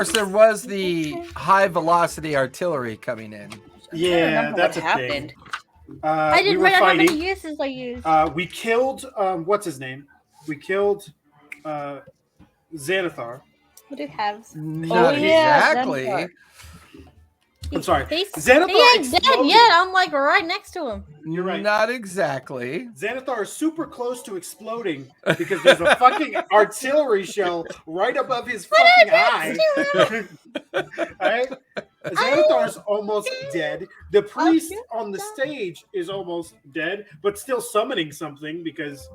course, there was the high velocity artillery coming in. Yeah, that's a happened. thing. I didn't we were write out how many fighting. uses I used. We killed what's his name? We killed Xanathar. What do halves? Not yeah, exactly. Xanathar. I'm sorry. He Xanathar ain't dead exploded. yet. I'm like right next to him. You're right. Not exactly. Xanathar is super close to exploding because there's a fucking artillery shell right above his fucking eye. Right? Xanathar's almost dead. The priest on the stage is almost dead, but still summoning something because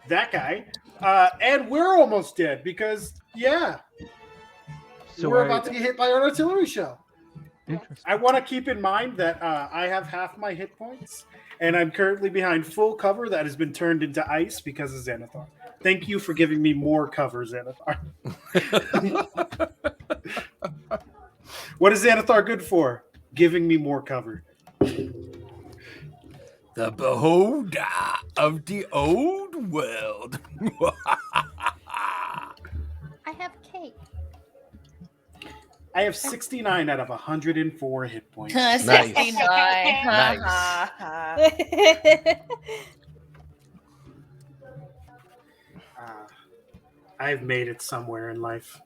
that guy. And we're almost dead because, So we're about to get hit by an artillery shell. Interesting. I want to keep in mind that I have half my hit points, and I'm currently behind full cover that has been turned into ice because of Xanathar. Thank you for giving me more cover, Xanathar. What is Xanathar good for? Giving me more cover. The beholder of the old world. I have cake. I have 69 out of 104 hit points. 69. Nice. I've made it somewhere in life.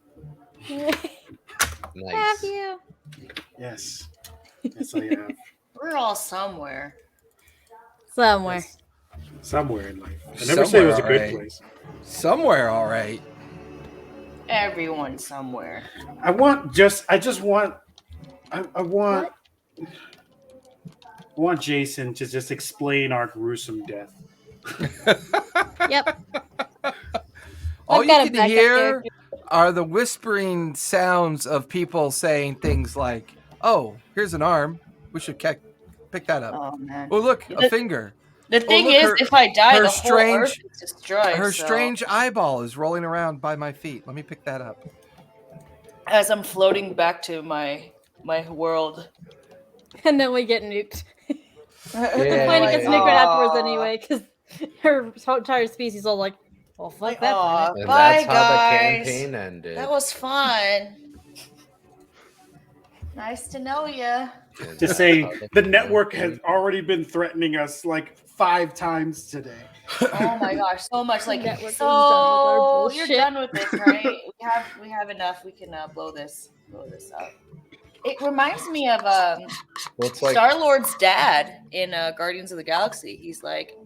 Have Nice. you? Yes. Yes, I have. We're all somewhere. Somewhere. Yes. Somewhere in life. I never say it was a good place. Somewhere, all right. Everyone somewhere. I want Jason to just explain our gruesome death. Yep. All I've you got a can backup hear character. are the whispering sounds of people saying things like, "Oh, here's an arm. We should pick that up. Oh man. Oh, look, a finger. The thing look, is, her- if I die, her the whole earth strange- is destroyed. Her so- strange eyeball is rolling around by my feet. Let me pick that up." As I'm floating back to my world. And then we get nuked. The Yeah. planet gets nuked right afterwards Aw. anyway, because her entire species all like, well, fuck that Aw, planet. And bye, that's how guys. the campaign ended. That was fun. Nice to know you. And To that's say how the campaign network has ended. already been threatening us like 5 times today. Oh my gosh, so much. Like, Network is done with our so you're bullshit. done with this, right? we have enough. We can blow this up. It reminds me of Well, it's like Star-Lord's dad in Guardians of the Galaxy. He's like,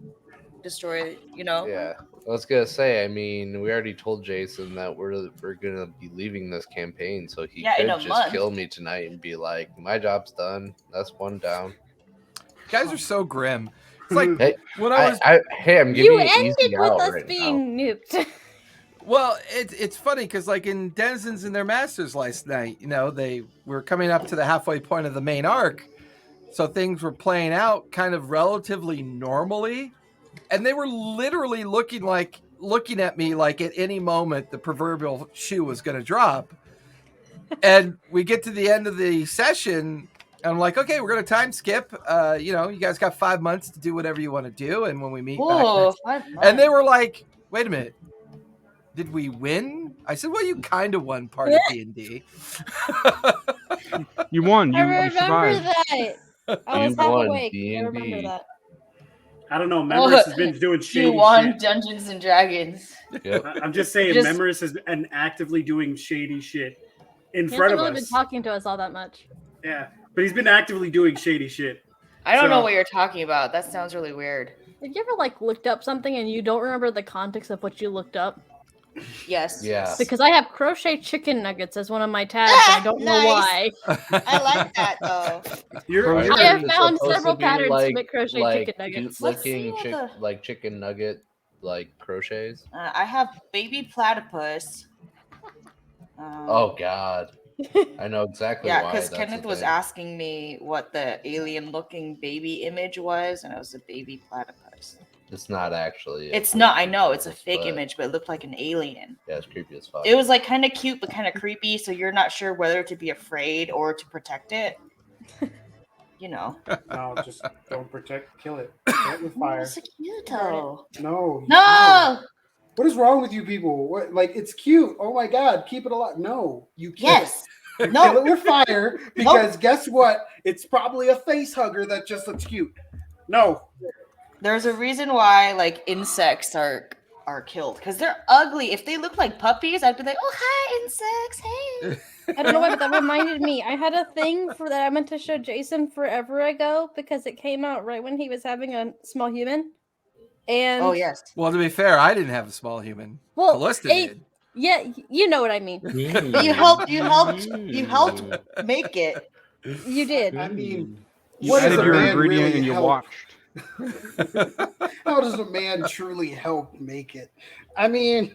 destroy, Yeah, I was gonna say. I mean, we already told Jason that we're gonna be leaving this campaign, so he Yeah, in could a just month. kill me tonight and be like, "My job's done. That's one down." You guys are so grim. It's like Hey, when I was. hey, I'm giving You you an ended easy with out us right now. being nuked. Well, it's funny because like in Denizens and their Masters last night, they were coming up to the halfway point of the main arc, so things were playing out kind of relatively normally, and they were literally looking at me like at any moment the proverbial shoe was going to drop. And we get to the end of the session, and I'm like, okay, we're going to time skip. You guys got 5 months to do whatever you want to do, and when we meet Whoa, back and they were like, wait a minute. Did we win? I said, well, you kind of won part of D&D. You won. I remember that. I was You half won awake. I D&D. remember that. I don't know. Memories has been doing shady You won shit. Dungeons and Dragons. Yep. I'm just saying, Just- Memories has been actively doing shady shit in He front hasn't of really us. been talking to us all that much. Yeah, but he's been actively doing shady shit. I don't So- know what you're talking about. That sounds really weird. Have you ever looked up something and you don't remember the context of what you looked up? Yes. Yeah. Because I have crochet chicken nuggets as one of my tabs, and I don't know Nice. why. I like that though. You're, I you're have It's found supposed several to be patterns to make crochet chicken nuggets. Let's see licking what chicken nugget crochets. I have baby platypus. Oh God, I know exactly Yeah, why. because that's Kenneth a was thing. asking me what the alien-looking baby image was, and it was a baby platypus. It's not actually. It's not. I know it's a fake But- image, but it looked like an alien. Yeah, it's creepy as fuck. It was kind of cute, but kind of creepy. So you're not sure whether to be afraid or to protect it. No, just don't protect, kill it. Kill it with fire. It's a cute though. No. No. What is wrong with you people? What, like, it's cute. Oh my God, keep it alive. No, you can't. Yes. Kill No. it with fire because guess what? It's probably a face hugger that just looks cute. No. There's a reason why like insects are killed because they're ugly. If they look like puppies, I'd be like, oh hi insects, hey. I don't know why, but that reminded me. I had a thing for that I meant to show Jason forever ago because it came out right when he was having a small human. And Oh yes. Well, to be fair, I didn't have a small human. Well, Callista it- did. yeah, you know what I mean. But you helped make it. You did. I mean, You what does added a your man ingredient really and you help? watched. How does a man truly help make it? I mean,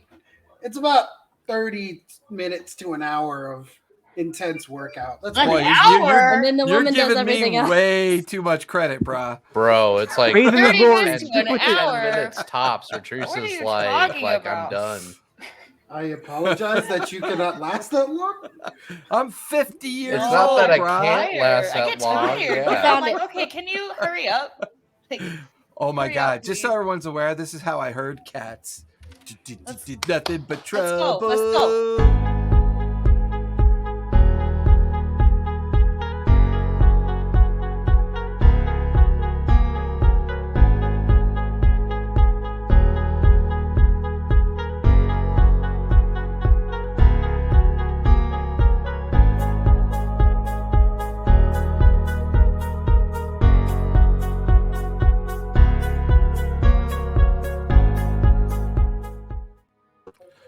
it's about 30 minutes to an hour of intense workout. That's An all. Boy, hour? And then the You're woman does giving everything me else. way too much credit, brah. Bro, it's like Bathe in the 30 glory. minutes to Stick an with it. hour. 10 minutes tops. Or What are Teresa's you like talking I'm about? done. I apologize that you cannot last that long. I'm 50 years It's old, not that I brah. can't last I that get long. tired. Yeah. I'm like, okay, can you hurry up? Like, Oh my Hurry God. up, Just please. so everyone's aware, this is how I heard cats. Did nothing but Let's trouble. go, let's go.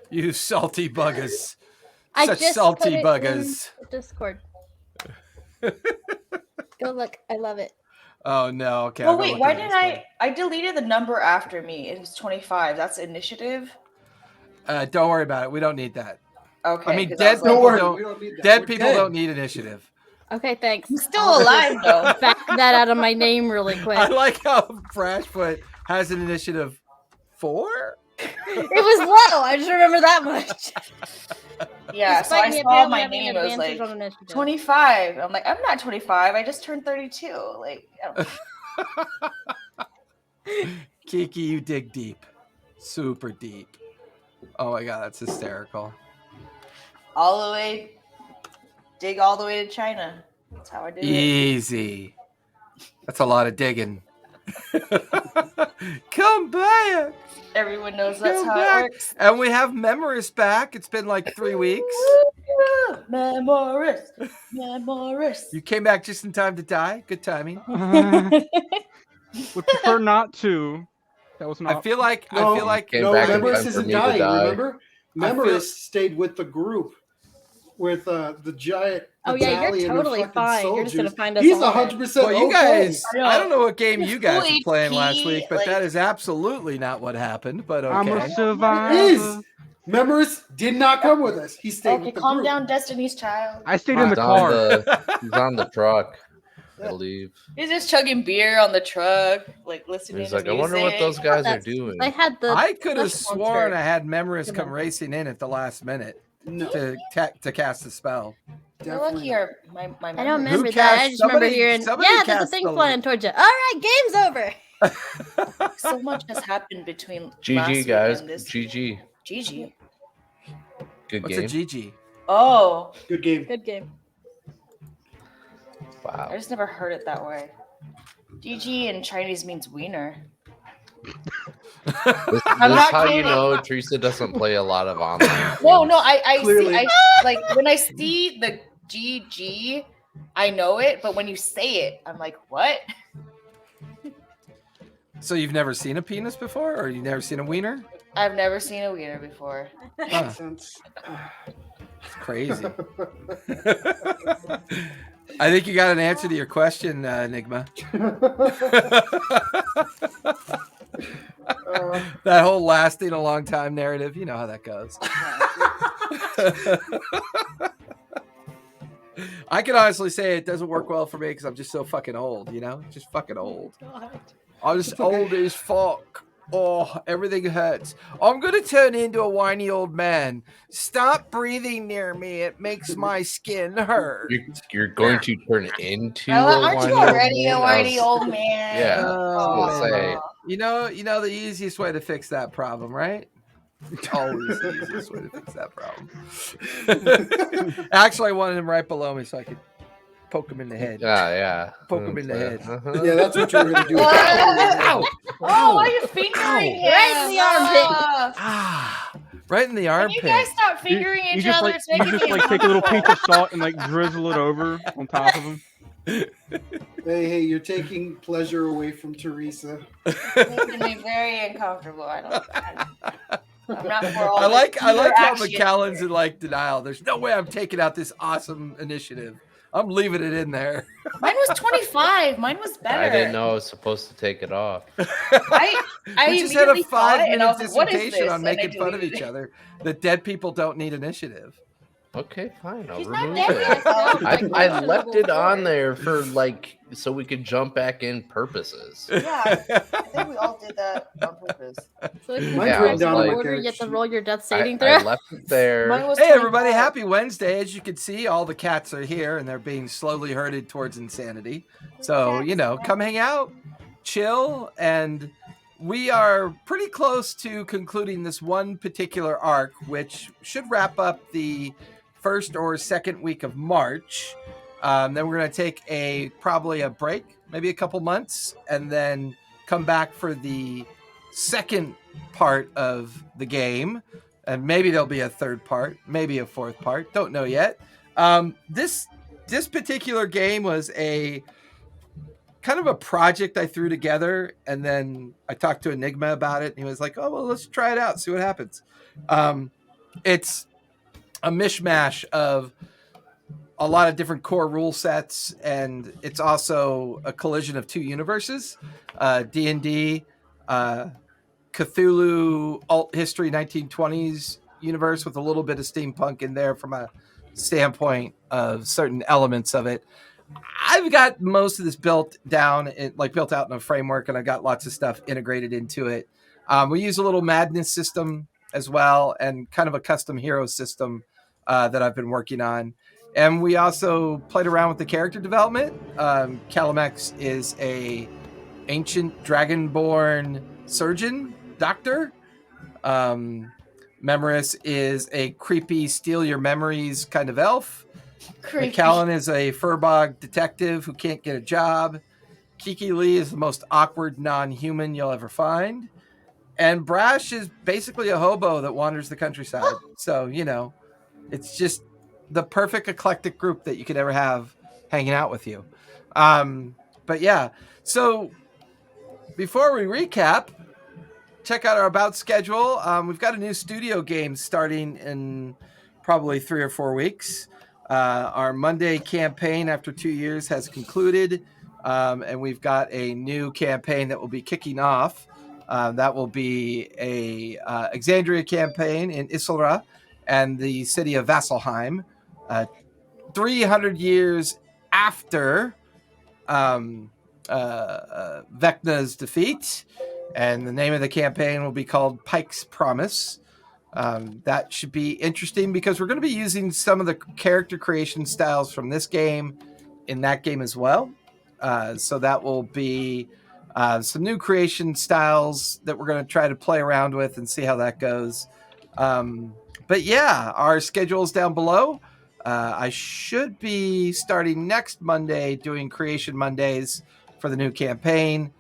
You salty buggers. I Such just salty put it buggers. in Discord. Go look. I love it. Oh no. Okay. Well, I'll go wait, look why at did this I deleted the number after me? It was 25. That's initiative. one. Don't worry about it. We don't need that. Okay. I mean, 'cause dead was like, Don't people worry, don't- we don't need that. Dead We're people dead. don't need initiative. Okay, thanks. I'm still alive though. Back that out of my name really quick. I like how Frashfoot has an initiative 4. It was low. I just remember that much. Yeah, so Despite I me saw apparently my having name. an It was advantage like on initiative. 25. I'm like, I'm not 25. I just turned 32. Like, Kiki, you dig deep. Super deep. Oh my God, that's hysterical. all the way, dig all the way to China. That's how I do it. Easy. That's a lot of digging. Come back. Everyone knows that's Come how back. it works. And we have Memorist back. It's been like 3 weeks. Memories. Memories. You came back just in time to die. Good timing. Would prefer not to. That was not. I feel like No, Came no, back in Memoris time for isn't me to dying. die. Remember, Memoris stayed with the group, with the giant. Oh yeah, you're battalion of totally fucking fine. You're just gonna soldiers. find us He's all 100%. well, you guys, I know. I don't know what game you guys Full were playing last HP, week, but like- that is absolutely not what happened. But I'm okay. a survivor. Is Memoris did not come with us. He stayed Okay, with the calm group. down, Destiny's Child. I stayed in the He's car. He's on the truck, I believe. He's just chugging beer on the truck, like listening He's to like, I music. wonder what those guys are That's- doing. I had the. I could have Flesh sworn monster. I had Memorist come Remember. racing in at the last minute No, to cast the spell. You're definitely lucky not. your my I don't memory. remember Who that. I cast- just remember somebody- hearing. somebody Yeah, there's a cast thing the- flying towards you. All right, game's over. So much has happened between last GG, week guys. and this. GG. GG. Good What's game. a GG? Oh, Good game. Good game. Wow. I just never heard it that way. GG in Chinese means wiener. This I'm is not how you kidding. know Teresa doesn't play a lot of online. No, games. I see. Clearly. I like when I see the GG, I know it, but when you say it, I'm like, what? So you've never seen a penis before, or you've never seen a wiener? I've never seen a wiener before. Huh, Sense. it's crazy. I think you got an answer to your question, Enigma. That whole lasting a long time narrative, you know how that goes. I can honestly say it doesn't work well for me because I'm just so fucking old, you know? Just fucking old. I'm just It's okay. old as fuck. Oh, everything hurts. I'm going to turn into a whiny old man. Stop breathing near me. It makes my skin hurt. You're going to turn into Well, a aren't you whiny old already man? a whiny old man? Yeah, Oh, I was gonna say. You know the easiest way to fix that problem, right? Always the easiest way to fix that problem. Actually, I wanted him right below me so I could poke him in the head. Yeah. Poke him in the head. Yeah, that's what you were gonna do. Ow! Oh, why are you fingering him? Right in the armpit. Ah, right in the Can armpit. you guys stop fingering You each just other? like It's you making just me like take a little pinch of salt and like drizzle it over on top of him. Hey, you're taking pleasure away from Teresa. making me very uncomfortable. I'm not for all I like how interaction McAllen's here. in like denial. There's no way I'm taking out this awesome initiative. I'm leaving it in there. Mine was 25. Mine was better. I didn't know I was supposed to take it off. I We just had a immediately thought it, and I 5-minute was like, "What is dissertation this?" on And I making fun of deleted each it. other. That dead people don't need initiative. Okay, fine. I'll He's not remove dead it. yet, though. I left it on there for like so we could jump back in purposes. Yeah, I think we all did that on purpose. So if you Mine's Yeah, guys written down in on my order, you have to character roll your death I, saving I throw. left it there. Mine was Hey everybody, 25. happy Wednesday. As you can see, all the cats are here and they're being slowly herded towards insanity. So, you know, come hang out, chill, and we are pretty close to concluding this one particular arc, which should wrap up the first or second week of March. Then we're going to take probably a break, maybe a couple months, and then come back for the second part of the game. And maybe there'll be a third part, maybe a fourth part. Don't know yet. This particular game was a kind of a project I threw together, and then I talked to Enigma about it, and he was like, "Oh well, let's try it out, see what happens." It's a mishmash of a lot of different core rule sets, and it's also a collision of two universes, D&D, Cthulhu alt history 1920s universe with a little bit of steampunk in there from a standpoint of certain elements of it. I've got most of this built out in a framework, and I've got lots of stuff integrated into it. We use a little madness system as well, and kind of a custom hero system that I've been working on. And we also played around with the character development. Calamex is a ancient dragonborn surgeon doctor. Memoris is a creepy steal your memories kind of elf. McAllen is a furbog detective who can't get a job. Kiki Lee is the most awkward non-human you'll ever find. And Brash is basically a hobo that wanders the countryside. So, you know, it's just the perfect eclectic group that you could ever have hanging out with you. But yeah, so before we recap, check out our about schedule. We've got a new studio game starting in probably 3 or 4 weeks. Our Monday campaign after 2 years has concluded, and we've got a new campaign that will be kicking off. That will be a Exandria campaign in Isilra and the city of Vasselheim, 300 years after Vecna's defeat. And the name of the campaign will be called Pike's Promise. That should be interesting because we're going to be using some of the character creation styles from this game in that game as well. So that will be some new creation styles that we're going to try to play around with and see how that goes. But yeah, our schedule is down below. I should be starting next Monday doing Creation Mondays for the new campaign.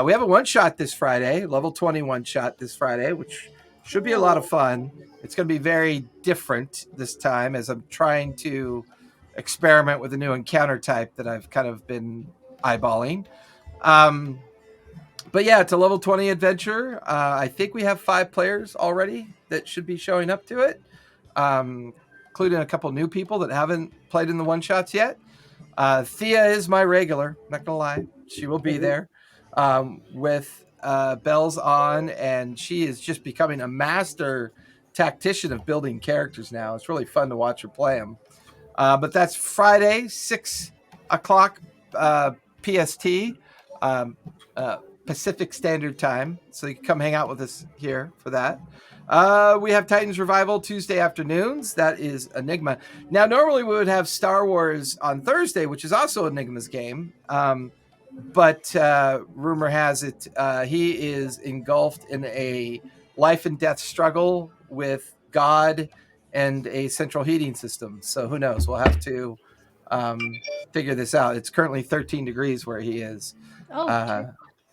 We have a one-shot this Friday, level 20 one-shot this Friday, which should be a lot of fun. It's going to be very different this time as I'm trying to experiment with a new encounter type that I've kind of been eyeballing. But yeah, it's a level 20 adventure. I think we have 5 players already that should be showing up to it, including a couple new people that haven't played in the one-shots yet. Thea is my regular, not going to lie. She will be there with bells on, and she is just becoming a master tactician of building characters now. It's really fun to watch her play them. But that's Friday, 6 o'clock PST, Pacific Standard Time. So you can come hang out with us here for that. We have Titans Revival Tuesday afternoons. That is Enigma. Now, normally we would have Star Wars on Thursday, which is also Enigma's game. But rumor has it he is engulfed in a life and death struggle with God and a central heating system. So who knows? We'll have to figure this out. It's currently 13 degrees where he is. Oh,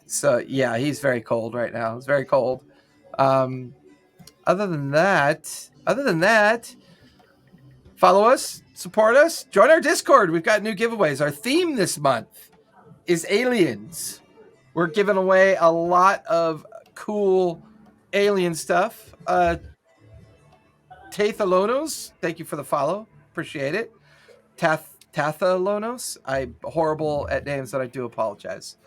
So yeah, he's very cold right now. It's very cold. Other than that, follow us, support us, join our Discord. We've got new giveaways. Our theme this month is aliens. We're giving away a lot of cool alien stuff. Tathalonos, thank you for the follow. Appreciate it. Tathalonos. I'm horrible at names, and I do apologize.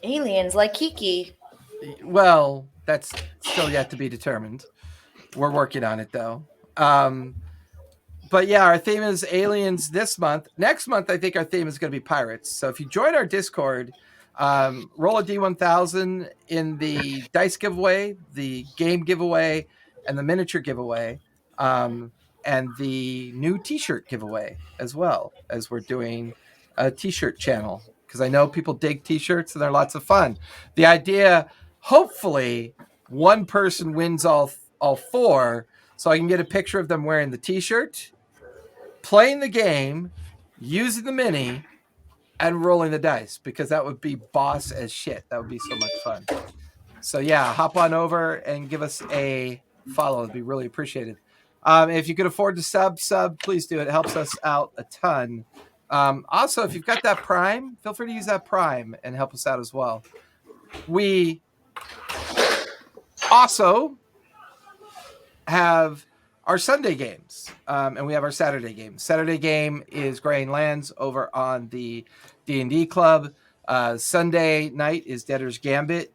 Aliens like Kiki. Well, that's still yet to be determined. We're working on it, though. But yeah, our theme is aliens this month. Next month, I think our theme is going to be pirates. So if you join our Discord, roll a D1000 in the dice giveaway, the game giveaway, and the miniature giveaway, and the new t-shirt giveaway as well, as we're doing a t-shirt channel. Because I know people dig t-shirts and they're lots of fun. The idea, hopefully, one person wins all four, so I can get a picture of them wearing the t-shirt, playing the game, using the mini, and rolling the dice, because that would be boss as shit. That would be so much fun. So yeah, hop on over and give us a follow. It'd be really appreciated. If you could afford to sub, please do. It helps us out a ton. Also, if you've got that Prime, feel free to use that Prime and help us out as well. We also have our Sunday games, and we have our Saturday games. Saturday game is Graying Lands over on the D&D Club. Sunday night is Debtor's Gambit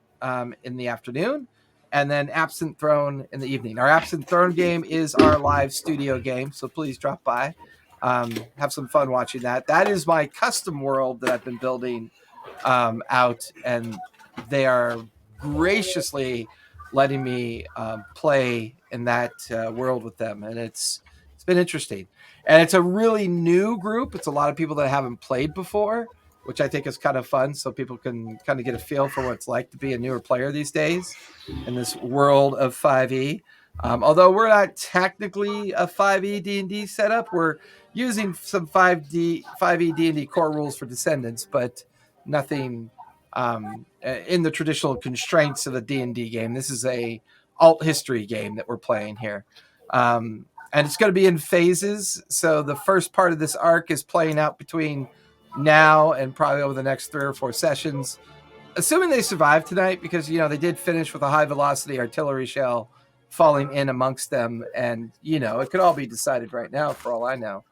in the afternoon, and then Absent Throne in the evening. Our Absent Throne game is our live studio game, so please drop by. Have some fun watching that. That is my custom world that I've been building out, and they are graciously letting me play in that world with them, and it's been interesting. And it's a really new group. It's a lot of people that haven't played before, which I think is kind of fun, so people can kind of get a feel for what it's like to be a newer player these days in this world of 5e. Although we're not technically a 5e D&D setup, we're using some 5e D&D core rules for Descendants, but nothing in the traditional constraints of a D&D game. This is a alt history game that we're playing here. And it's going to be in phases. So the first part of this arc is playing out between now and probably over the next 3 or 4 sessions, assuming they survive tonight, because, you know, they did finish with a high velocity artillery shell falling in amongst them. And, you know, it could all be decided right now for all I know.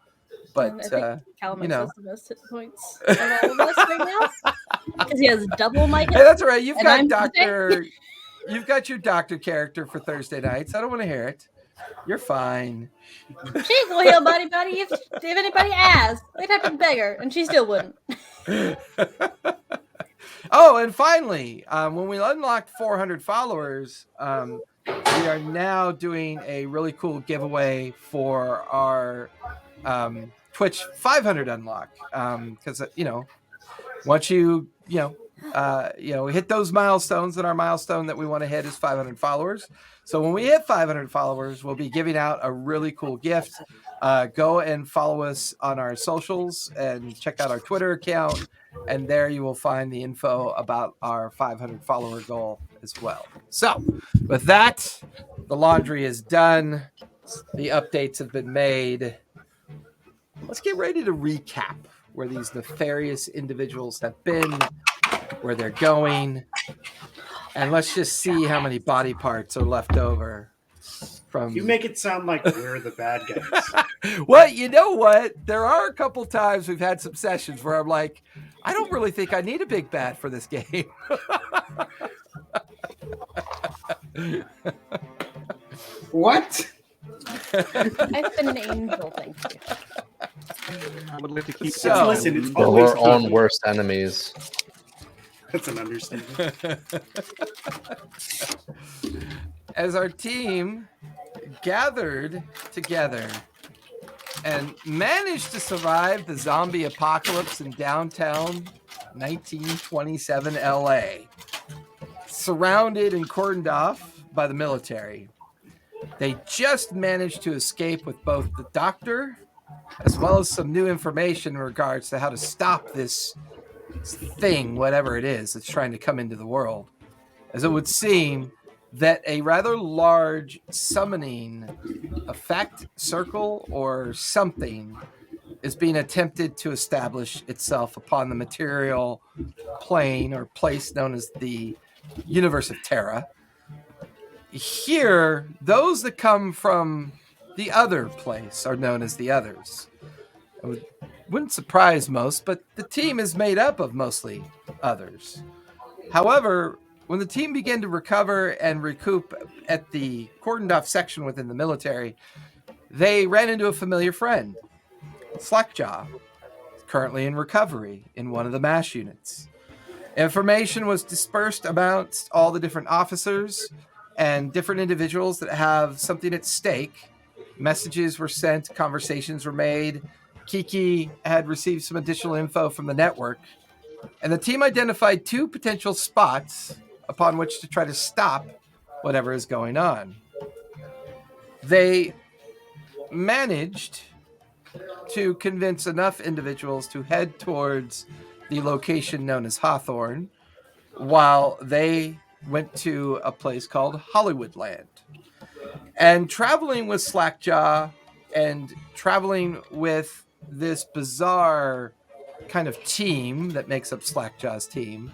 But, I think Callum you know, has the most hit points of all of us right now, because he has double my hit. Hey, that's all right. You've and got I'm Doctor. You've got your doctor character for Thursday nights. I don't want to hear it. You're fine. She ain't gonna heal buddy if anybody asked. They'd have to beg her, and she still wouldn't. Oh, and finally, when we unlocked 400 followers, we are now doing a really cool giveaway for our Twitch 500 unlock. Because you know, once you hit those milestones, and our milestone that we want to hit is 500 followers. So when we hit 500 followers, we'll be giving out a really cool gift. Go and follow us on our socials and check out our Twitter account. And there you will find the info about our 500 follower goal as well. So with that, the laundry is done. The updates have been made. Let's get ready to recap where these nefarious individuals have been, where they're going, and let's just see how many body parts are left over from. You make it sound like we're the bad guys. Well, you know what? There are a couple times we've had some sessions where I'm like, I don't really think I need a big bad for this game. What? I've been an angel, thank you. I would like to keep. So- Listen, it's We're always our own worst enemies. That's an understatement. As our team gathered together and managed to survive the zombie apocalypse in downtown 1927 LA, surrounded and cordoned off by the military. They just managed to escape with both the doctor as well as some new information in regards to how to stop this thing, whatever it is, that's trying to come into the world. As it would seem that a rather large summoning effect, circle, or something is being attempted to establish itself upon the material plane or place known as the universe of Terra. Here, those that come from the other place are known as the others. It wouldn't surprise most, but the team is made up of mostly others. However, when the team began to recover and recoup at the cordoned off section within the military, they ran into a familiar friend, Slackjaw, currently in recovery in one of the MASH units. Information was dispersed amongst all the different officers and different individuals that have something at stake. Messages were sent, conversations were made. Kiki had received some additional info from the network, and the team identified 2 potential spots upon which to try to stop whatever is going on. They managed to convince enough individuals to head towards the location known as Hawthorne, while they went to a place called Hollywoodland. And traveling with Slackjaw and traveling with this bizarre kind of team that makes up Slackjaw's team,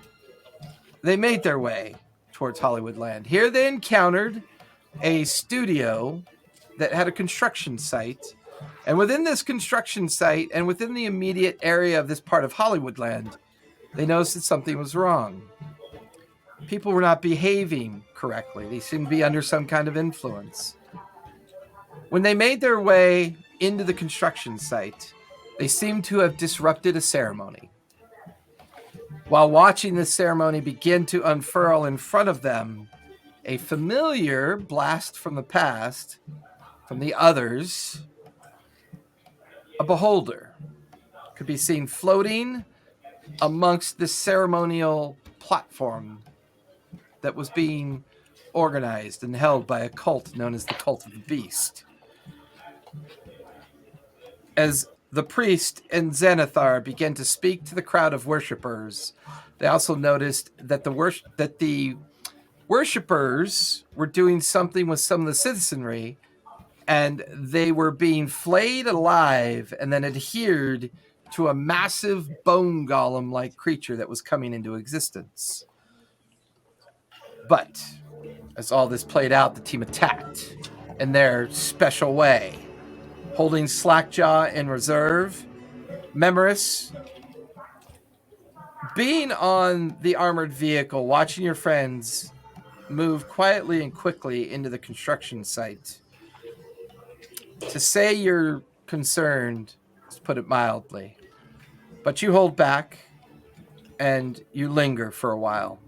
they made their way towards Hollywoodland. Here they encountered a studio that had a construction site. And within this construction site and within the immediate area of this part of Hollywoodland, they noticed that something was wrong. People were not behaving correctly. They seemed to be under some kind of influence. When they made their way into the construction site, they seemed to have disrupted a ceremony. While watching the ceremony begin to unfurl in front of them, a familiar blast from the past, from the others, a beholder, could be seen floating amongst the ceremonial platform that was being organized and held by a cult known as the Cult of the Beast. As the priest and Xanathar began to speak to the crowd of worshippers, they also noticed that the worshippers were doing something with some of the citizenry, and they were being flayed alive and then adhered to a massive bone golem-like creature that was coming into existence. But as all this played out, the team attacked in their special way, holding Slackjaw in reserve. Memoris, being on the armored vehicle, watching your friends move quietly and quickly into the construction site, to say you're concerned, to put it mildly, but you hold back and you linger for a while.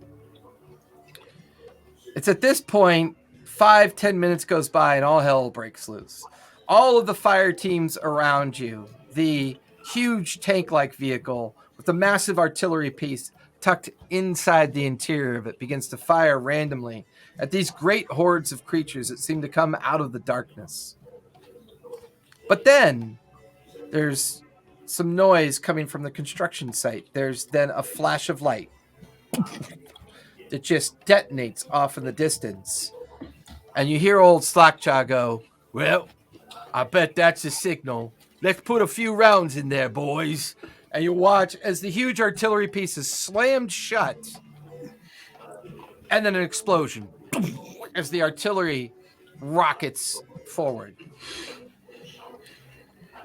It's at this point, 5-10 minutes goes by and all hell breaks loose. All of the fire teams around you, the huge tank-like vehicle with the massive artillery piece tucked inside the interior of it, begins to fire randomly at these great hordes of creatures that seem to come out of the darkness. But then there's some noise coming from the construction site. There's then a flash of light that just detonates off in the distance. And you hear old Slackjaw go, "Well, I bet that's a signal. Let's put a few rounds in there, boys." And you watch as the huge artillery piece is slammed shut. And then an explosion as the artillery rockets forward.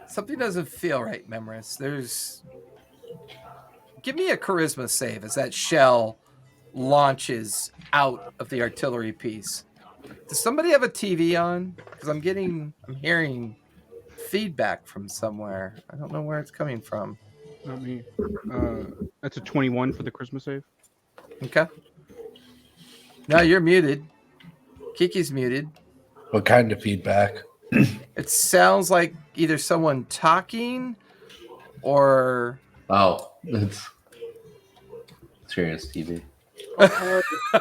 Something doesn't feel right, Memoris. Give me a charisma save as that shell launches out of the artillery piece. Does somebody have a TV on? Because I'm hearing feedback from somewhere. I don't know where it's coming from. Not me. That's a 21 for the Christmas save. Okay. No, you're muted. Kiki's muted. What kind of feedback? It sounds like either someone talking or... Oh, it's Experience TV.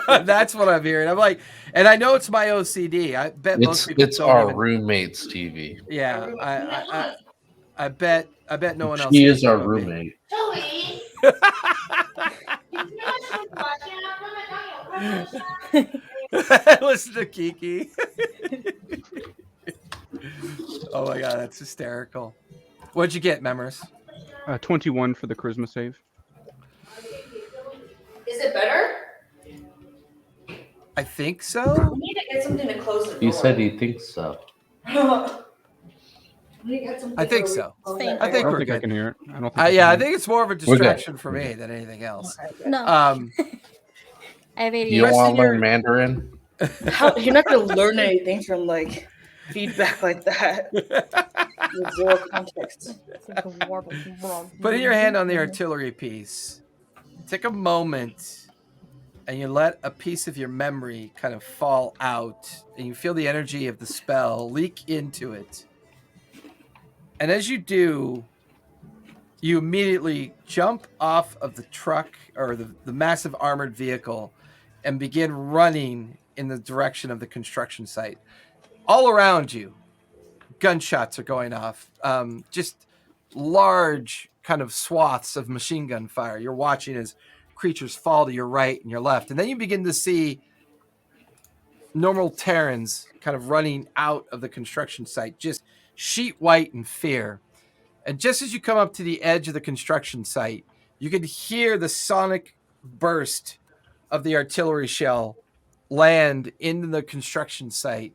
That's what I'm hearing. I'm like, and I know it's my OCD. I bet most people It's don't our even. roommate's TV. Yeah, I bet no one else. She hears is our it but me. roommate. Listen to Kiki. Oh my god, that's hysterical. What'd you get, Members? 21 for the charisma save. Is it better? I think so. We need to get something to close the door. He said he thinks so. I think so. Thank I I think don't we're think I good. can hear it. I don't think. Yeah, I can hear think it's more of a We're good. distraction for We're me good. than anything else. No, Um, I have ADHD. You don't want to your- learn Mandarin? How, you're not gonna learn anything from like feedback like that. With zero context. Putting your hand on the artillery piece, take a moment and you let a piece of your memory kind of fall out, and you feel the energy of the spell leak into it. And as you do, you immediately jump off of the truck or the massive armored vehicle and begin running in the direction of the construction site. All around you, gunshots are going off. Just large kind of swaths of machine gun fire. You're watching as creatures fall to your right and your left. And then you begin to see normal Terrans kind of running out of the construction site, just sheet white in fear. And just as you come up to the edge of the construction site, you can hear the sonic burst of the artillery shell land into the construction site,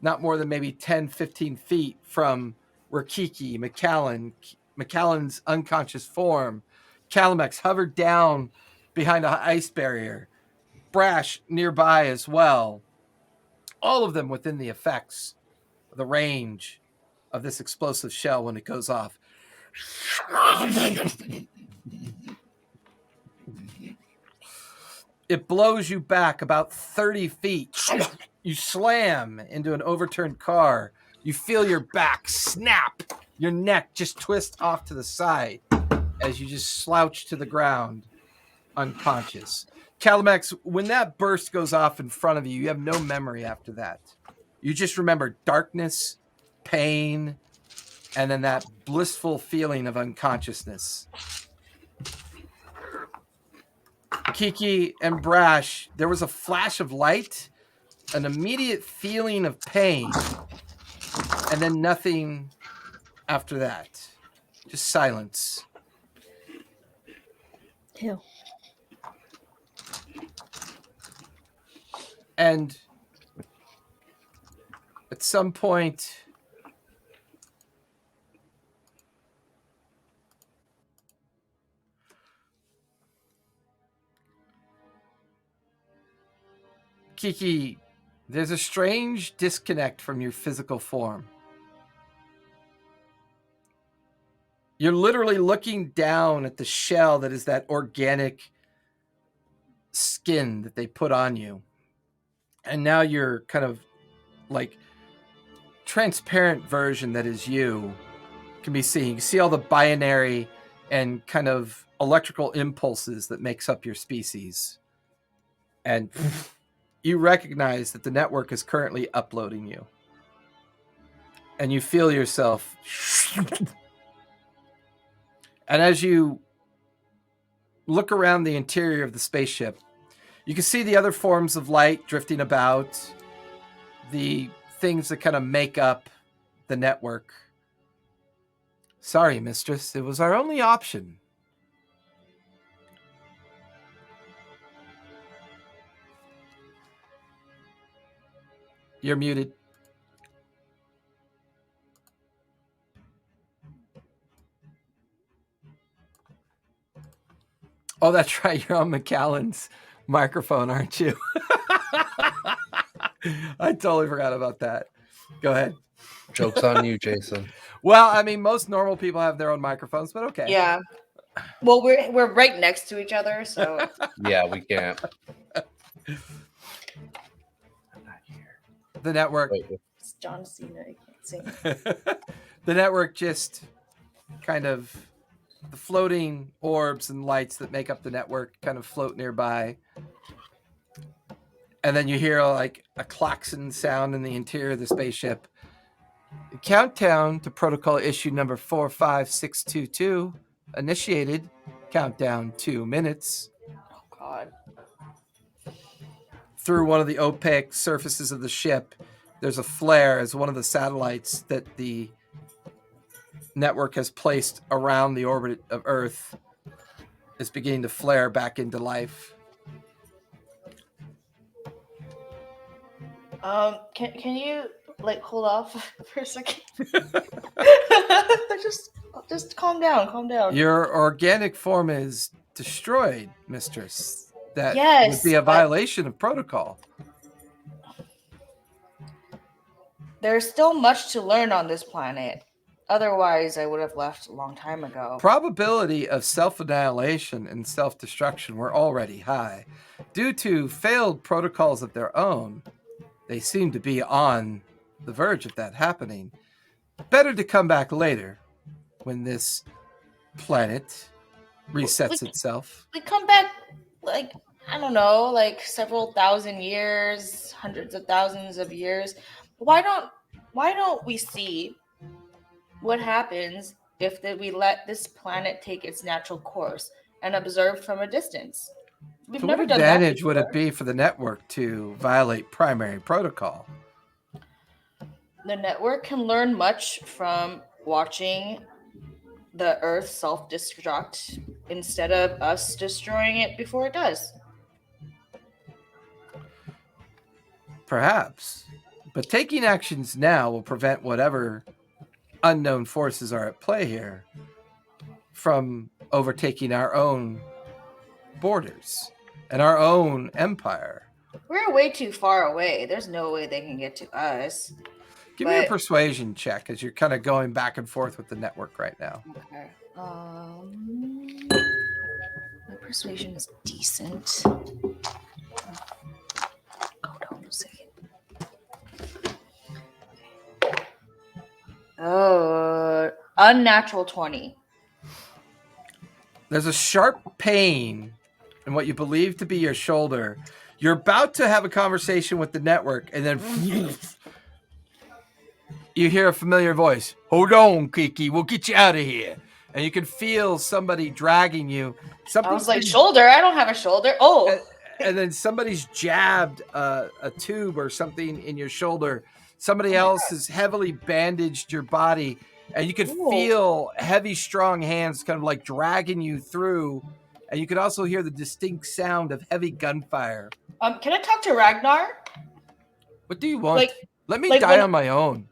not more than maybe 10, 15 feet from where Kiki, McCallan's unconscious form, Calamex hovered down behind an ice barrier, Brash nearby as well. All of them within the effects, the range of this explosive shell when it goes off. It blows you back about 30 feet. You slam into an overturned car. You feel your back snap. Your neck just twist off to the side as you just slouch to the ground, unconscious. Calamex, when that burst goes off in front of you, you have no memory after that. You just remember darkness, pain, and then that blissful feeling of unconsciousness. Kiki and Brash, there was a flash of light, an immediate feeling of pain, and then nothing after that. Just silence. Ew. And at some point, Kiki, there's a strange disconnect from your physical form. You're literally looking down at the shell that is that organic skin that they put on you. And now you're kind of like transparent version that is you can be seen. You can see all the binary and kind of electrical impulses that makes up your species. And you recognize that the network is currently uploading you. And you feel yourself. And as you look around the interior of the spaceship, you can see the other forms of light drifting about, the things that kind of make up the network. Sorry, mistress, it was our only option. You're muted. Oh, that's right. You're on McCallan's microphone, aren't you? I totally forgot about that. Go ahead. Joke's on you, Jason. Well, I mean, most normal people have their own microphones, but okay. Yeah. Well, we're right next to each other, so Yeah, we can't. The network. Wait, it's John Cena. I can't sing. The network just kind of, the floating orbs and lights that make up the network kind of float nearby. And then you hear like a klaxon sound in the interior of the spaceship. Countdown to protocol issue number 45622 initiated. Countdown 2 minutes. Oh God. Through one of the opaque surfaces of the ship, there's a flare as one of the satellites that the network has placed around the orbit of Earth is beginning to flare back into life. Can you like hold off for a second? just calm down. Your organic form is destroyed, mistress. That would Yes, be a but- violation of protocol. There's still much to learn on this planet. Otherwise, I would have left a long time ago. Probability of self-annihilation and self-destruction were already high. Due to failed protocols of their own, they seem to be on the verge of that happening. Better to come back later when this planet resets itself. We come back like I don't know, like several thousand years, hundreds of thousands of years. Why don't we see what happens if we let this planet take its natural course and observe from a distance? We've So never what done that advantage would it before. be for the network to violate primary protocol? The network can learn much from watching the Earth self-destruct instead of us destroying it before it does. Perhaps. But taking actions now will prevent whatever unknown forces are at play here from overtaking our own borders and our own empire. We're way too far away. There's no way they can get to us. Give me a But- persuasion check as you're kind of going back and forth with the network right now. Okay. My persuasion is decent. Hold on a second. Oh, unnatural 20. There's a sharp pain in what you believe to be your shoulder. You're about to have a conversation with the network, and then you hear a familiar voice. Hold on, Kiki. We'll get you out of here. And you can feel somebody dragging you. I was like, shoulder? I don't have a shoulder. Oh. And then somebody's jabbed a tube or something in your shoulder. Somebody else has heavily bandaged your body, and you could feel heavy, strong hands kind of like dragging you through. And you could also hear the distinct sound of heavy gunfire. Can I talk to Ragnar? What do you want? Let me like die when- on my own.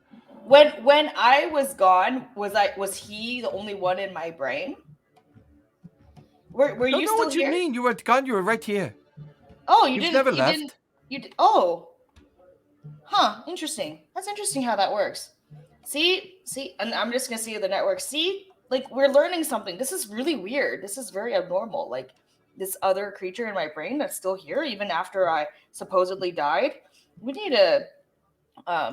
When I was gone, was he the only one in my brain? Were I don't you know still what here? you mean. You were gone. You were right here. Oh, you You've didn't. never you left. Didn't, you did. Oh, huh. Interesting. That's interesting how that works. See, and I'm just gonna see the network. See, like we're learning something. This is really weird. This is very abnormal. Like this other creature in my brain that's still here even after I supposedly died. We need to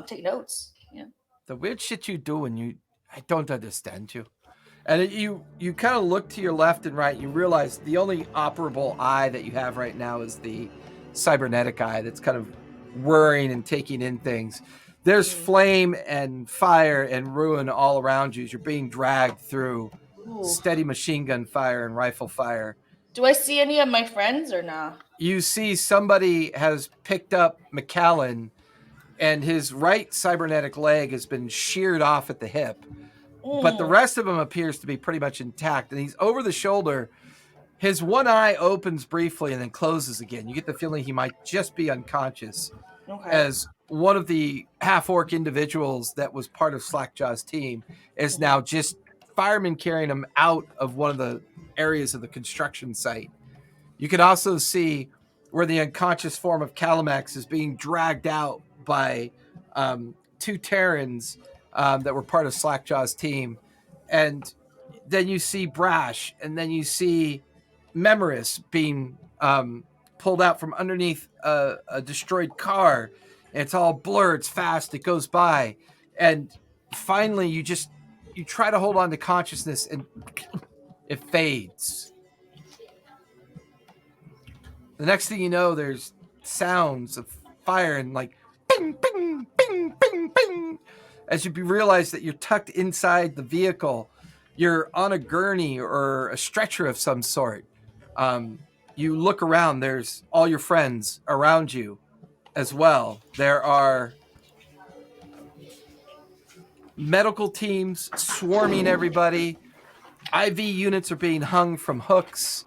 take notes. Yeah. The weird shit you do, and I don't understand you. And you kind of look to your left and right. You realize the only operable eye that you have right now is the cybernetic eye that's kind of whirring and taking in things. There's flame and fire and ruin all around you as you're being dragged through Ooh. steady machine gun fire and rifle fire. Do I see any of my friends or not? You see somebody has picked up McAllen, and his right cybernetic leg has been sheared off at the hip. But the rest of him appears to be pretty much intact, and he's over the shoulder. His one eye opens briefly and then closes again. You get the feeling he might just be unconscious, as one of the half-orc individuals that was part of Slackjaw's team is now just firemen carrying him out of one of the areas of the construction site. You can also see where the unconscious form of Calamax is being dragged out by two Terrans that were part of Slackjaw's team. And then you see Brash, and then you see Memoris being pulled out from underneath a destroyed car. And it's all blurred, it's fast, it goes by. And finally, you try to hold on to consciousness, and it fades. The next thing you know, there's sounds of fire and like bing, bing, bing, bing, bing. As you realize that you're tucked inside the vehicle, you're on a gurney or a stretcher of some sort. You look around, there's all your friends around you as well. There are medical teams swarming everybody. IV units are being hung from hooks.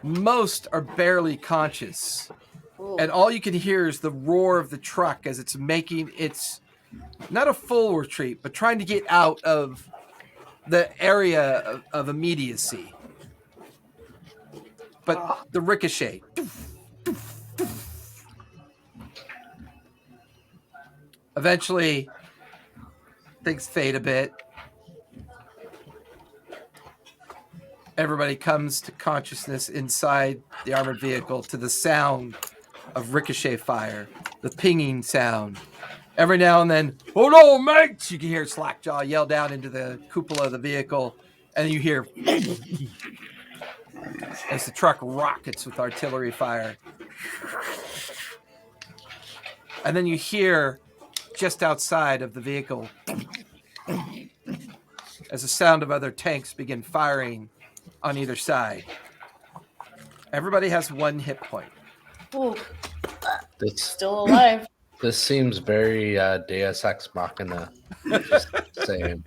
Most are barely conscious. Ooh. And all you can hear is the roar of the truck as it's making its not a full retreat, but trying to get out of the area of immediacy. But the ricochet. Eventually, things fade a bit. Everybody comes to consciousness inside the armored vehicle to the sound of ricochet fire, the pinging sound. Every now and then, hold on, mates! You can hear Slackjaw yell down into the cupola of the vehicle, and you hear as the truck rockets with artillery fire. And then you hear just outside of the vehicle as the sound of other tanks begin firing on either side. Everybody has 1 hit point. Ooh, This still alive. this seems very Deus Ex Machina. Just saying.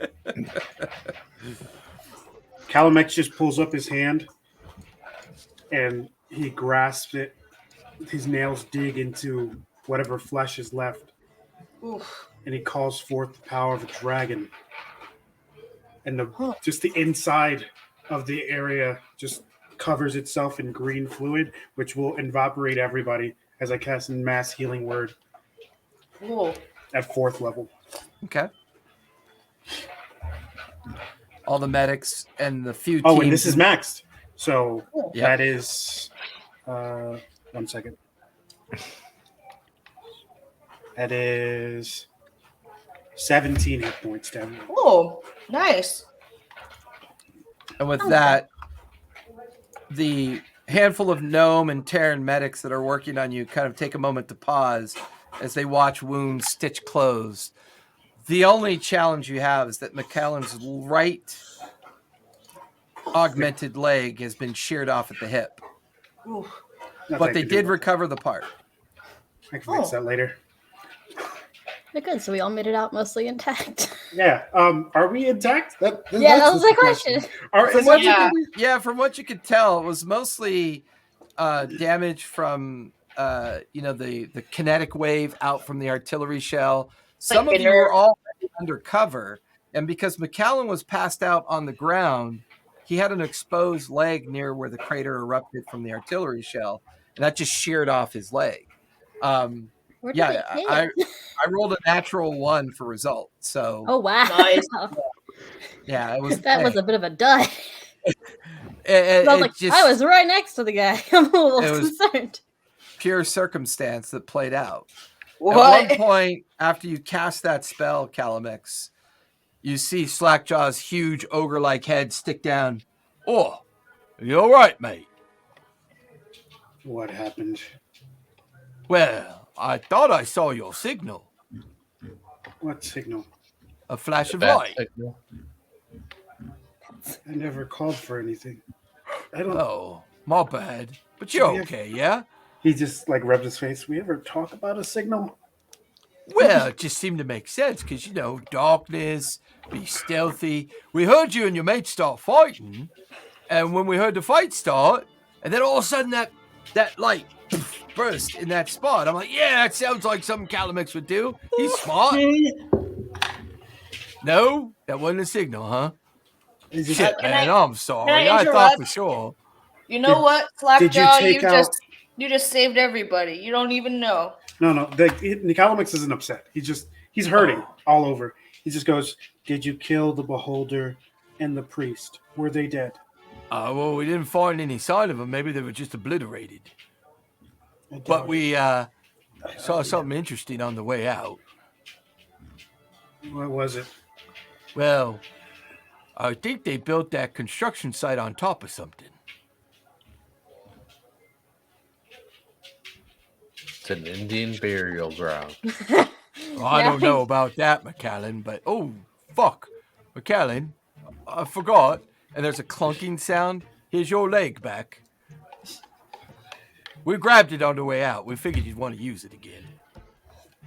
Calamex just pulls up his hand and he grasps it. His nails dig into whatever flesh is left. Oof. And he calls forth the power of a dragon. And just the inside of the area just covers itself in green fluid, which will evaporate everybody as I cast a mass healing word Ooh. at 4th level. Okay. All the medics and the few Oh, teams. and this is maxed. So Yep. that is 1 second. That is 17 hit points down. Oh, nice. And with that, the handful of gnome and Terran medics that are working on you kind of take a moment to pause as they watch wounds stitch closed. The only challenge you have is that McCallan's right augmented leg has been sheared off at the hip. Ooh. But they did recover the part. I can fix that later. They're good, so we all made it out mostly intact. Yeah. Are we intact? Yeah, that was the my question. From what you could tell, it was mostly damage from the kinetic wave out from the artillery shell. Some of you were already undercover, and because McCallan was passed out on the ground, he had an exposed leg near where the crater erupted from the artillery shell, and that just sheared off his leg. Where did it hit? I rolled a natural 1 for result. So Oh wow! Nice. yeah, it was That was a bit of a dud. It I was right next to the guy. I'm a little concerned. Pure circumstance that played out. What? At one point, after you cast that spell, Calamix, you see Slackjaw's huge ogre-like head stick down. Oh, you all right, mate? What happened? Well, I thought I saw your signal. What signal? A flash of Bat light. signal. I never called for anything. I don't. Oh, my bad. But you're okay, yeah? He just rubs his face. We ever talk about a signal? Well, it just seemed to make sense because, darkness, be stealthy. We heard you and your mate start fighting. And when we heard the fight start, and then all of a sudden that light burst in that spot, I'm like, yeah, that sounds like something Calamix would do. He's smart. No, that wasn't a signal, huh? Shit, man, I'm sorry. I thought for sure. You know what, Slackjaw? You just saved everybody. You don't even know. No. Calamix isn't upset. He's hurting all over. He just goes, "Did you kill the beholder and the priest? Were they dead?" Well, we didn't find any sign of them. Maybe they were just obliterated. But we saw something interesting on the way out. What was it? Well, I think they built that construction site on top of something. It's an Indian burial ground. Well, I don't know about that, McAllen, but oh, fuck. McAllen, I forgot. And there's a clunking sound. Here's your leg back. We grabbed it on the way out. We figured you'd want to use it again.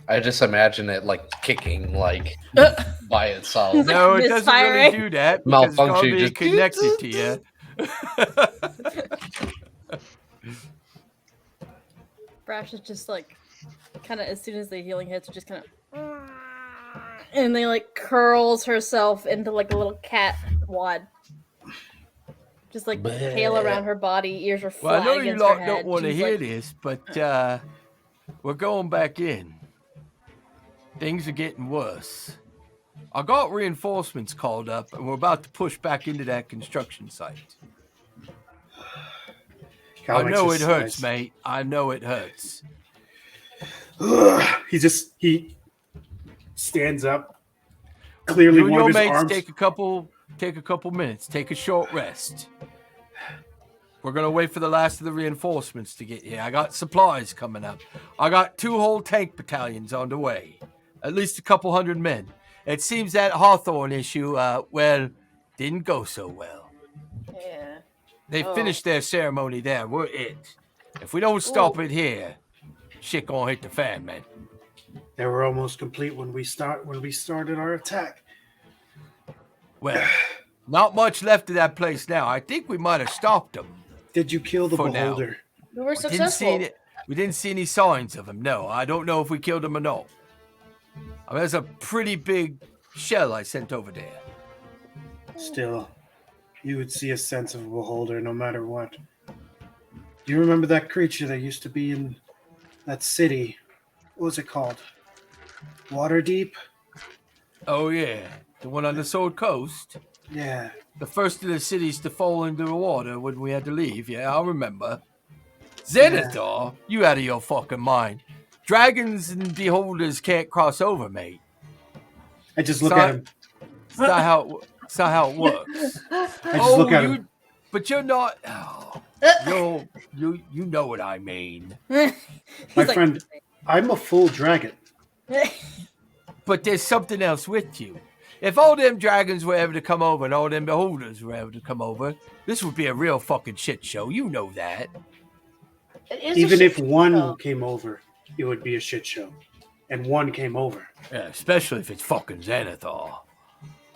I just imagine it like kicking like by itself. No, it doesn't really Misfiring. do that because it's going to Malfunction, be just- connected to you. Brash is just like, kind of as soon as the healing hits, just kind of, and they like curls herself into like a little cat wad. Just like tail around her body, ears are Well, flat I know you against her lot head. don't want to She's hear like, this, but we're going back in. Things are getting worse. I got reinforcements called up, and we're about to push back into that construction site. I know it hurts, mate. I know it hurts. He stands up. Clearly, You and one your of his mates arms. take a couple minutes. Take a short rest. We're gonna wait for the last of the reinforcements to get here. I got supplies coming up. I got 2 whole tank battalions on the way. At least a couple hundred men. It seems that Hawthorne issue, didn't go so well. Yeah. They Oh. finished their ceremony there. We're it. If we don't stop it here, shit gonna hit the fan, man. They were almost complete when we started our attack. Well, not much left of that place now. I think we might have stopped them. Did you kill the For now. beholder? We were Didn't see successful. we didn't see any signs of him. No, I don't know if we killed him or not. I mean, there's a pretty big shell I sent over there. Still, you would see a sense of a beholder no matter what. Do you remember that creature that used to be in that city? What was it called? Waterdeep? Oh yeah, the one on the Sword Coast. Yeah. The first of the cities to fall into the water when we had to leave. Yeah, I remember. Xanathar, you out of your fucking mind. Dragons and beholders can't cross over, mate. I just look So- at him. It's not how it works. I just look at him. But you're not. Oh, you know what I mean. My friend, I'm a full dragon. But there's something else with you. If all them dragons were ever to come over and all them beholders were ever to come over, this would be a real fucking shit show. You know that. It is a Even shit if one show. came over, it would be a shit show. And one came over. Yeah, especially if it's fucking Xanathar.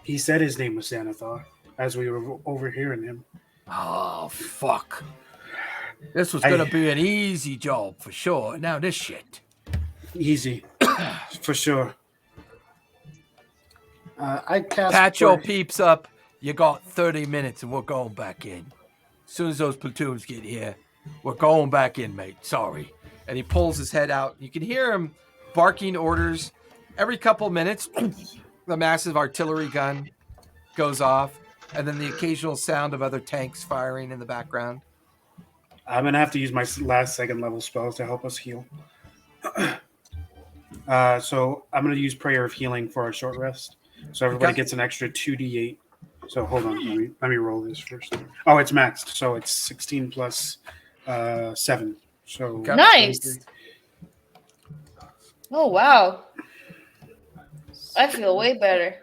He said his name was Xanathar as we were overhearing him. Oh, fuck. This was going to be an easy job for sure. Now this shit. Easy. For sure. I cast... Patch your peeps up. You got 30 minutes and we're going back in. As soon as those platoons get here, we're going back in, mate. Sorry. And he pulls his head out. You can hear him barking orders. Every couple minutes, the massive artillery gun goes off. And then the occasional sound of other tanks firing in the background. I'm going to have to use my last second level spells to help us heal. So I'm going to use Prayer of Healing for our short rest. So everybody Okay. gets an extra 2d8. So hold on. Let me roll this first. Oh, it's maxed. So it's 16 plus 7. So Okay. Nice. 23. Oh wow. I feel way better.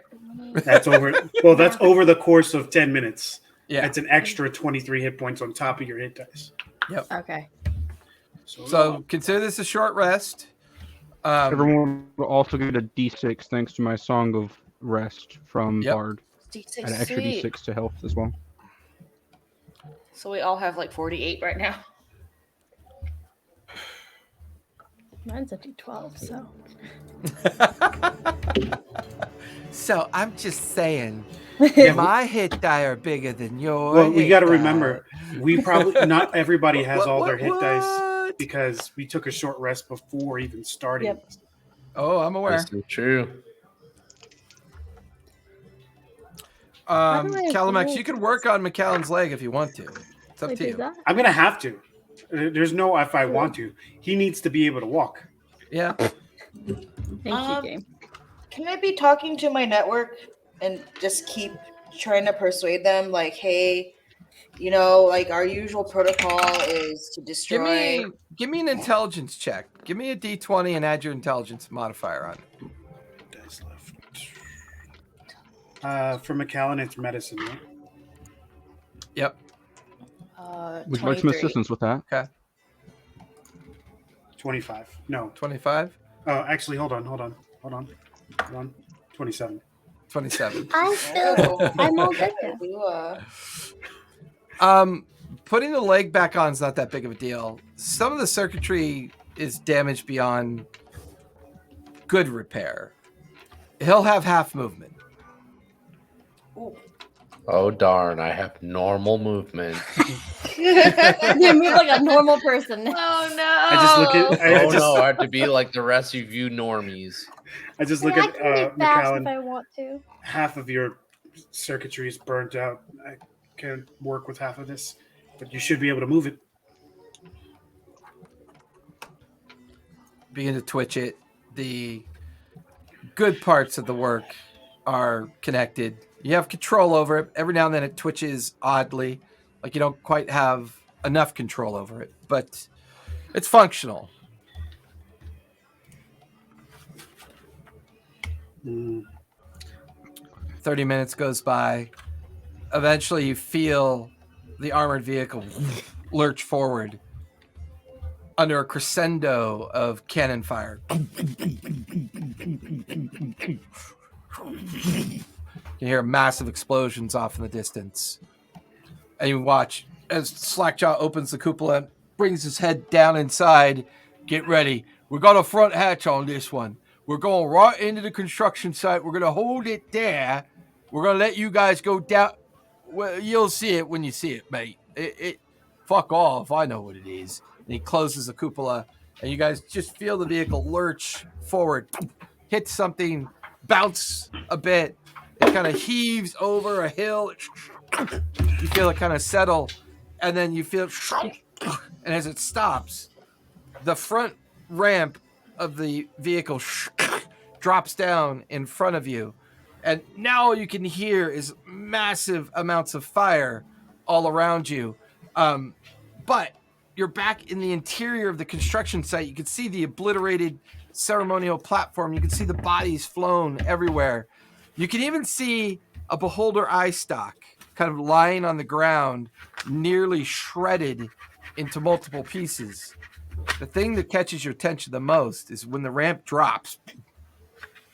That's over. Well, that's over the course of 10 minutes. Yeah. That's an extra 23 hit points on top of your hit dice. Okay. So consider this a short rest. Everyone will also get a D6 thanks to my Song of Rest from Yep. Bard. D6, And an extra sweet. D6 to health as well. So we all have like 48 right now. Mine's a D12, so. So I'm just saying, Yeah, my hit die are bigger than yours. well, we got to remember, we probably not everybody has What, all their hit dice what? because we took a short rest before even starting. Yep. Oh, I'm aware. This is true. Why do I have Calamex, to you can work on McAllen's leg if you want to. It's up I to did you. that. I'm gonna have to. There's no if I want to. He needs to be able to walk. Yeah. Thank you, game. Can I be talking to my network and just keep trying to persuade them, like, hey, You know, like our usual protocol is to destroy. Give me an intelligence check. Give me a D20 and add your intelligence modifier on it. Dice left. For McAllen, it's medicine, right? Yep. Would you like some 23. assistance with that? Okay. 25. No. 25. Oh, actually, hold on. 27. 27. I'm still. I'm all good now. Putting the leg back on is not that big of a deal. Some of the circuitry is damaged beyond good repair. He'll have half movement. Ooh. Oh darn! I have normal movement. You move like a normal person. Oh no! I just look at. Oh no! I have to be like the rest of you normies. I just look I at can be fast if McAllen. I want to. Half of your circuitry is burnt out. I can't work with half of this, but you should be able to move it. Begin to twitch it. The good parts of the work are connected. You have control over it. Every now and then it twitches oddly, like you don't quite have enough control over it, but it's functional. Mm. 30 minutes goes by. Eventually you feel the armored vehicle lurch forward under a crescendo of cannon fire. You hear massive explosions off in the distance. And you watch as Slackjaw opens the cupola, brings his head down inside. Get ready. We got a front hatch on this one. We're going right into the construction site. We're going to hold it there. We're going to let you guys go down. Well, you'll see it when you see it, mate. It fuck off. I know what it is. And he closes the cupola, and you guys just feel the vehicle lurch forward, hit something, bounce a bit. It kind of heaves over a hill. You feel it kind of settle, and then you feel, and as it stops, the front ramp of the vehicle drops down in front of you, and now all you can hear is massive amounts of fire all around you. But you're back in the interior of the construction site. You can see the obliterated ceremonial platform. You can see the bodies flown everywhere. You can even see a beholder eye stock kind of lying on the ground, nearly shredded into multiple pieces. The thing that catches your attention the most is when the ramp drops,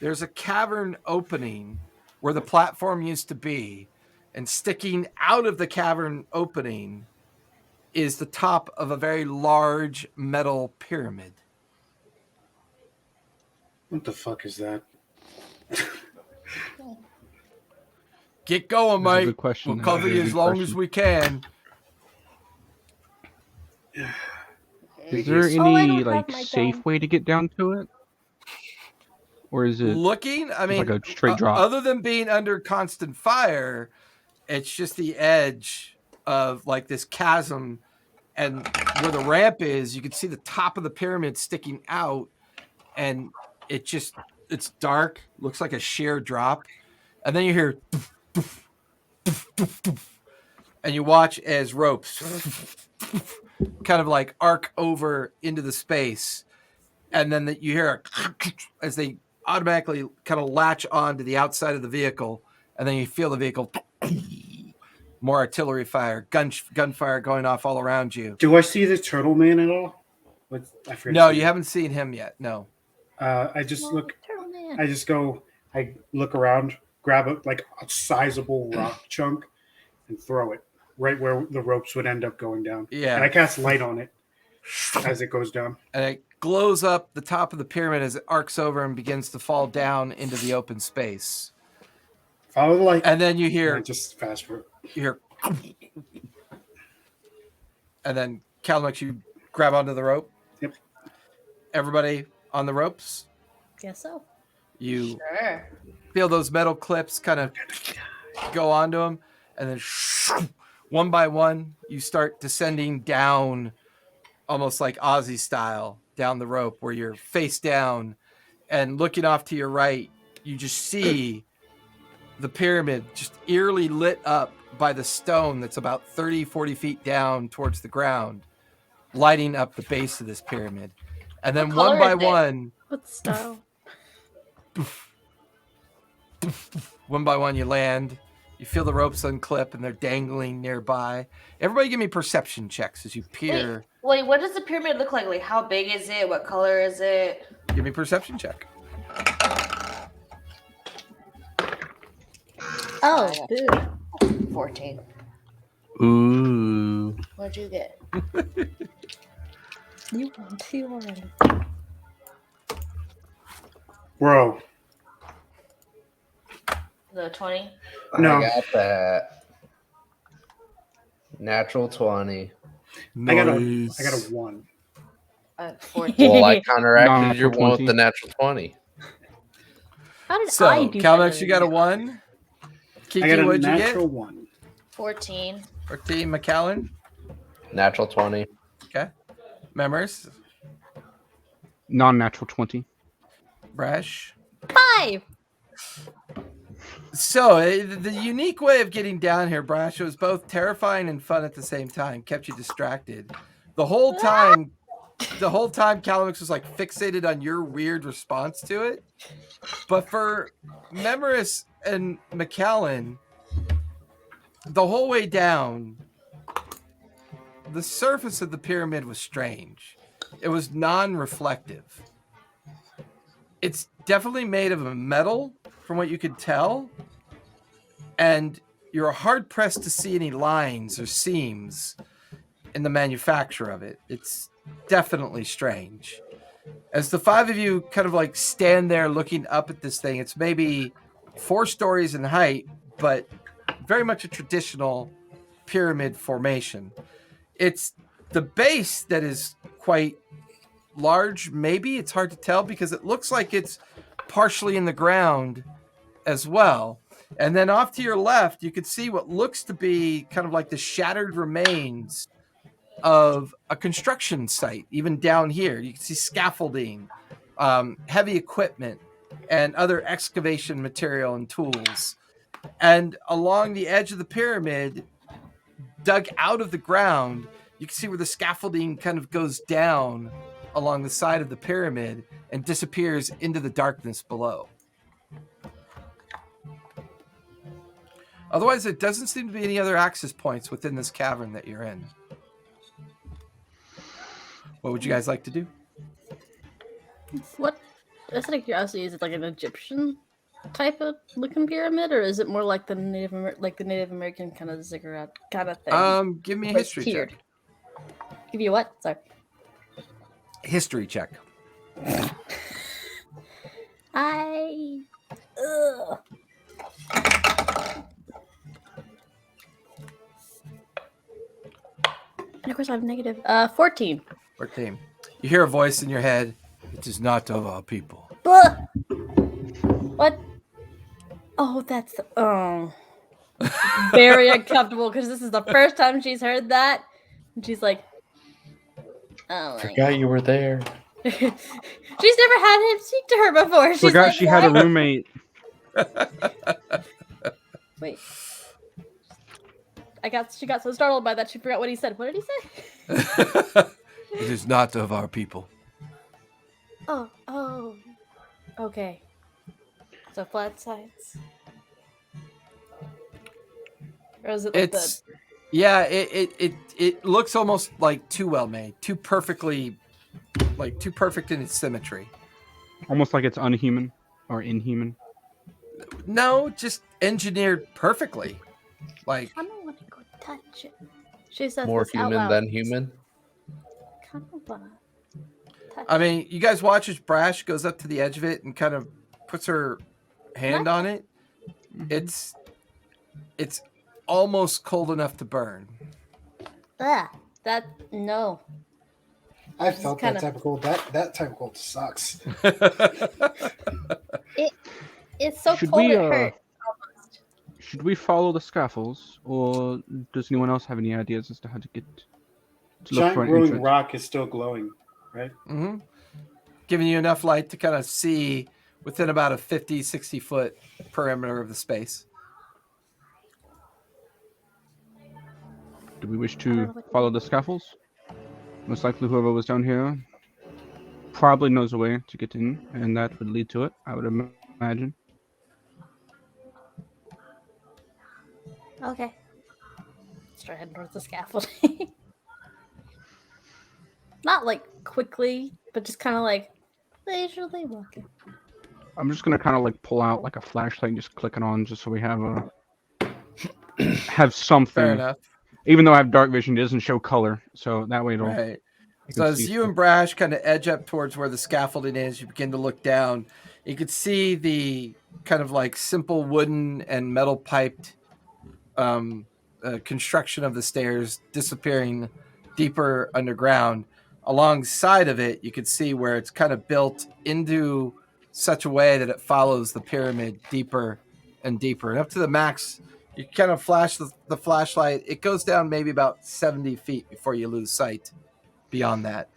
there's a cavern opening where the platform used to be, and sticking out of the cavern opening is the top of a very large metal pyramid. What the fuck is that? Get going, That's a mate. good question. We'll cover you as long as we can. Is there I any don't have like my safe gun. way to get down to it, or is it Looking, I mean, like a straight drop? other than being under constant fire, it's just the edge of like this chasm, and where the ramp is, you can see the top of the pyramid sticking out, and it's dark, looks like a sheer drop, and then you hear and you watch as ropes kind of like arc over into the space, and then you hear as they automatically kind of latch on to the outside of the vehicle, and then you feel the vehicle, more artillery fire, gunfire going off all around you. Do I see the turtle man at all? I forget. No, you haven't seen him yet. No. I just Oh, look. turtle man. I look around, grab a sizable rock chunk, and throw it right where the ropes would end up going down. Yeah. And I cast light on it as it goes down. And it glows up the top of the pyramid as it arcs over and begins to fall down into the open space. Follow the light. And then you And hear, I just fast forward. and then Calmex, you grab onto the rope. Yep. Everybody on the ropes. Guess so. You Sure. feel those metal clips kind of go onto them, and then one by one, you start descending down, almost like Aussie style, down the rope where you're face down, and looking off to your right, you just see the pyramid just eerily lit up by the stone that's about 30, 40 feet down towards the ground, lighting up the base of this pyramid. And then What one color by is it? one, What style? one by one, you land. You feel the ropes unclip and they're dangling nearby. Everybody give me perception checks as you peer. Wait, what does the pyramid look like? Like, how big is it? What color is it? Give me a perception check. Oh, boo. 14. Ooh. What'd you get? You won 2 already. Bro. The 20? No. I got that. Natural 20. I got a 1. 14. Well, I counteracted Non-natural your one with 20. the natural 20. How did I So, do Calmex, better you got a than 1. I Kiki, got a what'd you get? natural 1. 14. 14, McAllen. Natural 20. Okay. Members. Non-natural 20. Brash. 5? So, the unique way of getting down here, Brash, was both terrifying and fun at the same time. Kept you distracted. The whole time, Calamix was like fixated on your weird response to it. But for Memoris and McAllen, the whole way down, the surface of the pyramid was strange. It was non-reflective. It's definitely made of a metal, from what you could tell, and you're hard-pressed to see any lines or seams in the manufacture of it. It's definitely strange. As the 5 of you kind of like stand there looking up at this thing, it's maybe 4 stories in height, but very much a traditional pyramid formation. It's the base that is quite large, maybe. It's hard to tell because it looks like it's partially in the ground as well. And then off to your left, you could see what looks to be kind of like the shattered remains of a construction site. Even down here, you can see scaffolding, heavy equipment, and other excavation material and tools. And along the edge of the pyramid, dug out of the ground, you can see where the scaffolding kind of goes down along the side of the pyramid and disappears into the darkness below. Otherwise, there doesn't seem to be any other access points within this cavern that you're in. What would you guys like to do? What? That's out of curiosity. Is it like an Egyptian type of looking pyramid, or is it more like the Native American kind of ziggurat kind of thing? Give me a Like history tiered. check. Give you what? Sorry. History check. Ugh. And of course, I have negative 14. 14. You hear a voice in your head. It is not of our people. Blah! What? Oh, that's very uncomfortable because this is the first time she's heard that, and she's like, "Oh, my Forgot you were there. She's never had him speak to her before. She's Forgot like, she had a "What?" roommate. Wait. She got so startled by that she forgot what he said. What did he say? It is not of our people. Oh. Okay. So flat sides. Or is it like It's yeah, it looks almost like too well made, too perfect in its symmetry. Almost like it's unhuman or inhuman. No, just engineered perfectly. Like I don't want to go touch it. She says More this out human loud. than human. Kind of wanna touch I mean, you guys watch as Brash goes up to the edge of it and kind of puts her hand on it. It's almost cold enough to burn. it. No. I felt kinda- that type of cold. That type of cold sucks. It's so Should cold we, it hurts. Almost. Should we follow the scaffolds, or does anyone else have any ideas as to how to get to look Giant for an glowing entrance? rock is still glowing, right? Mm-hmm. Giving you enough light to kind of see within about a 50, 60 foot perimeter of the space. Do we wish I don't know to what- follow the scaffolds? Most likely whoever was down here probably knows a way to get in, and that would lead to it, I would imagine. Okay. Let's try heading towards the scaffolding. Not like quickly, but just kind of like leisurely walking. I'm just gonna kind of like pull out like a flashlight and just click it on, just so we have Fair something. enough. Even though I have dark vision, it doesn't show color, so that way it'll. Right. I So can as see you and Brash kind of edge up towards where the scaffolding is, you begin to look down. You could see the kind of like simple wooden and metal piped construction of the stairs disappearing deeper underground. Alongside of it, you could see where it's kind of built into such a way that it follows the pyramid deeper and deeper. And up to the max, you kind of flash the flashlight. It goes down maybe about 70 feet before you lose sight beyond that.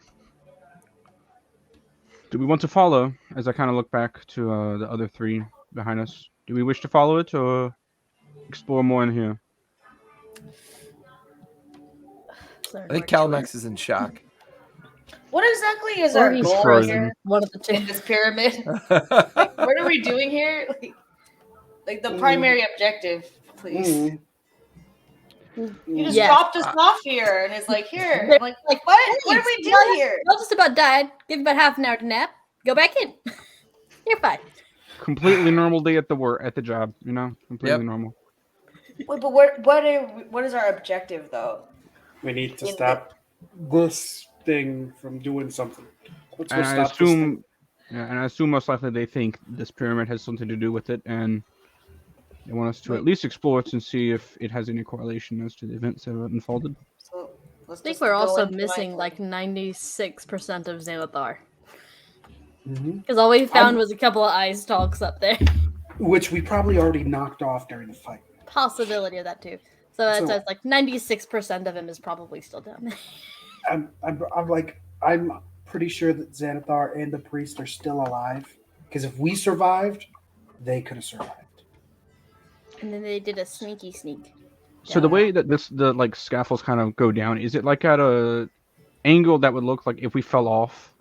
Do we want to follow? As I kind of look back to the other three behind us, do we wish to follow it or explore more in here? I think Calmex is in shock. What exactly is Or our he's goal frozen. here One of the two. in this pyramid? Like, what are we doing here? Like the primary objective, please. You just Yes. dropped us off here, and it's like, here. I'm like, what? What do we do here? Y'all just about died. Give you about half an hour to nap. Go back in. You're fine. Completely normal day at the job, you know, completely Yep. normal. Wait, but what is our objective though? We need to In stop this thing from doing something. Let's go And I stop this thing. assume, yeah, and I assume most likely they think this pyramid has something to do with it, and they want us to at least explore it and see if it has any correlation as to the events that have unfolded. So let's I think just we're go also into missing my- like 96% of Xanathar. Mhm. Because all we found was a couple of eye stalks up there. Which we probably already knocked off during the fight. Possibility of that too. So that's So- like 96% of him is probably still down there. I'm pretty sure that Xanathar and the priest are still alive. Because if we survived, they could have survived. And then they did a sneaky sneak. So the Yeah. way that the like scaffolds kind of go down, is it like at a angle that would look like if we fell off,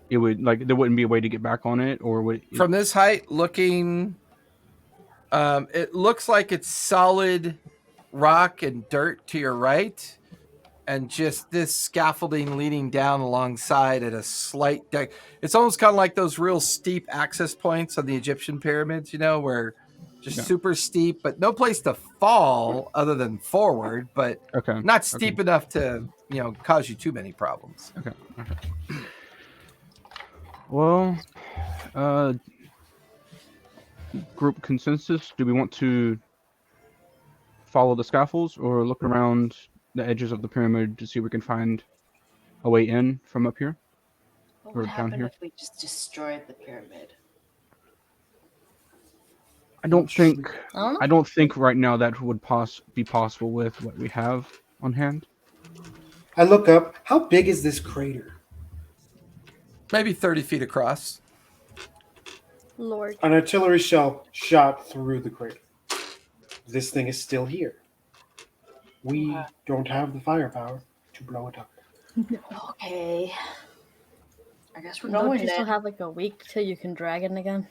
it would like there wouldn't be a way to get back on it, or would From this height, looking, it looks like it's solid rock and dirt to your right, and just this scaffolding leading down alongside at a slight deck. It's almost kind of like those real steep access points on the Egyptian pyramids, you know, where just Yeah. super steep, but no place to fall other than forward, but okay? not steep enough to, you know, cause you too many problems. Okay. Well, group consensus. Do we want to follow the scaffolds or look around the edges of the pyramid to see if we can find a way in from up here? What Or would down happen here? if we just destroyed the pyramid? I don't think. I don't know. I don't think right now that would be possible with what we have on hand. I look up. How big is this crater? Maybe 30 feet across. Lord. An artillery shell shot through the crater. This thing is still here. We don't have the firepower to blow it up. Okay. I guess we're Don't going you still then. have like a week till you can drag it again?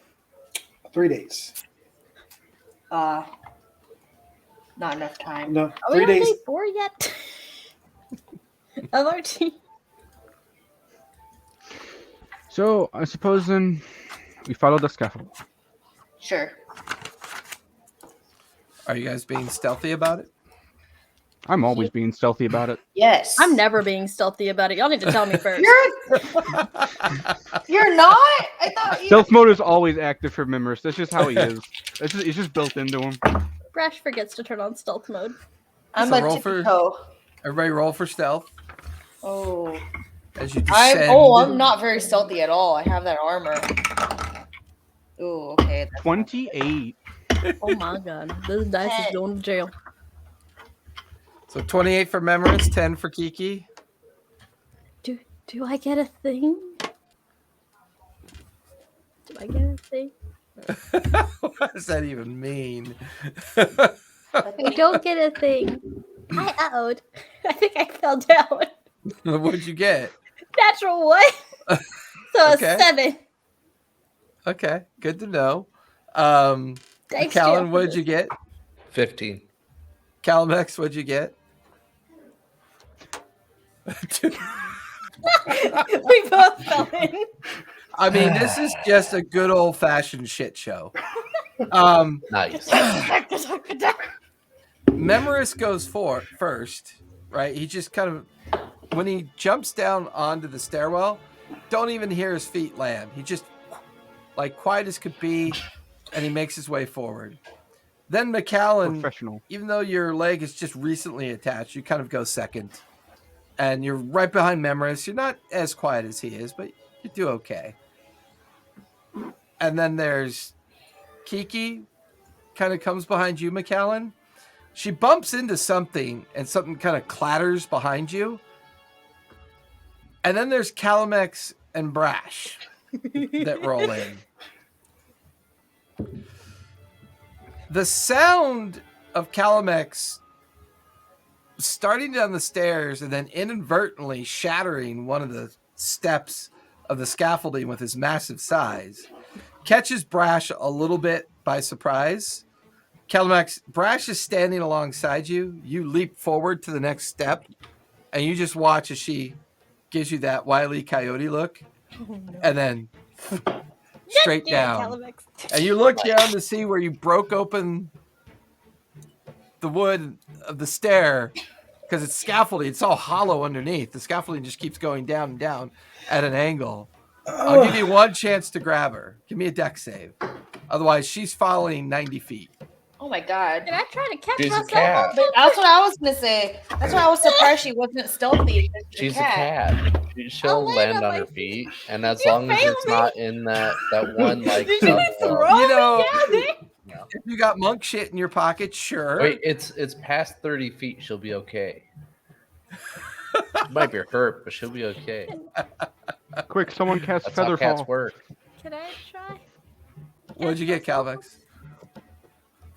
3 days. Not enough time. No, Are we 3 on days. day 4 yet? Of our team? So I suppose then we follow the scaffold. Sure. Are you guys being stealthy about it? I'm always being stealthy about it. Yes. I'm never being stealthy about it. Y'all need to tell me first. You're not? I thought you. Stealth mode is always active for members. That's just how he is. It's just built into him. Brash forgets to turn on stealth mode. I'm So a roll tippy for- toe. Everybody roll for stealth Oh. as you descend. I'm not very stealthy at all. I have that armor. Ooh, okay. that's- 28. Oh my god. This dice is going to jail. So 28 for Memories, 10 for Kiki. Do I get a thing? Do I get a thing? What does that even mean? I don't get a thing. I owed. I think I fell down. What'd you get? Natural one. So Okay. a 7. Okay, good to know. Thanks, Callan, Jill, for what'd you this. get? 15. Calamex, what'd you get? We both fell in. I mean, this is just a good old fashioned shit show. Nice. Memorous goes first, right? He just kind of, when he jumps down onto the stairwell, don't even hear his feet land. He just, like, quiet as could be, and he makes his way forward. Then McAllen, Professional. even though your leg is just recently attached, you kind of go second. And you're right behind Memorous. You're not as quiet as he is, but you do okay. And then there's Kiki, kind of comes behind you, McAllen. She bumps into something, and something kind of clatters behind you. And then there's Calamex and Brash that roll in. The sound of Calamex starting down the stairs and then inadvertently shattering one of the steps of the scaffolding with his massive size catches Brash a little bit by surprise. Calamex, Brash is standing alongside you. You leap forward to the next step, and you just watch as she gives you that Wile E. Coyote look, and then straight down. And you look down to see where you broke open the wood of the stair, because it's scaffolding. It's all hollow underneath. The scaffolding just keeps going down and down at an angle. I'll give you one chance to grab her. Give me a deck save. Otherwise, she's falling 90 feet. Oh my god. Did I try to catch She's a myself? cat. But that's what I was gonna say. That's why I was surprised she wasn't stealthy. She's a cat. She'll I'll land land on on my her feet. feet, and as You long as failed it's me. not in that one like Did you double, throw You know- me down there? no. If you got monk shit in your pocket, sure. Wait, it's past 30 feet. She'll be okay. She might be hurt, but she'll be okay. Quick, someone cast That's how cats Featherfall. work. Can I try? What'd you get, Calvex?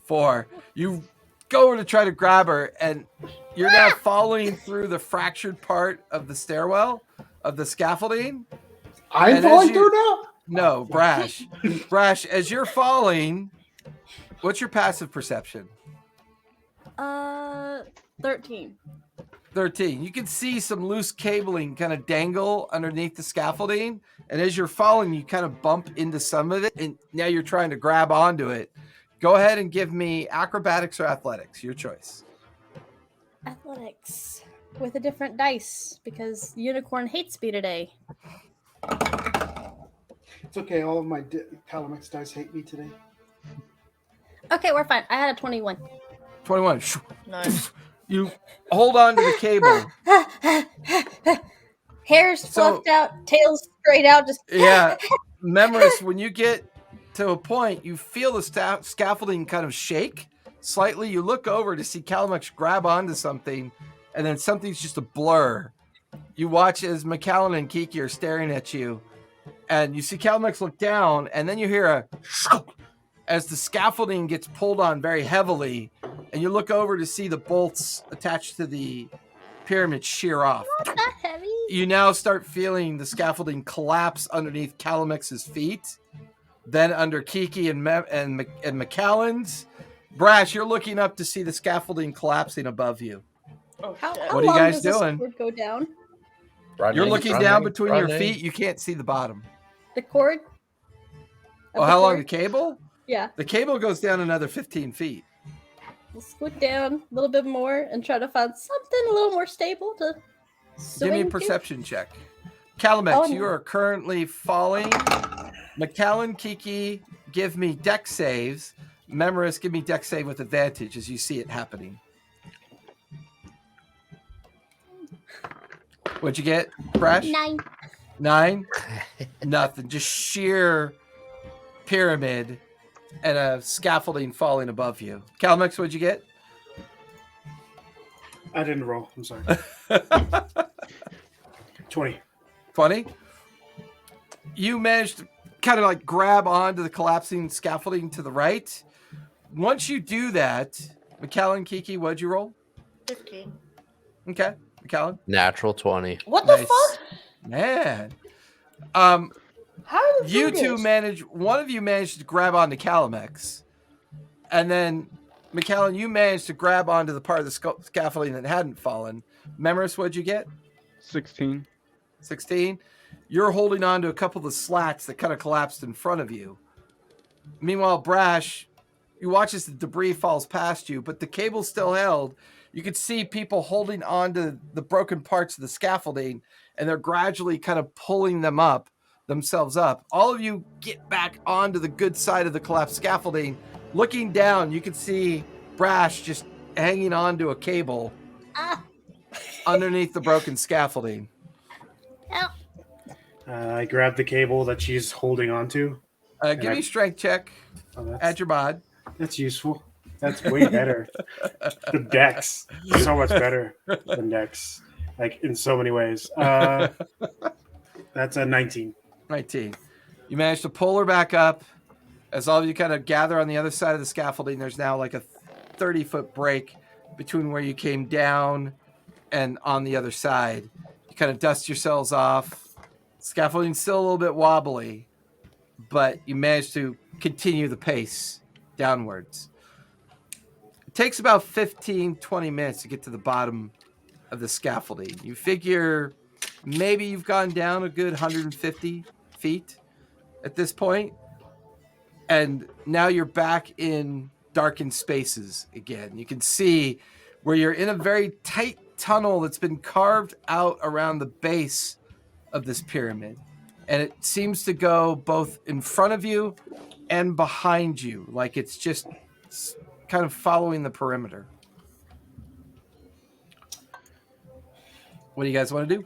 4. You go over to try to grab her, and you're now following through the fractured part of the stairwell of the scaffolding. I'm And as falling you- through now. No, Brash. Brash, as you're falling, what's your passive perception? 13. 13. You can see some loose cabling kind of dangle underneath the scaffolding. And as you're falling, you kind of bump into some of it. And now you're trying to grab onto it. Go ahead and give me acrobatics or athletics. Your choice. Athletics with a different dice because Unicorn hates me today. It's okay. All of my Calamex dice hate me today. Okay, we're fine. I had a 21. 21. Nice. You hold on to the cable. Hair's So- fluffed out, tail's straight out, just Yeah. Memorous, when you get to a point, you feel the scaffolding kind of shake slightly. You look over to see Calamex grab onto something, and then something's just a blur. You watch as McAllen and Kiki are staring at you, and you see Calamex look down, and then you hear a as the scaffolding gets pulled on very heavily, and you look over to see the bolts attached to the pyramid shear off. not that heavy. You now start feeling the scaffolding collapse underneath Calamex's feet, then under Kiki and McAllen's. Brash, you're looking up to see the scaffolding collapsing above you. Oh, How, shit. how What are you long guys does this doing? cord go down? You're looking down between your feet. You can't see the bottom. The cord? Of Oh, the how long the cord? cable? Yeah. The cable goes down another 15 feet. We'll scoot down a little bit more and try to find something a little more stable to swing Give me a to. perception check. Calamex, Oh, you no. are currently falling. McAllen, Kiki, give me deck saves. Memorous, give me deck save with advantage as you see it happening. What'd you get, Brash? 9. 9? Nothing. Just sheer pyramid and a scaffolding falling above you. Calamex, what'd you get? I didn't roll. I'm sorry. 20. 20? You managed to kind of like grab onto the collapsing scaffolding to the right. Once you do that, McAllen, Kiki, what'd you roll? 15. Okay, McAllen. Natural 20. What the Nice. fuck? Man. How did You do two this? managed. One of you managed to grab onto Calamex, and then McAllen, you managed to grab onto the part of the scaffolding that hadn't fallen. Memoris, what'd you get? 16. 16. You're holding on to a couple of the slats that kind of collapsed in front of you. Meanwhile, Brash, you watch as the debris falls past you, but the cable's still held. You can see people holding onto the broken parts of the scaffolding, and they're gradually kind of pulling themselves up. All of you get back onto the good side of the collapsed scaffolding. Looking down, you can see Brash just hanging onto a cable underneath the broken scaffolding. I grab the cable that she's holding onto. Give me a strength check. Oh, Add your mod. that's useful. That's way better. The Dex, so much better than Dex, like in so many ways. That's a 19. 19. You manage to pull her back up. As all of you kind of gather on the other side of the scaffolding, there's now like a 30-foot break between where you came down and on the other side. You kind of dust yourselves off. Scaffolding's still a little bit wobbly, but you manage to continue the pace downwards. It takes about 15, 20 minutes to get to the bottom of the scaffolding. You figure maybe you've gone down a good 150 feet at this point, and now you're back in darkened spaces again. You can see where you're in a very tight tunnel that's been carved out around the base of this pyramid, and it seems to go both in front of you and behind you, like it's just kind of following the perimeter. What do you guys want to do?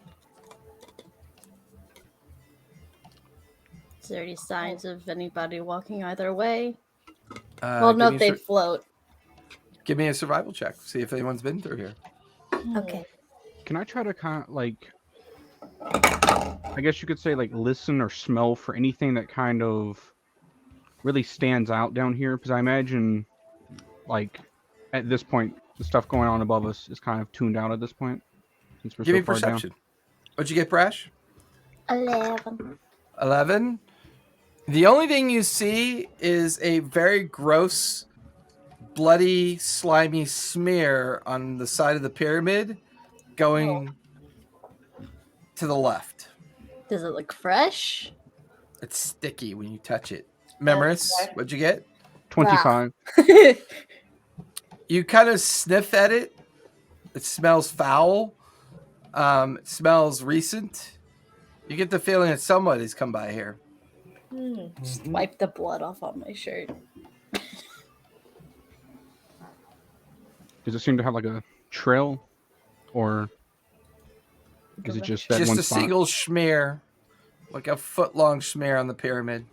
Is there any signs of anybody walking either way? Uh, Well, give no, me a they float. give me a survival check. See if anyone's been through here. Okay. Can I try to kind of like, I guess you could say like listen or smell for anything that kind of really stands out down here? Because I imagine like at this point the stuff going on above us is kind of tuned out at this point since we're Give me so far perception. What'd you get, Brash? 11. 11. The only thing you see is a very gross, bloody, slimy smear on the side of the pyramid going to the left. Does it look fresh? It's sticky when you touch it. Memoris, Okay. what'd you get? down. 25. You kind of sniff at it. It smells foul. It smells recent. You get the feeling that somebody's come by here. Just wipe the blood off on my shirt. Does it seem to have like a trail, or is it just that Just one a spot? single smear, like a foot-long smear on the pyramid.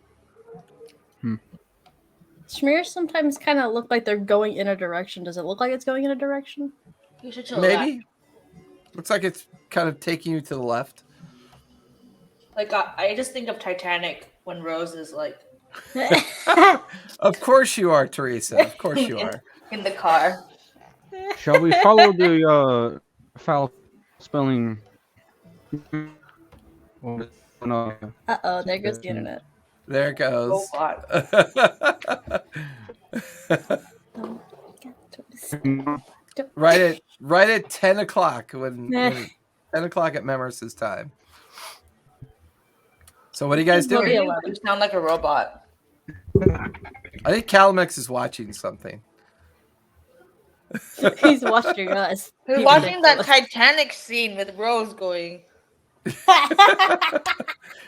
Smears sometimes kind of look like they're going in a direction. Does it look like it's going in a direction? You should chill Maybe. Looks like it's kind of taking you to the left. Like I just think of Titanic when Rose is like Of course you are, Teresa. Of course you are. in the car. Shall we follow the foul spelling? Or, no. Uh-oh, there goes the internet. There it goes. Robot. right at 10 o'clock when 10 o'clock at Memoris's time. So what are you guys It'll be doing? 11. You sound like a robot. I think Calamex is watching something. He's watching us. We're Be watching that ridiculous. Titanic scene with Rose going.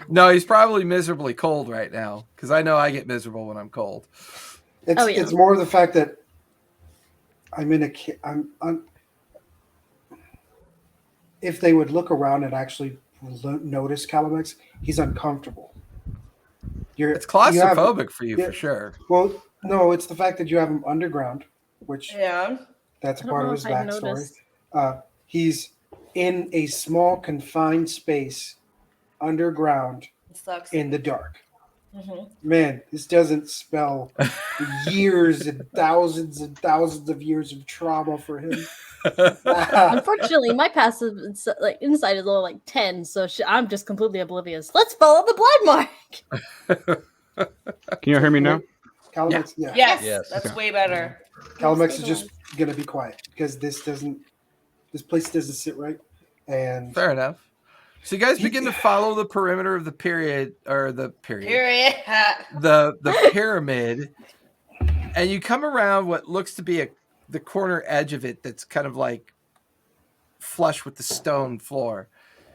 No, he's probably miserably cold right now because I know I get miserable when I'm cold. It's Oh, yeah. it's more the fact that I'm in a I'm if they would look around and actually notice Calamex, he's uncomfortable. It's you have- claustrophobic for you yeah. for sure. Well, no, it's the fact that you have him underground, which Yeah. that's I a don't part know of his if I backstory. noticed. He's in a small confined space underground It sucks. in the dark. hmm Man, this doesn't spell years and thousands of years of trauma for him. Unfortunately, my passive insight is only like 10, so I'm just completely oblivious. Let's follow the blood mark. Can you hear me now? Calamex, yeah. Yes, Yes. that's Okay. way better. Calamex is just gonna be quiet because this place doesn't sit right. And Fair enough. So you guys begin to follow the perimeter of the pyramid, Period. the pyramid, and you come around what looks to be the corner edge of it that's kind of like flush with the stone floor.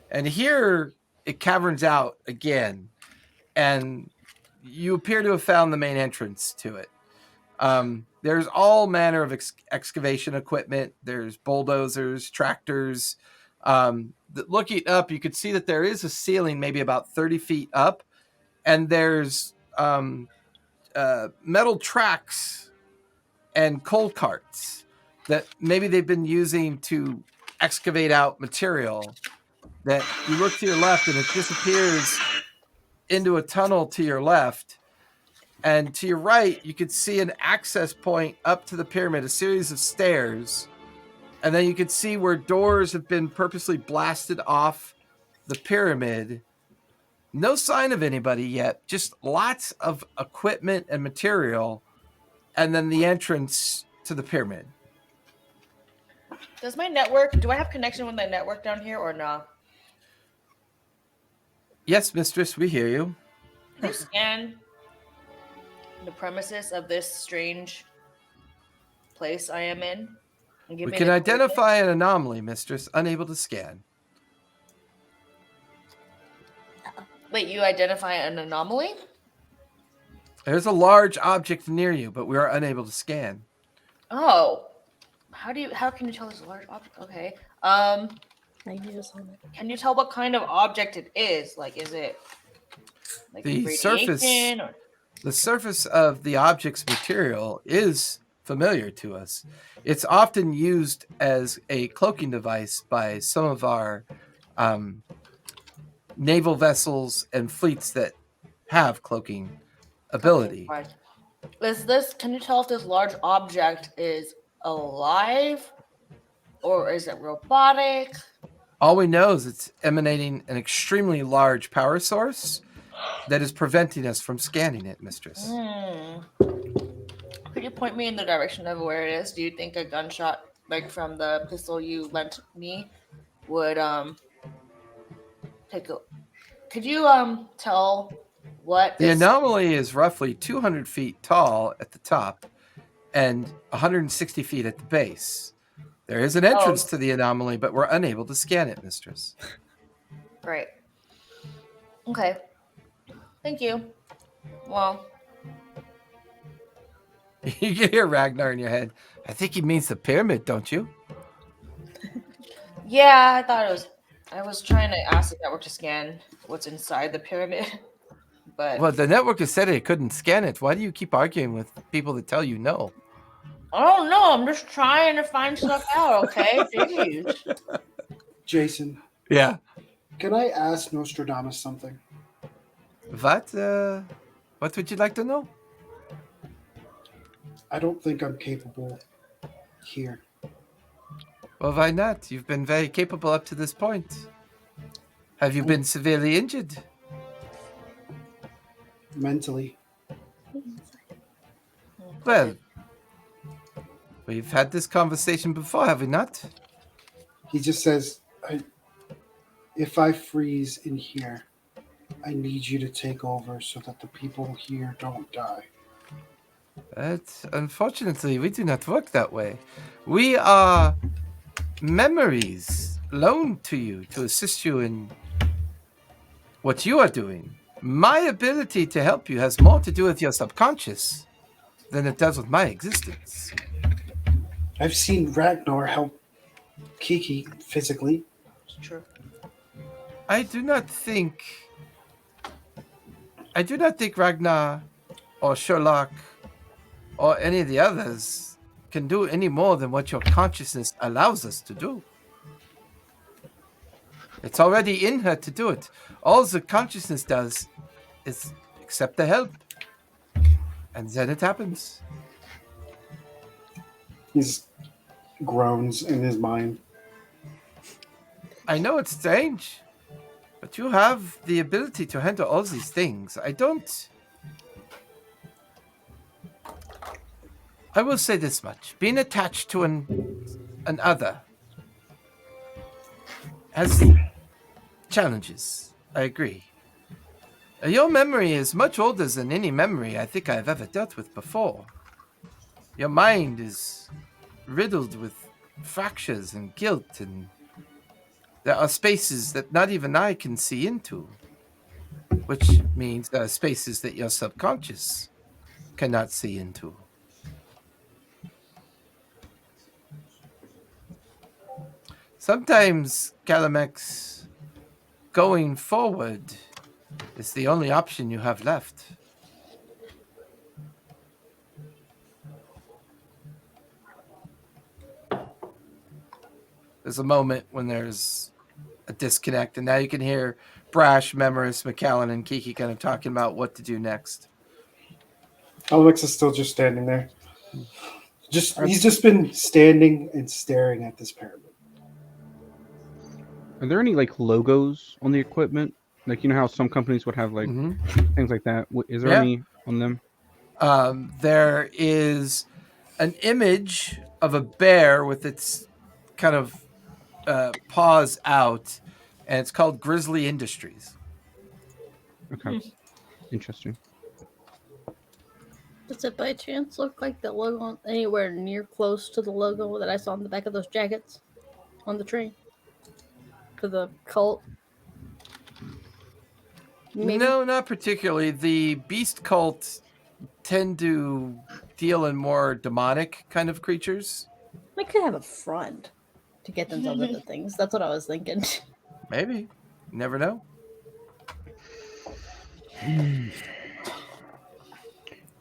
And here it caverns out again, and you appear to have found the main entrance to it. There's all manner of excavation equipment. There's bulldozers, tractors. Looking up, you could see that there is a ceiling maybe about 30 feet up, and there's metal tracks and coal carts that maybe they've been using to excavate out material. That you look to your left and it disappears into a tunnel to your left. And to your right, you could see an access point up to the pyramid, a series of stairs. And then you could see where doors have been purposely blasted off the pyramid. No sign of anybody yet, just lots of equipment and material. And then the entrance to the pyramid. Do I have connection with my network down here or no? Yes, mistress, we hear you. Can you scan the premises of this strange place I am in? And give We me can the identify an anomaly, mistress, unable to scan. coordinates? Wait, you identify an anomaly? There's a large object near you, but we are unable to scan. Oh. How can you tell this is a large object? Okay. Can you tell what kind of object it is? Like, is it like The radiation or The surface of the object's material is familiar to us. It's often used as a cloaking device by some of our naval vessels and fleets that have cloaking ability. Okay, right. Can you tell if this large object is alive or is it robotic? All we know is it's emanating an extremely large power source that is preventing us from scanning it, mistress. Could you point me in the direction of where it is? Do you think a gunshot, like from the pistol you lent me, would take a... Could you tell what The this... anomaly is roughly 200 feet tall at the top and 160 feet at the base. There is an entrance to the anomaly, but we're unable to scan it, mistress. Right. Okay. Thank you. Well, You can hear Ragnar in your head. I think he means the pyramid, don't you? yeah, I thought it was... I was trying to ask the network to scan what's inside the pyramid, but... Well, the network has said it couldn't scan it. Why do you keep arguing with people that tell you no? I don't know. I'm just trying to find stuff out, okay? Jeez. Jason, Yeah. can I ask Nostradamus something? What would you like to know? I don't think I'm capable here. Well, why not? You've been very capable up to this point. Have you been severely injured? Mentally. Well, we've had this conversation before, have we not? He just says, if I freeze in here, I need you to take over so that the people here don't die. But unfortunately, we do not work that way. We are memories loaned to you to assist you in what you are doing. My ability to help you has more to do with your subconscious than it does with my existence. I've seen Ragnar help Kiki physically. It's true. I do not think Ragnar or Sherlock or any of the others can do any more than what your consciousness allows us to do. It's already in her to do it. All the consciousness does is accept the help. And then it happens. He's groans in his mind. I know it's strange, but you have the ability to handle all these things. I will say this much. Being attached to an other has challenges. I agree. Your memory is much older than any memory I think I've ever dealt with before. Your mind is riddled with fractures and guilt, and there are spaces that not even I can see into, which means there are spaces that your subconscious cannot see into. Sometimes, Calamex, going forward is the only option you have left. There's a moment when there's a disconnect, and now you can hear Brash, Memoris, McAllen, and Kiki kind of talking about what to do next. Alex is still just standing there. He's just been standing and staring at this pyramid. Are there any like logos on the equipment? Like, you know how some companies would have like things like that. Is there any on them? There is an image of a bear with its kind of paws out, and it's called Grizzly Industries. Okay. Interesting. Does it by chance look like the logo anywhere near close to the logo that I saw on the back of those jackets on the train? For the cult? Maybe? No, not particularly. The beast cult tend to deal in more demonic kind of creatures. They could have a front to get themselves into things. That's what I was thinking. Maybe. You never know.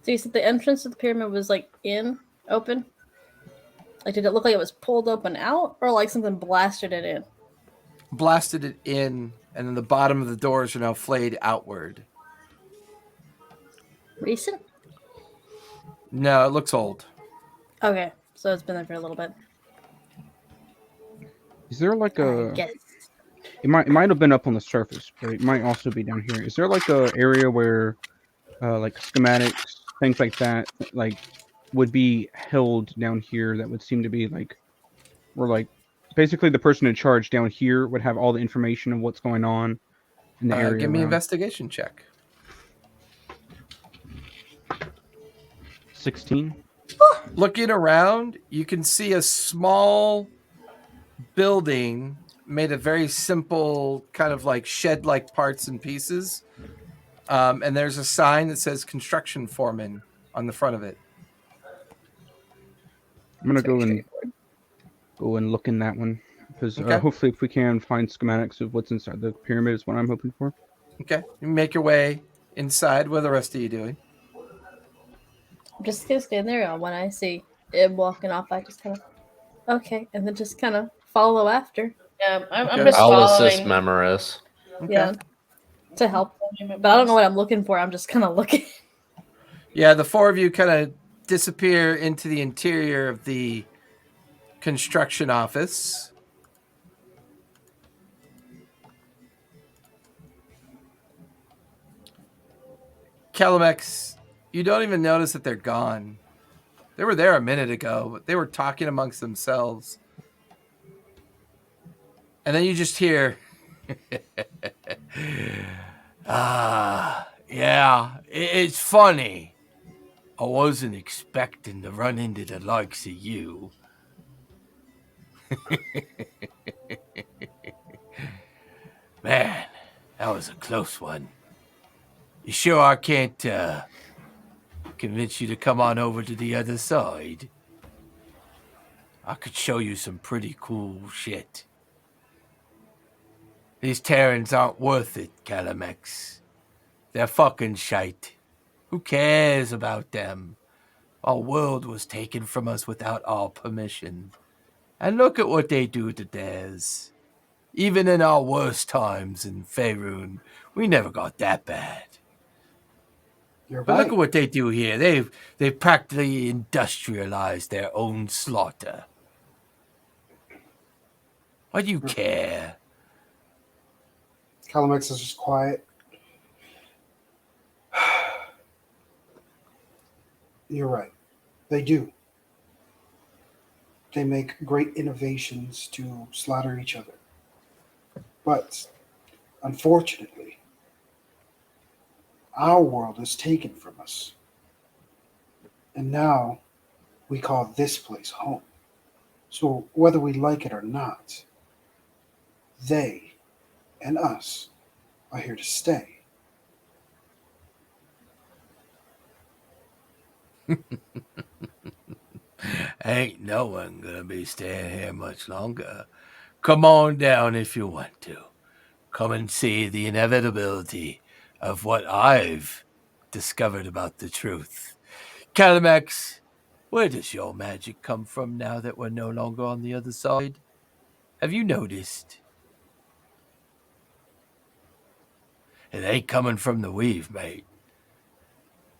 So you said the entrance to the pyramid was like open? Like, did it look like it was pulled open out, or like something blasted it in? Blasted it in, and then the bottom of the doors are now flayed outward. Recent? No, it looks old. Okay, so it's been there for a little bit. Is there like a? I guess. It might have been up on the surface, but it might also be down here. Is there like a area where, like schematics, things like that, like would be held down here? That would seem to be like, where like, basically the person in charge down here would have all the information of what's going on in the area. Give me an around. investigation check. 16. Looking around, you can see a small building made of very simple, kind of like shed-like parts and pieces. And there's a sign that says construction foreman on the front of it. I'm gonna go and look in that one because hopefully, if we can find schematics of what's inside the pyramid, is what I'm hoping for. Okay, you make your way inside. What are the rest of you doing? I'm just gonna stand there, and when I see it walking off, I just kind of okay, and then just kind of follow after. Yeah, I'm Okay. just I'll following. assist Memoris. Okay. Yeah, to help. But I don't know what I'm looking for. I'm just kind of looking. Yeah, the four of you kind of disappear into the interior of the construction office. Calamex, you don't even notice that they're gone. They were there a minute ago, but they were talking amongst themselves. And then you just hear, yeah, it's funny. I wasn't expecting to run into the likes of you. Man, that was a close one. You sure I can't convince you to come on over to the other side? I could show you some pretty cool shit. These Terrans aren't worth it, Calamex. They're fucking shite. Who cares about them? Our world was taken from us without our permission. And look at what they do to theirs. Even in our worst times in Faerun, we never got that bad. You're But right. look at what they do here. They've practically industrialized their own slaughter. Why do you care? Calamex is just quiet. You're right. They do. They make great innovations to slaughter each other. But, unfortunately, our world is taken from us. And now we call this place home. So whether we like it or not, they and us are here to stay. Ain't no one gonna be staying here much longer. Come on down if you want to. Come and see the inevitability of what I've discovered about the truth. Calamex, where does your magic come from now that we're no longer on the other side? Have you noticed? It ain't coming from the weave, mate.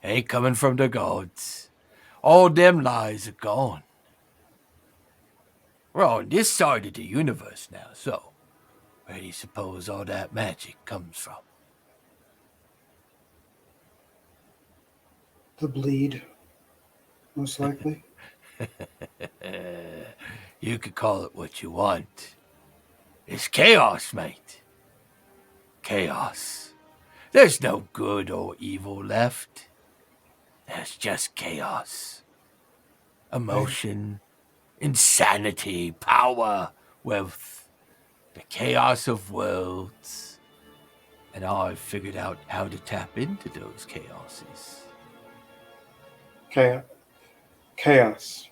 It ain't coming from the gods. All them lies are gone. We're on this side of the universe now, so where do you suppose all that magic comes from? The bleed, most likely. You could call it what you want. It's chaos, mate. Chaos. There's no good or evil left. There's just chaos. Emotion, insanity, power, wealth, the chaos of worlds. And I've figured out how to tap into those chaoses. Chaos.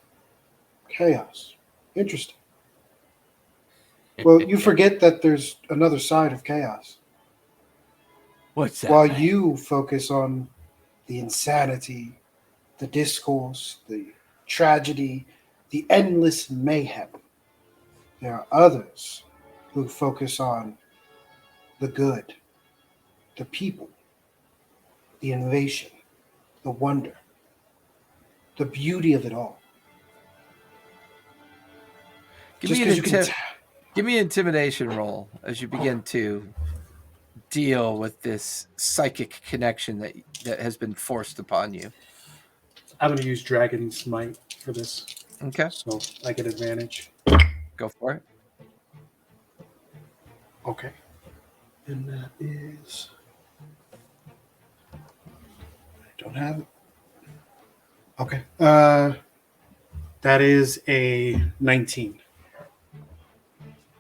Interesting. Well, you forget that there's another side of chaos. What's that? While mate? you focus on the insanity, the discourse, the tragedy, the endless mayhem, there are others who focus on the good, the people, the innovation, the wonder, the beauty of it all. Give Just me, because you can give me an intimidation roll as you begin to deal with this psychic connection that has been forced upon you. I'm going to use Dragon's Might for this, Okay, so I get advantage. go for it. Okay. And that is... I don't have it. Okay. That is a 19.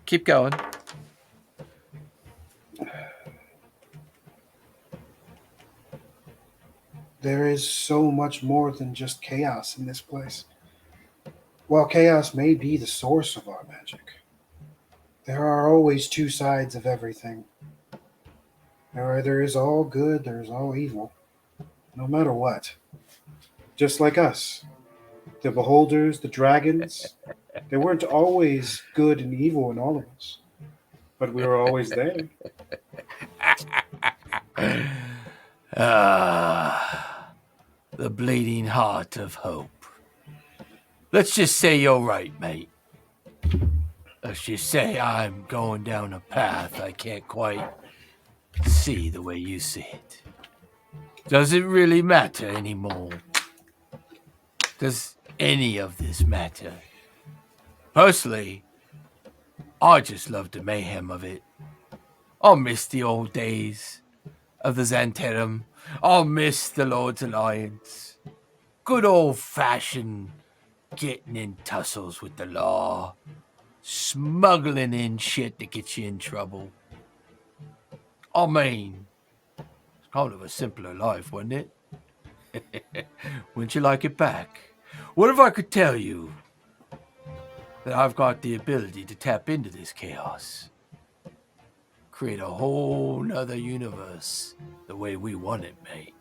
Keep going. There is so much more than just chaos in this place. While chaos may be the source of our magic, there are always two sides of everything. There is all good, there is all evil, no matter what. Just like us. The beholders, the dragons, they weren't always good and evil in all of us, but we were always there. The bleeding heart of hope. Let's just say you're right, mate. Let's just say I'm going down a path I can't quite see the way you see it. Does it really matter anymore? Does any of this matter? Personally, I just love the mayhem of it. I'll miss the old days of the Xanterum. I'll miss the Lord's Alliance. Good old-fashioned getting in tussles with the law. Smuggling in shit that gets you in trouble. I mean, it's kind of a simpler life, wasn't it? Wouldn't you like it back? What if I could tell you that I've got the ability to tap into this chaos? Create a whole nother universe the way we want it, mate.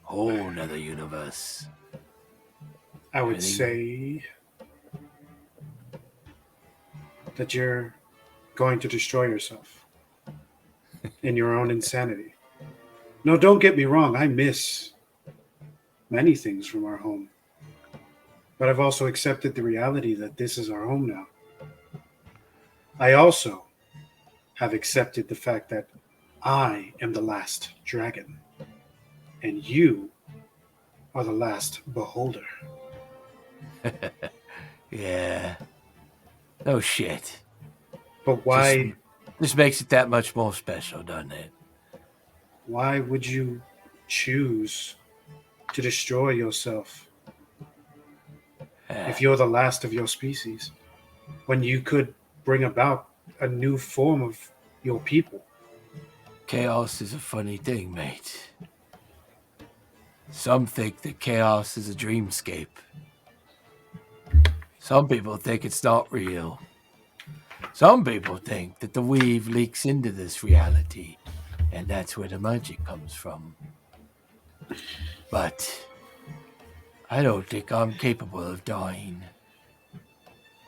Whole nother universe. I would Everything- say that you're going to destroy yourself in your own insanity. No, don't get me wrong. I miss many things from our home. But I've also accepted the reality that this is our home now. I also have accepted the fact that I am the last dragon, and you are the last beholder. Yeah. No shit. But why? This makes it that much more special, doesn't it? Why would you choose to destroy yourself if you're the last of your species, when you could bring about a new form of your people? Chaos is a funny thing, mate. Some think that chaos is a dreamscape. Some people think it's not real. Some people think that the weave leaks into this reality, and that's where the magic comes from. But I don't think I'm capable of dying.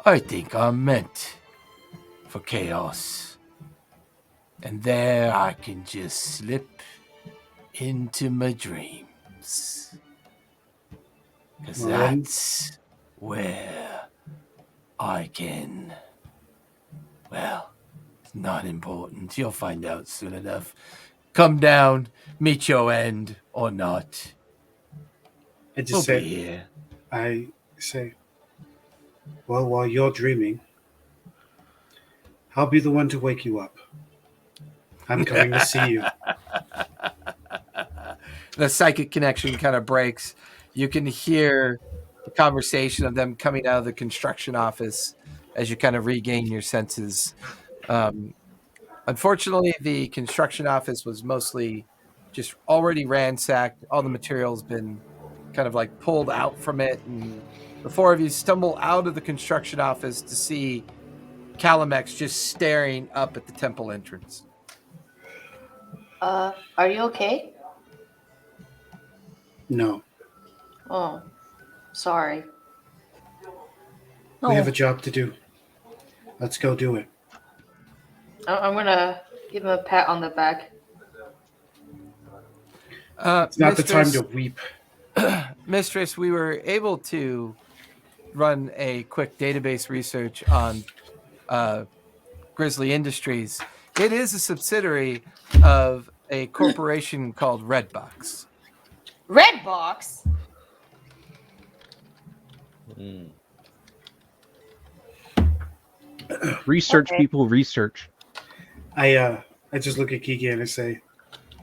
I think I'm meant for chaos. And there I can just slip into my dreams. Because that's where I can... Well, it's not important. You'll find out soon enough. Come down, meet your end, or not. I just We'll be here. I say, well, while you're dreaming, I'll be the one to wake you up. I'm coming to see you. The psychic connection kind of breaks. You can hear the conversation of them coming out of the construction office as you kind of regain your senses. Unfortunately, the construction office was mostly just already ransacked. All the material's been kind of like pulled out from it. And the four of you stumble out of the construction office to see Calamex just staring up at the temple entrance. Are you okay? No. Oh, sorry. We have a job to do. Let's go do it. I'm gonna give him a pat on the back. It's not the time to weep. Mistress, we were able to run a quick database research on Grizzly Industries. It is a subsidiary of a corporation called Redbox. Redbox? Research, Okay. people, research. I just look at Kiki and I say,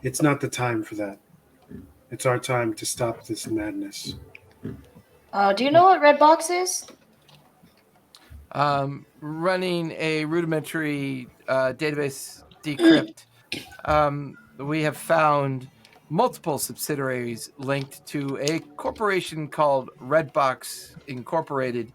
it's not the time for that. It's our time to stop this madness. Do you know what Redbox is? Running a rudimentary database decrypt, we have found multiple subsidiaries linked to a corporation called Redbox Incorporated.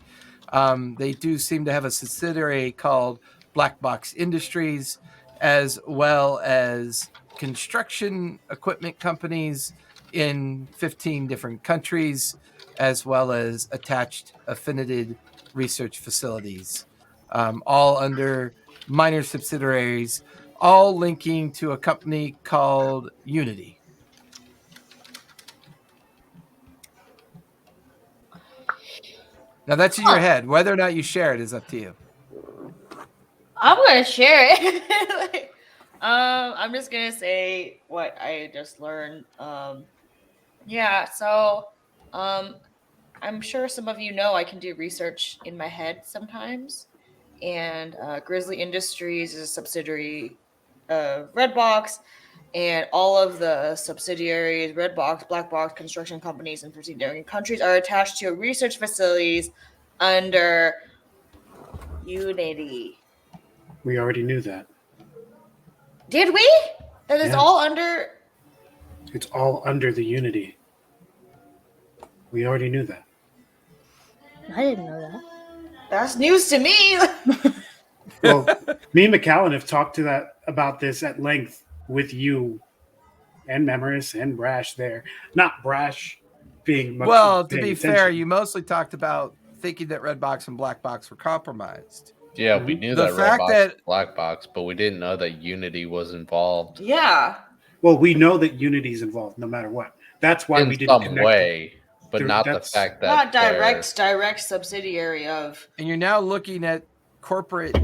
They do seem to have a subsidiary called Black Box Industries, as well as construction equipment companies in 15 different countries, as well as attached affiliated research facilities, all under minor subsidiaries, all linking to a company called Unity. Now that's in your head. Whether or not you share it is up to you. I'm gonna share it. I'm just gonna say what I just learned. Yeah, so I'm sure some of you know I can do research in my head sometimes. And Grizzly Industries is a subsidiary of Redbox, and all of the subsidiaries, Redbox, Black Box, construction companies, and 15 different countries are attached to research facilities under Unity. We already knew that. Did we? That is Yeah. all under. It's all under the Unity. We already knew that. I didn't know that. That's news to me. Well, me and McAllen have talked about this at length with you and Memoris and Brash there. Not Brash being much Well, to paying be attention. fair, you mostly talked about thinking that Redbox and Black Box were compromised. Yeah, we knew The that fact Red Box that- was Black Box, but we didn't know that Unity was involved Yeah. Well, we know that Unity's involved no matter what. That's why in we didn't some connect. way, but There- not the that's fact that Not they're- direct subsidiary of. And you're now looking at corporate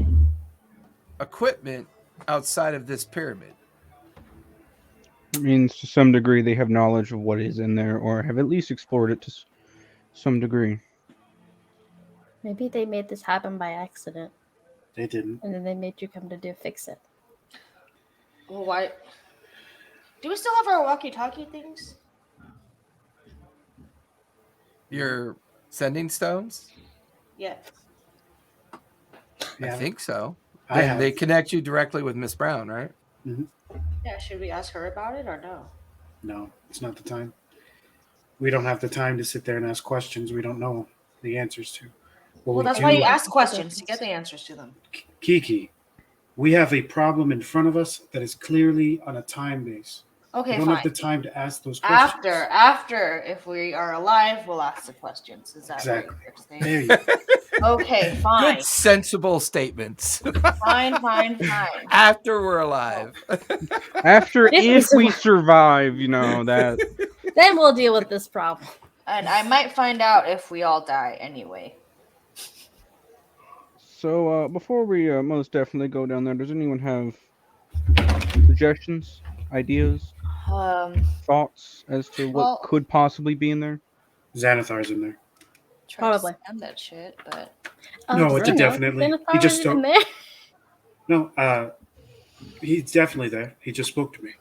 equipment outside of this pyramid. It means to some degree they have knowledge of what is in there, or have at least explored it to some degree. Maybe they made this happen by accident, They didn't. and then they made you come to fix it. Well, why? Do we still have our walkie-talkie things? Your sending stones? Yeah. I think so. I have. They connect you directly with Miss Brown, right? Yeah. Should we ask her about it or no? No, it's not the time. We don't have the time to sit there and ask questions we don't know the answers to. What Well, we that's do- why you ask questions to get the answers to them. Kiki, we have a problem in front of us that is clearly on a time base. We Okay, don't fine. have the time to ask those questions. After, if we are alive, we'll ask the questions. Is that Exactly. what you're saying? There you go. Okay, fine. Good, sensible statements. Fine. After we're alive. After, If if we we survive, you know, that. Then we'll deal with this problem. And I might find out if we all die anyway. So, before we most definitely go down there, does anyone have suggestions, ideas, thoughts as to what Well- could possibly be in there? Xanathar's in there. Try Probably. to send that shit, but No, it's a I don't know. definitely. Xanathar He just is in don't- there. No, he's definitely there. He just spoke to me.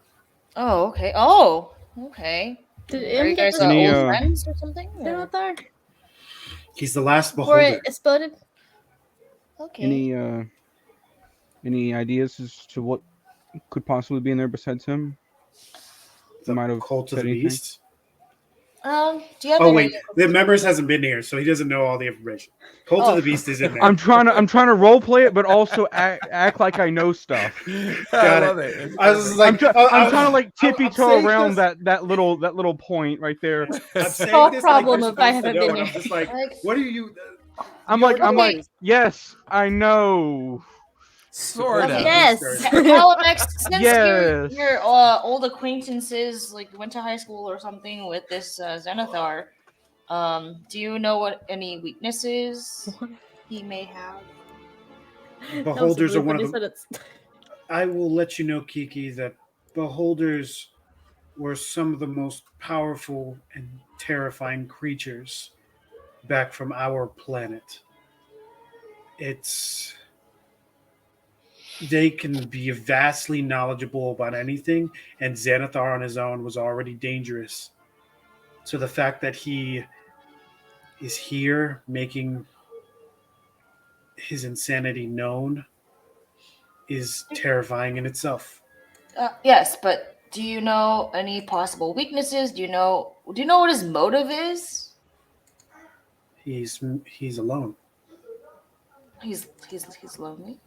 okay. Did Are you anyone guys get Any, old uh, friends or something? Or- Xanathar He's the last before beholder. it exploded? Okay. Any ideas as to what could possibly be in there besides him? The might have cult of said the anything. beast. Do you have Oh any wait, idea? the members hasn't been here, so he doesn't know all the information. Cult Oh. of the beast is in there. I'm trying to role play it, but also act like I know stuff. I Got it. love it. I was like, I'm trying to like I'm tippy toe saying around this- that little point right there. I'm saying Solve this problem like if I you're supposed to haven't know, been and I'm here. just like, Like- what are you? I'm You're like, okay. yes, I know. Sort of. Okay. Yes. Palamex, since Yes. your old acquaintances like went to high school or something with this Xanathar, do you know what any weaknesses he may have? Beholders are No, one of he them. said it's- I will let you know, Kiki, that beholders were some of the most powerful and terrifying creatures back from our planet. They can be vastly knowledgeable about anything, and Xanathar on his own was already dangerous. So the fact that he is here making his insanity known is terrifying in itself. Yes, but do you know any possible weaknesses? Do you know what his motive is? He's alone. He's lonely.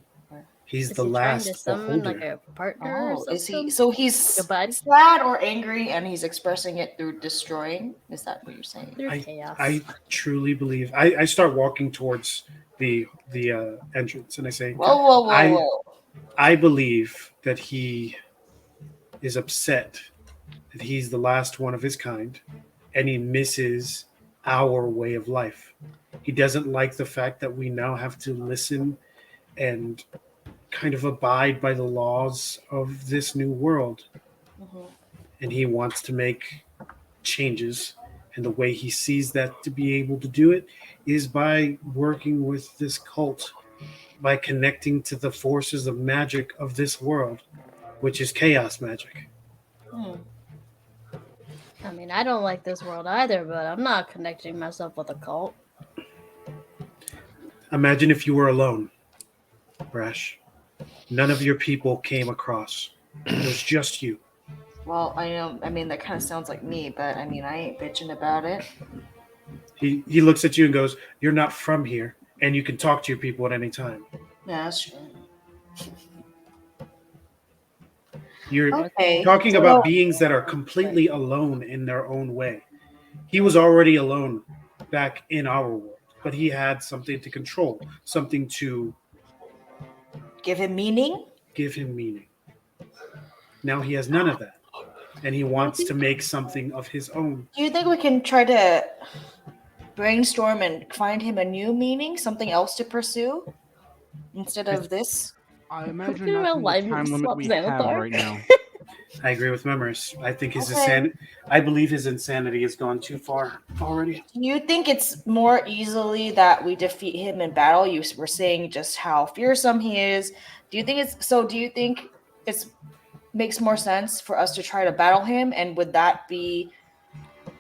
He's Is the he trying to last summon beholder. like a partner or Oh, something? is he? So he's Like a bud? sad or angry, and he's expressing it through destroying. Is that what you're saying? Through chaos. I truly believe. I start walking towards the entrance, and I say, Whoa! I- I believe that he is upset that he's the last one of his kind, and he misses our way of life. He doesn't like the fact that we now have to listen and kind of abide by the laws of this new world. Mhm. And he wants to make changes. And the way he sees that to be able to do it is by working with this cult, by connecting to the forces of magic of this world, which is chaos magic. Hmm. I mean, I don't like this world either, but I'm not connecting myself with a cult. Imagine if you were alone, Brash. None of your people came across. It was just you. Well, I know. I mean, that kind of sounds like me, but I mean, I ain't bitching about it. He looks at you and goes, "You're not from here, and you can talk to your people at any time. Yeah, that's true. You're Okay. talking so- about beings that are completely alone in their own way. He was already alone back in our world, but he had something to control, something to Give him meaning. give him meaning. Now he has none of that, and he wants to make something of his own. Do you think we can try to brainstorm and find him a new meaning, something else to pursue instead of this? I imagine do that's a in the live time limit swap we have Xanathar? right now. I agree with Memories. I think his Okay. I believe his insanity has gone too far already. Do you think it's more easily that we defeat him in battle? You were saying just how fearsome he is. Do you think it's so? Do you think it's makes more sense for us to try to battle him? And would that be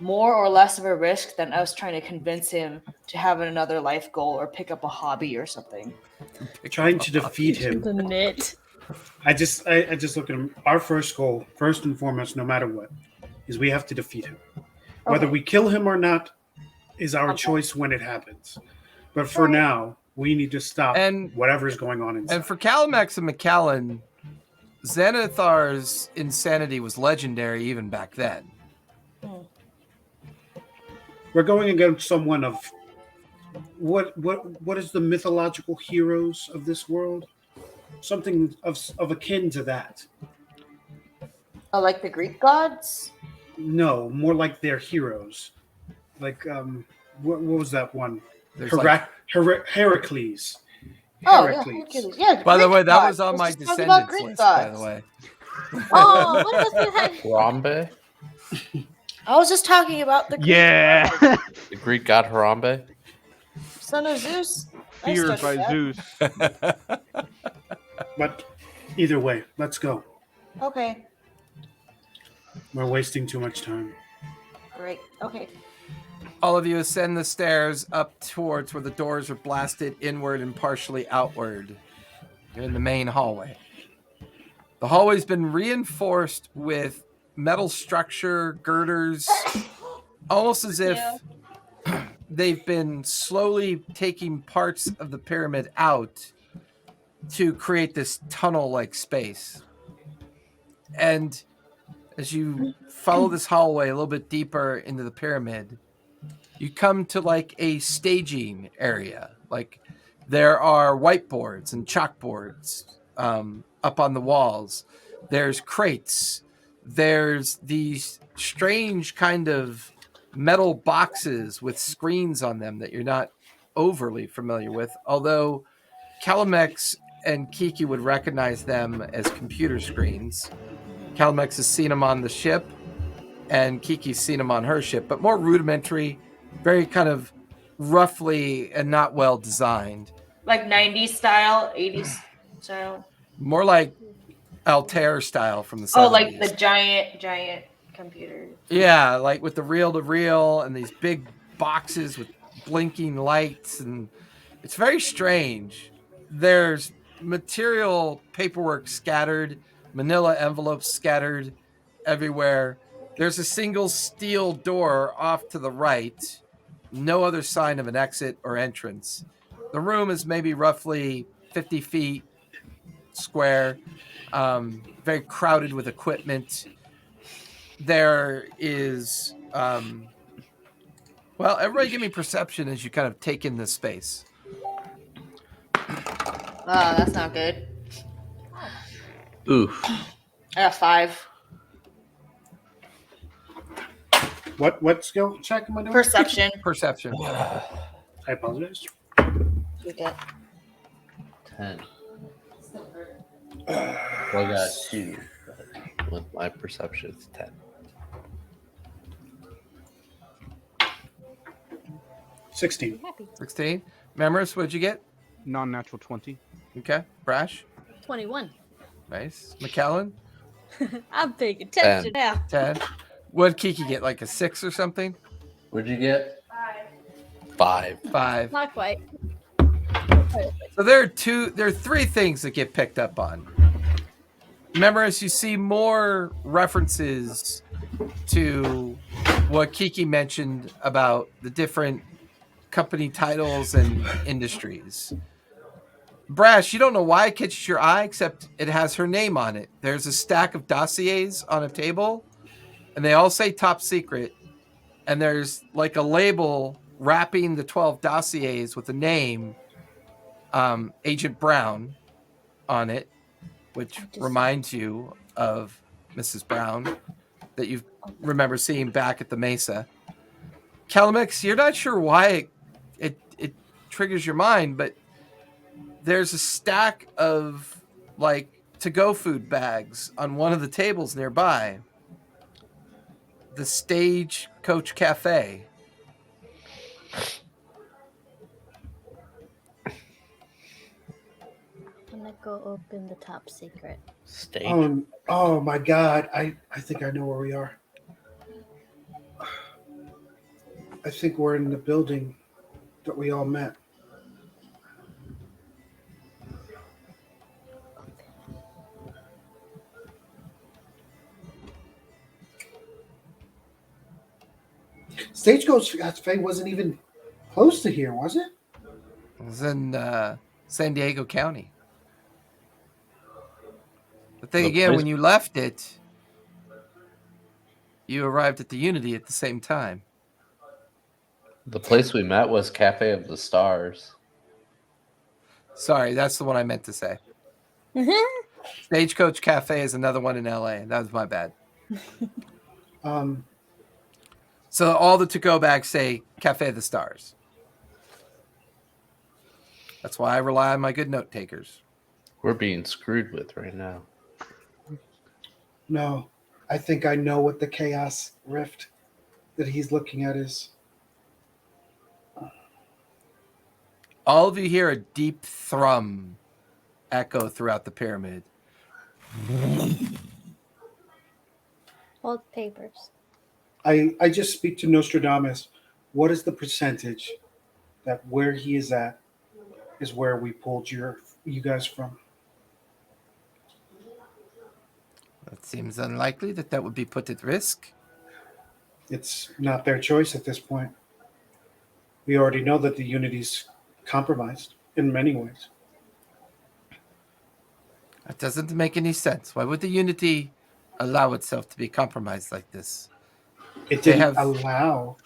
more or less of a risk than us trying to convince him to have another life goal or pick up a hobby or something? Trying to defeat him. The knit. I just look at him. Our first goal, first and foremost, no matter what, is we have to defeat him. Whether Okay. we kill him or not is our Okay. choice when it happens. But for now, we need to stop And- whatever's going on inside. And for Calamex and McAllen, Xanathar's insanity was legendary even back then. We're going against someone of what is the mythological heroes of this world? Something of akin to that. Like the Greek gods? No, more like their heroes. Like what was that one? There's like- Heracles. Oh, yeah. Heracles. Hercules. Yeah. by the Greek way, that gods. was on Let's my just talk about Descendants Greek list, by gods. the way. Oh, what was that? Harambe? I was just talking about the Greek Yeah. god, The Greek god Harambe? son of Zeus. I Feared studied by that. Zeus. But either way, let's go. Okay, We're wasting too much time. great. Okay. All of you ascend the stairs up towards where the doors are blasted inward and partially outward. You're in the main hallway. The hallway's been reinforced with metal structure, girders, almost as if they've been slowly taking parts of the pyramid out to create this tunnel-like space. And as you follow this hallway a little bit deeper into the pyramid, you come to like a staging area. Like there are whiteboards and chalkboards up on the walls. There's crates. There's these strange kind of metal boxes with screens on them that you're not overly familiar with. Although Calamex and Kiki would recognize them as computer screens. Calamex has seen them on the ship, and Kiki's seen them on her ship, but more rudimentary, very kind of roughly and not well designed. Like 90s style, 80s style. More like Altair style from the 70s. Oh, like the giant computer. Yeah, like with the reel-to-reel and these big boxes with blinking lights, and it's very strange. There's material paperwork scattered, manila envelopes scattered everywhere. There's a single steel door off to the right. No other sign of an exit or entrance. The room is maybe roughly 50 feet square, very crowded with equipment. There is, well, everybody give me perception as you kind of take in this space. Oh, that's not good. Oof. I got 5. What skill check am I doing? Perception. Perception. I apologize. You get. 10. Well, I got 2. But with my perception, it's 10. 16. 16. Memoris, what'd you get? Non-natural 20. Okay. Brash. 21. Nice. McAllen. I'm paying attention now. 10. What'd Kiki get? Like a 6 or something? What'd you get? 5. 5. Not quite. So there are 3 things that get picked up on. Memoris, you see more references to what Kiki mentioned about the different company titles and industries. Brash, you don't know why it catches your eye, except it has her name on it. There's a stack of dossiers on a table, and they all say top secret. And there's like a label wrapping the 12 dossiers with a name, Agent Brown, on it, which reminds you of Mrs. Brown that you remember seeing back at the Mesa. Calamix, you're not sure why it triggers your mind, but there's a stack of like to-go food bags on one of the tables nearby. The Stagecoach Cafe. I'm gonna go open the top secret. Stage. Oh my God! I think I know where we are. I think we're in the building that we all met. Stagecoach Cafe wasn't even close to here, was it? It was in San Diego County. But then The again, place- when you left it, you arrived at the Unity at the same time. The place we met was Cafe of the Stars. Sorry, that's the one I meant to say. Stagecoach Cafe is another one in LA. That was my bad. Um, So all the to-go bags say Cafe of the Stars. That's why I rely on my good note takers. We're being screwed with right now. no, I think I know what the chaos rift that he's looking at is. All of you hear a deep thrum echo throughout the pyramid. Hold papers. I just speak to Nostradamus. What is the percentage that where he is at is where we pulled you guys from? It seems unlikely that would be put at risk. It's not their choice at this point. We already know that the Unity's compromised in many ways. That doesn't make any sense. Why would the Unity allow itself to be compromised like this? It They didn't have- allow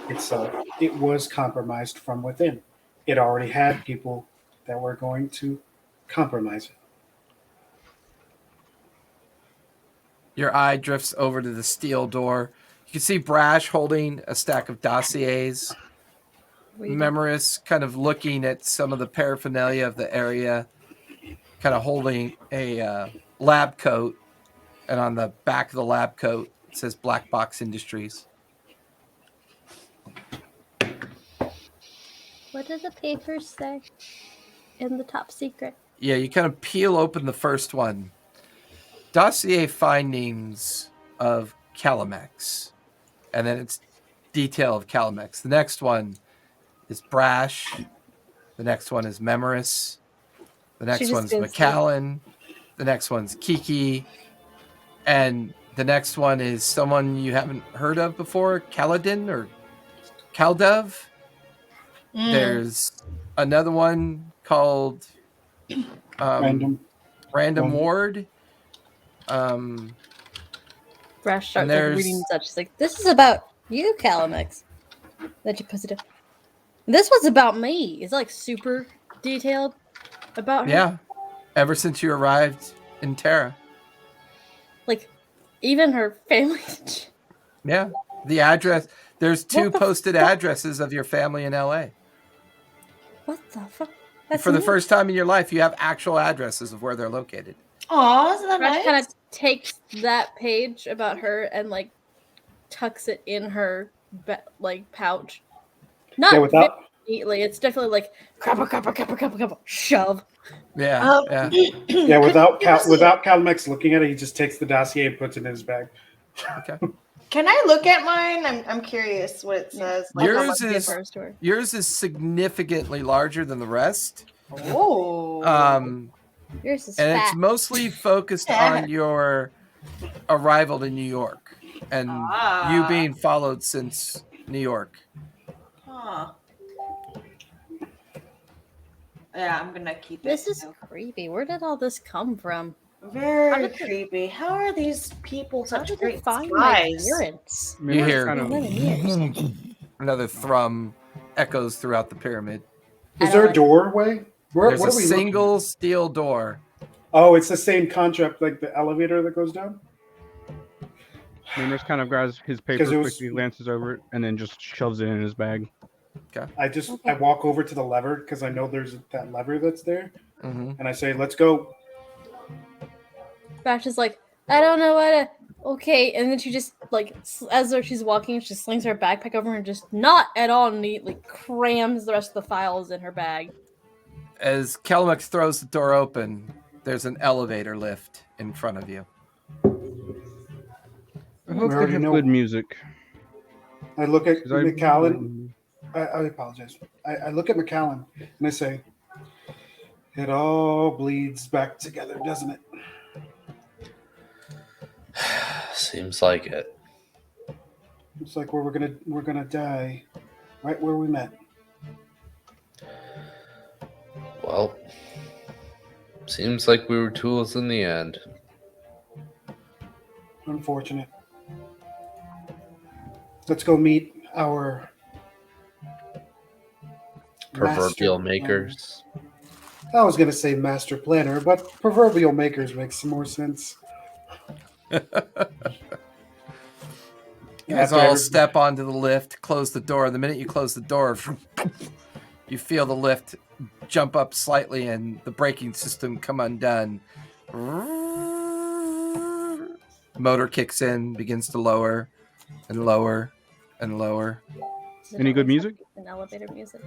itself. It was compromised from within. It already had people that were going to compromise it. Your eye drifts over to the steel door. You can see Brash holding a stack of dossiers. Reading. Memoris kind of looking at some of the paraphernalia of the area, kind of holding a lab coat. And on the back of the lab coat, it says Black Box Industries. What do the papers say in the top secret? Yeah, you kind of peel open the first one. Dossier findings of Calamex. And then it's detail of Calamex. The next one is Brash. The next one is Memoris. The next just one's goes McAllen. The next one's Kiki. And the next one is someone you haven't heard of before, Kaladin or Kaldov. There's another one called Random Ward. Brash starts there's- reading such. She's like, "This is about you, Calamex." Then she puts it up. This was about me. It's like super detailed about her. Yeah. Ever since you arrived in Terra. Like, even her family. Yeah. The address. There's two What the posted fuck? addresses of your family in LA. What the fuck? That's For the neat. first time in your life, you have actual addresses of where they're located. Aw, isn't that Brash nice? kind of takes that page about her and like tucks it in her like pouch. Not Yeah, without very neatly. It's definitely like kappa, shove. Yeah. Yeah. yeah, without Could you see- without Calmex looking at it, he just takes the dossier and puts it in his bag. Okay. Can I look at mine? I'm curious what it says. Like, how Yours much- is- Her store. Yours is significantly larger than the rest. Oh. Yours is And fat. it's mostly focused on your arrival to New York and you being followed since New York. Huh. Yeah, I'm gonna keep it. This is creepy. Where did all this come from? very How did they- creepy. How are these people How such did they great find my spies? parents? You hear- kind of, 11 years. Another thrum echoes throughout the pyramid. Is I there don't a doorway? Where, There's what a are we looking single steel door. at? Oh, it's the same concept like the elevator that goes down? Memoris kind of grabs his paper, it was- quickly glances over it, and then just shoves it in his bag. I walk over to the lever because I know there's that lever that's there, Mm-hmm. and I say, "Let's go." Brash is like, I don't know what to. Okay, and then she just like as she's walking, she slings her backpack over and just not at all neatly crams the rest of the files in her bag. As Kelmex throws the door open, there's an elevator lift in front of you. I hope they already have know. good music. I look at 'cause I- McAllen. I apologize. I look at McAllen and I say, "It all bleeds back together, doesn't it?" Seems like it. It's like where we're gonna die, right where we met. Well, seems like we were tools in the end. Unfortunate. Let's go meet our Proverbial master makers. planner. I was gonna say master planner, but proverbial makers makes some more sense. You guys all step onto the lift, close the door. The minute you close the door, you feel the lift jump up slightly and the braking system come undone. Motor kicks in, begins to lower and lower and lower. Any good music? An elevator music.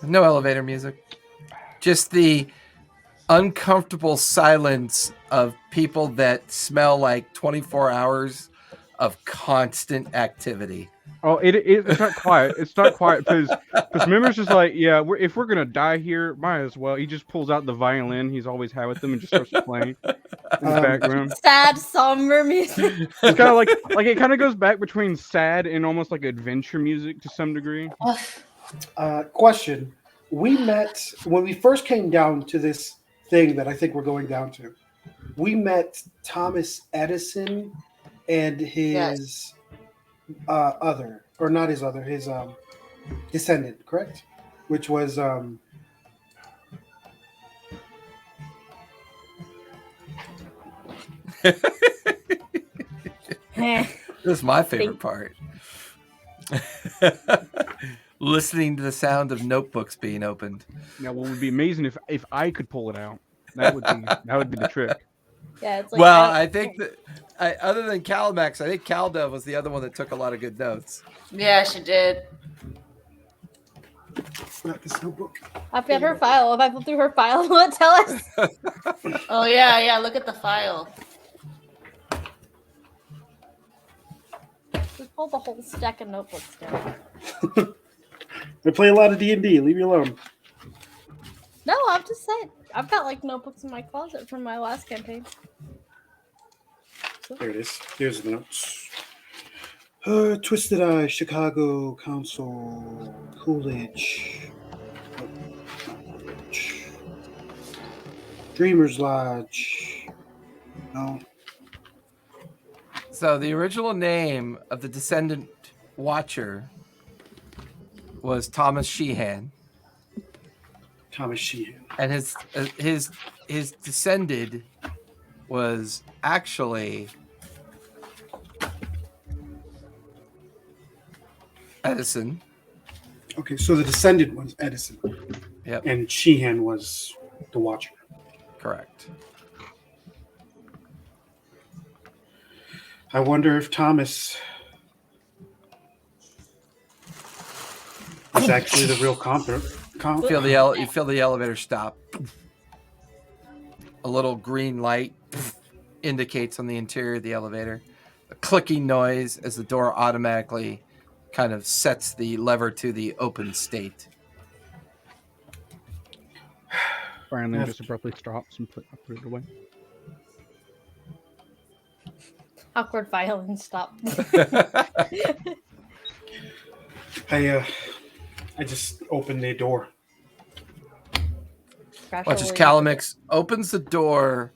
No elevator music. Just the uncomfortable silence of people that smell like 24 hours of constant activity. Oh, it's not quiet. It's not quiet because Mimmer's just like, yeah, if we're gonna die here, might as well. He just pulls out the violin he's always had with him and just starts playing in the background. Sad, somber music. It's kind of like it kind of goes back between sad and almost like adventure music to some degree. Question: we met when we first came down to this thing that I think we're going down to. We met Thomas Edison and his his descendant, correct? Which was This is my favorite part. Listening to the sound of notebooks being opened. Now, what would be amazing if I could pull it out? That would be the trick. Yeah, it's like, Well, I think that other than Calimax, I think Calda was the other one that took a lot of good notes. Yeah, she did. not this notebook. I've got her file. If I flip through her file, will it tell us? Oh yeah, look at the file. Just pull the whole stack of notebooks down. I play a lot of D&D. Leave me alone. No, I'm just saying. I've got like notebooks in my closet from my last campaign. There it is. Here's the notes. Twisted Eye, Chicago Council, Coolidge, Dreamer's Lodge. No. So the original name of the Descendant Watcher was Thomas Sheehan, Thomas Sheehan. and his descended was actually Edison. Okay, so the descendant was Edison. Yep, And Sheehan was the Watcher. correct. I wonder if Thomas is actually the real conqueror. You feel the elevator stop. A little green light indicates on the interior of the elevator. A clicking noise as the door automatically kind of sets the lever to the open state. Finally, just abruptly stops and put it away. Awkward violin stop. I just opened the door. Watch as Calamix opens the door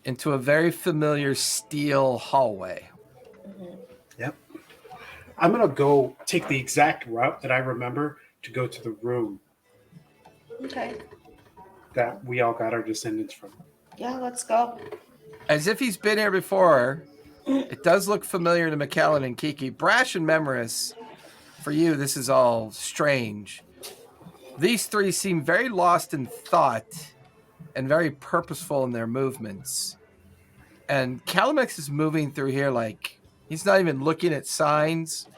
into a very familiar steel hallway. Yep. I'm gonna go take the exact route that I remember to go to the room Okay. that we all got our descendants from. Yeah, let's go. As if he's been here before, it does look familiar to McAllen and Kiki. Brash and Memoris, for you, this is all strange. These three seem very lost in thought and very purposeful in their movements. And Calamex is moving through here like he's not even looking at signs.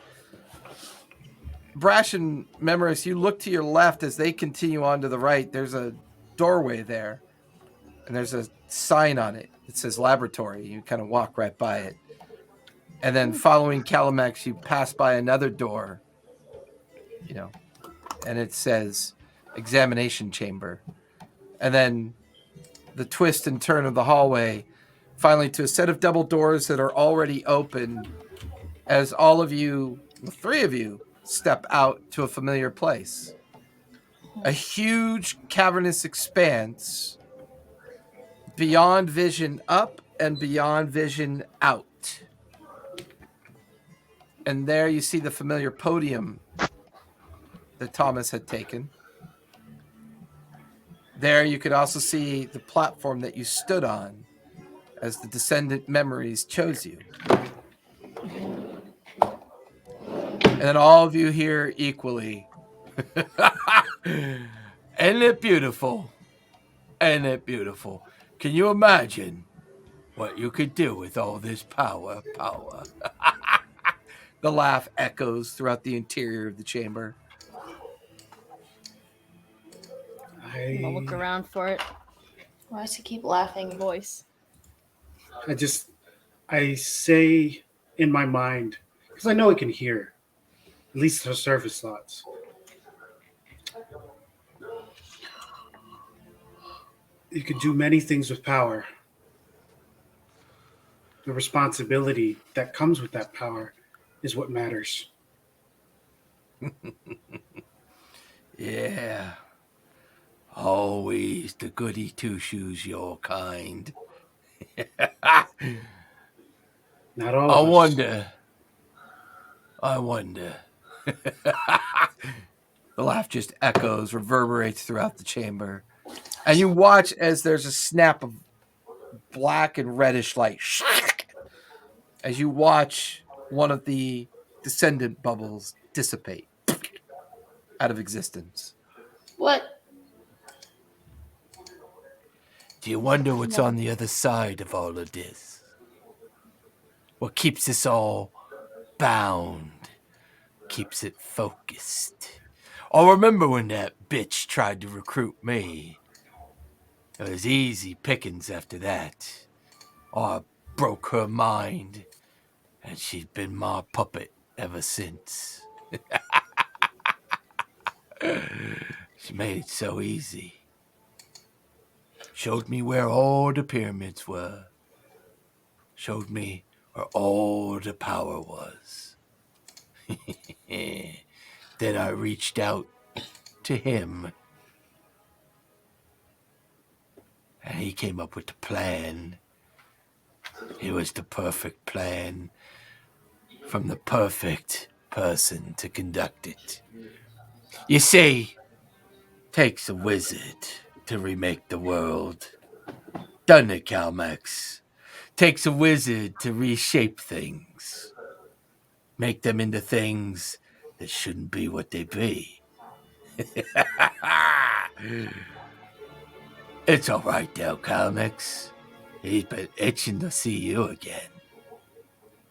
Brash and Memoris, you look to your left as they continue on to the right. There's a doorway there, and there's a sign on it. It says laboratory. You kind of walk right by it. And then following Calamex, you pass by another door, and it says examination chamber. And then the twist and turn of the hallway, finally to a set of double doors that are already open as all of you, the three of you, step out to a familiar place. A huge cavernous expanse, beyond vision up and beyond vision out. And there you see the familiar podium that Thomas had taken. There you could also see the platform that you stood on as the Descendant memories chose you. And then all of you here equally. Isn't it beautiful? Isn't it beautiful? Can you imagine what you could do with all this power? The laugh echoes throughout the interior of the chamber. I'll look around for it. Why does he keep laughing? Voice. I say in my mind, because I know I can hear, at least the surface thoughts. You can do many things with power. The responsibility that comes with that power is what matters. Yeah. Always the goody two-shoes, your kind. Not all of us. I wonder. The laugh just echoes, reverberates throughout the chamber. And you watch as there's a snap of black and reddish light. As you watch one of the Descendant bubbles dissipate out of existence. What? Do you wonder what's on the other side of all of this? What keeps us all bound? Keeps it focused? Oh, remember when that bitch tried to recruit me? It was easy pickings after that. Oh, I broke her mind, and she's been my puppet ever since. She made it so easy. Showed me where all the pyramids were. Showed me where all the power was. Then I reached out to him. And he came up with the plan. It was the perfect plan from the perfect person to conduct it. You see, takes a wizard to remake the world. Doesn't it, Calmax? Takes a wizard to reshape things. Make them into things that shouldn't be what they be. It's all right now, Calmax. He's been itching to see you again.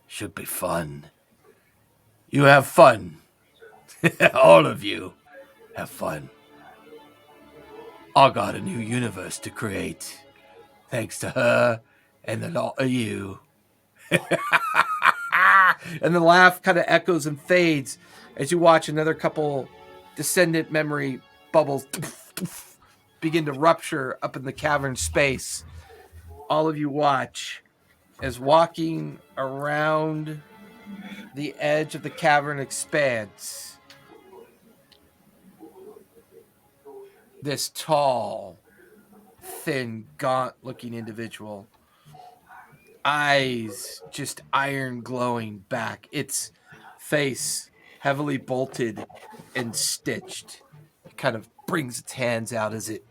Should be fun. You have fun. All of you have fun. I got a new universe to create. Thanks to her and the lot of you. And the laugh kind of echoes and fades as you watch another couple Descendant memory bubbles begin to rupture up in the cavern space. All of you watch as walking around the edge of the cavern expanse, this tall, thin, gaunt-looking individual, eyes just iron glowing back, its face heavily bolted and stitched. It kind of brings its hands out as it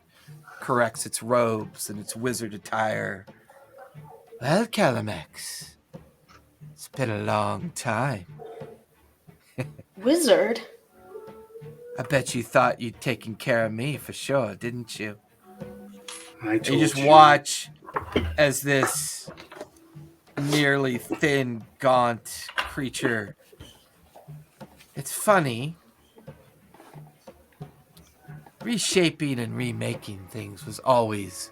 corrects its robes and its wizard attire. Well, Calamax, it's been a long time. Wizard? I Bet you thought you'd taken care of me for sure, didn't you? I told You just watch as this nearly thin, gaunt creature. It's funny. Reshaping and remaking things was always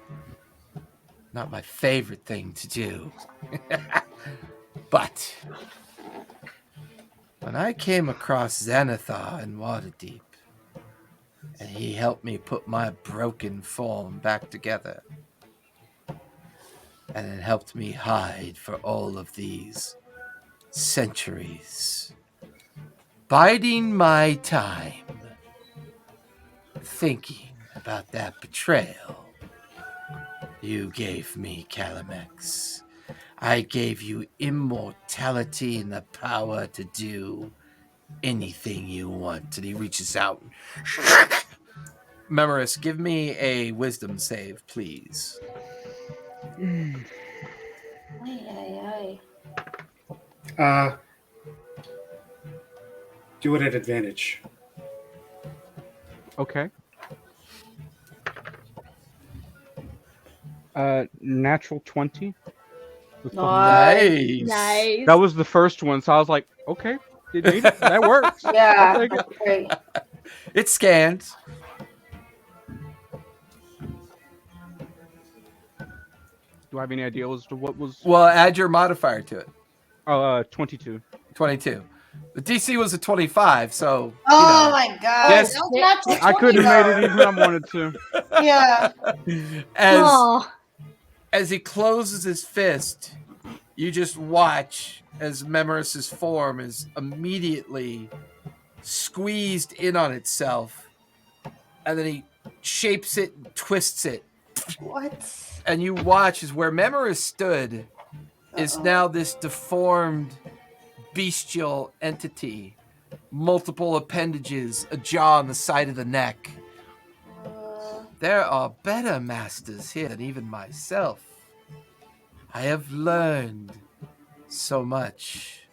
not my favorite thing to do. But when I came across Xanathar in Waterdeep, and he helped me put my broken form back together, and it helped me hide for all of these centuries, biding my time, thinking about that betrayal you gave me, Calamex. I gave you immortality and the power to do anything you want. And he reaches out. Memoris, give me a wisdom save, please. Ay, ay, Do it at advantage. Okay. Natural 20. With plus ay. Nice. Nice. That was the first one, so I was like, okay, it made it. That works. I'll Yeah, take it. that's great. It scans. Do I have any idea as to what was? Well, add your modifier to it. 22. 22. The DC was a 25, so Oh my god. Yes. That was natural I couldn't have 20 made it even if I wanted to. though. Yeah. Aw. as he closes his fist, you just watch as Memoris's form is immediately squeezed in on itself, and then he shapes it and twists it. What? And you watch as where Memoris stood is Uh-oh. now this deformed, bestial entity. Multiple appendages, a jaw on the side of the neck. There are better masters here than even myself. I have learned so much.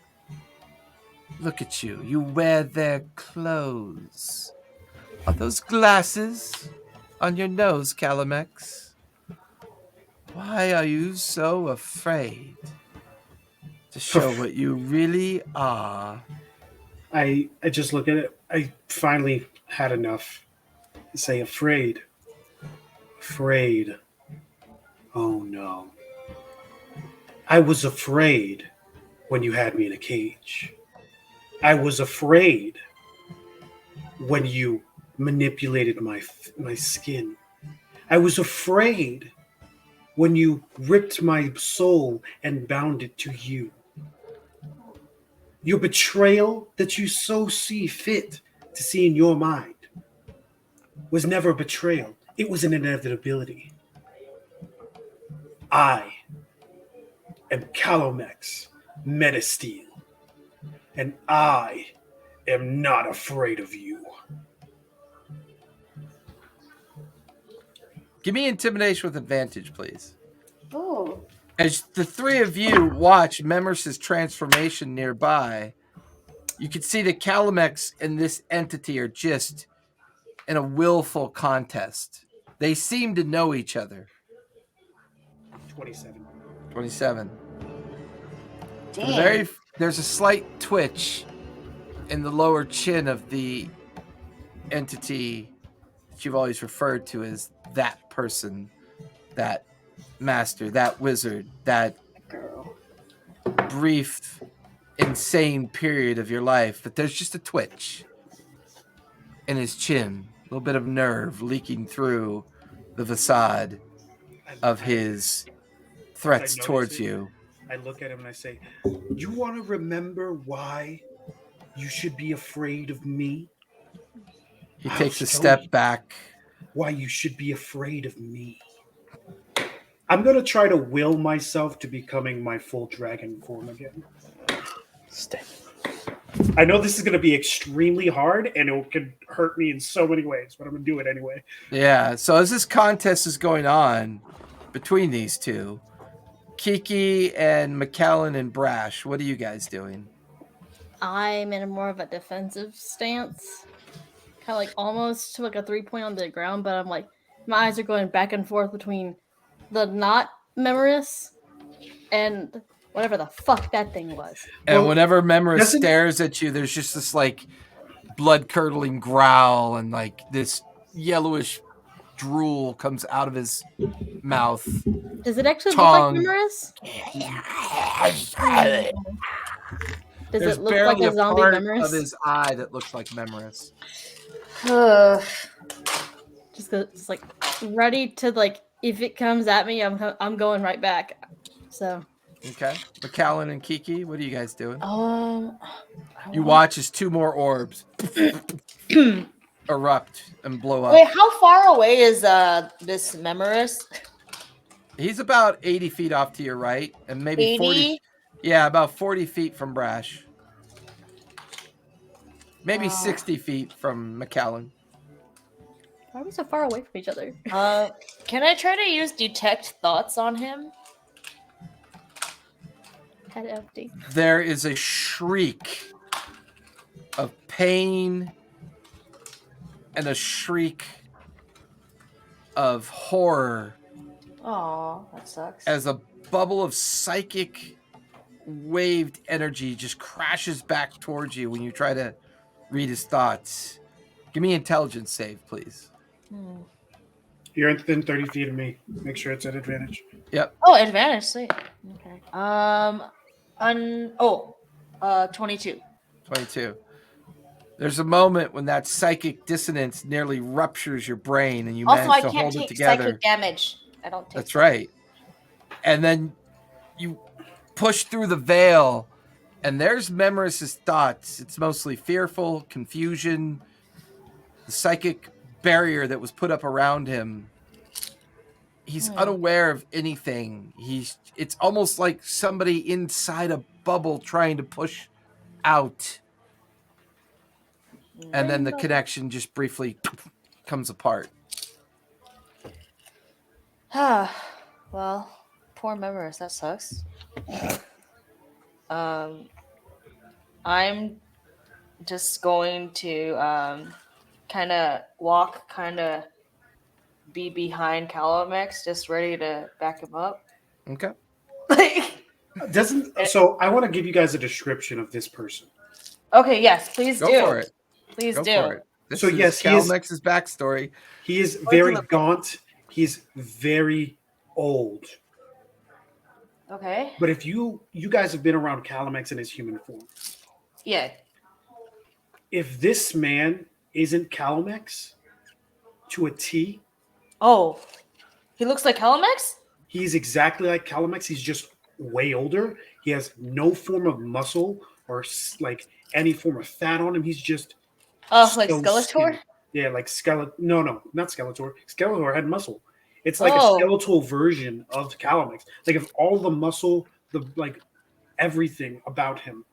Look at you. You wear their clothes. Are those glasses on your nose, Calamex? Why are you so afraid to show what you really are? I just look at it. I finally had enough. I say, afraid. Afraid. Oh no. I was afraid when you had me in a cage. I was afraid when you manipulated my skin. I was afraid when you ripped my soul and bound it to you. Your betrayal that you so see fit to see in your mind was never a betrayal. It was an inevitability. I am Calomex Metasteel, and I am not afraid of you. Give me intimidation with advantage, please. Oh. As the three of you watch Memoris's transformation nearby, you can see that Calamex and this entity are just in a willful contest. They seem to know each other. 27. 27. Damn. There's a slight twitch in the lower chin of the entity that you've always referred to as that person, that master, that wizard, that Girl. brief, insane period of your life. But there's just a twitch in his chin, a little bit of nerve leaking through the facade of his threats towards you. I look at him and I say, you want to remember why you should be afraid of me? He I'll takes a show step you back. why you should be afraid of me. I'm going to try to will myself to becoming my full dragon form again. I know this is going to be extremely hard and it could hurt me in so many ways, but I'm going to do it anyway. Yeah, so as this contest is going on between these two, Kiki and McAllen and Brash, what are you guys doing? I'm in a more of a defensive stance. Kind of like almost to like a 3-point on the ground, but I'm like, my eyes are going back and forth between the not Memoris and whatever the fuck that thing was. And Well, whenever Memorous doesn't- stares at you, there's just this like blood curdling growl and like this yellowish drool comes out of his mouth. Does it actually Tongue. look like Memorous? Does There's it look like barely a zombie part Memorous? of his eye that looks like Memorous. Just like ready to like if it comes at me, I'm going right back. So Okay. McAllen and Kiki, what are you guys doing? I You want- watch as 2 more orbs erupt and blow up. Wait, how far away is this Memorous? He's about 80 feet off to your right, and maybe 40. 80? Yeah, about 40 feet from Brash. Maybe Ah. 60 feet from McAllen. why are we so far away from each other? Can I try to use detect thoughts on him? Head empty. There is a shriek of pain and a shriek of horror Oh, that sucks. as a bubble of psychic waved energy just crashes back towards you when you try to read his thoughts. Give me intelligence save, please. You're within 30 feet of me. Make sure it's at advantage. Oh, advantage. Sweet. Okay. 22. 22. There's a moment when that psychic dissonance nearly ruptures your brain and you Also, I manage to can't hold it take together. psychic damage. I don't take. That's right. And then you push through the veil, and there's Memorous' thoughts. It's mostly fearful, confusion, the psychic barrier that was put up around him. He's unaware of anything. It's almost like somebody inside a bubble trying to push out. And then the connection just briefly comes apart. Well, poor Memorous. That sucks. I'm just going to kind of walk, kind of be behind Calomex, just ready to back him up. Okay. So I want to give you guys a description of this person. Okay, yes, please Go do. for it. Please Go do. for it. This So is yes, he is- Calmex's backstory. He is What's very in the- gaunt. He's very old. Okay. But if you guys have been around Calamex in his human form, Yeah. if this man isn't Calamex to a T, Oh, he looks like Calomex? he's exactly like Calamex. He's just way older. He has no form of muscle or like any form of fat on him. He's just Oh, like so Skeletor? skinny. Yeah, like No, not Skeletor. Skeletor had muscle. It's like Oh. a skeletal version of Calamex. Like if all the muscle, everything about him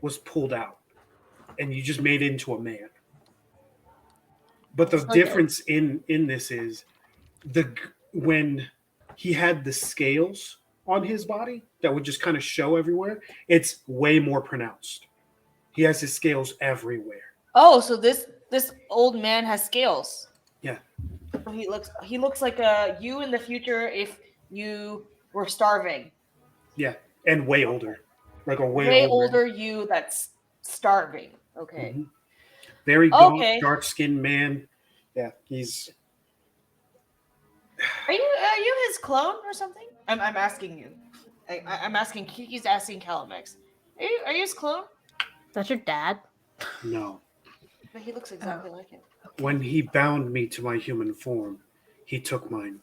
was pulled out, and you just made it into a man. But the Okay. difference in this is when he had the scales on his body that would just kind of show everywhere, it's way more pronounced. He has his scales everywhere. Oh, so this old man has scales. Yeah. So he looks like you in the future if you were starving. Yeah, and way older, like a way, Way older you that's starving. Okay. Mhm. Very gaunt, Okay. dark-skinned man. Yeah, he's. Are you his clone or something? I'm asking you. I'm asking. Kiki's asking Calamex. Are you his clone? Is that your dad? No. But he looks exactly like him. When he bound me to my human form, he took mine.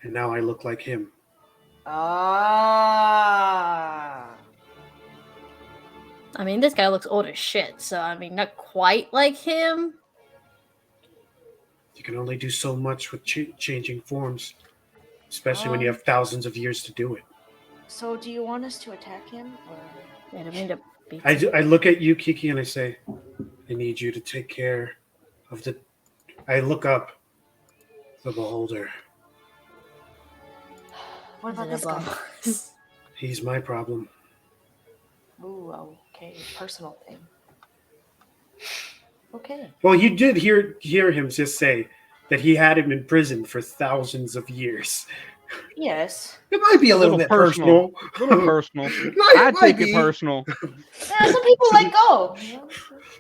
And now I look like him. Ah. I mean, this guy looks old as shit, so I mean, not quite like him. You can only do so much with changing forms, especially when you have thousands of years to do it. So do you want us to attack him? Or... I don't mean to be. I look at you, Kiki, and I say, I need you to take care of the... I look up the beholder. What about this Blah. guy? He's my problem. Ooh, okay. Personal thing. Okay. Well, you did hear him just say that he had him in prison for thousands of years. Yes. It might be a little bit personal. A little personal. Might- I'd might take be. it personal. Yeah, some people let go.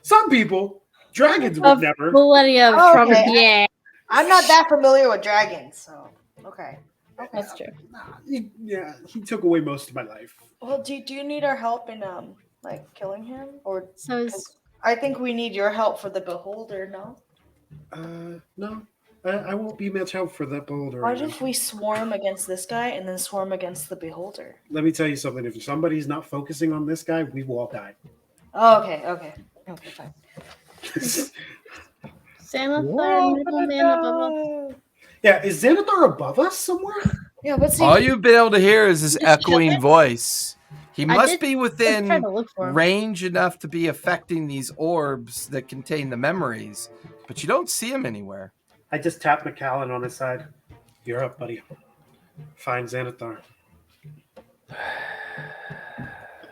Some people, dragons would Of never. millennia of Oh, trauma. okay. Yeah, I'm not that familiar with dragons, so okay. Okay. that's true. Yeah, he took away most of my life. Well, do you need our help in like killing him, or So is I think we need your help for the beholder? No. No, I won't be much help for that boulder. What if we swarm against this guy and then swarm against the beholder? Let me tell you something. If somebody's not focusing on this guy, we will all die. Oh, okay, fine. Xanathar middleman above us? Yeah, is Xanathar above us somewhere? Yeah, what's he? All you've been able to hear is his Just echoing chilling. voice. He I must did- be I was within trying to look for him. range enough to be affecting these orbs that contain the memories, but you don't see him anywhere. I just tapped McAllen on his side. You're up, buddy. Find Xanathar.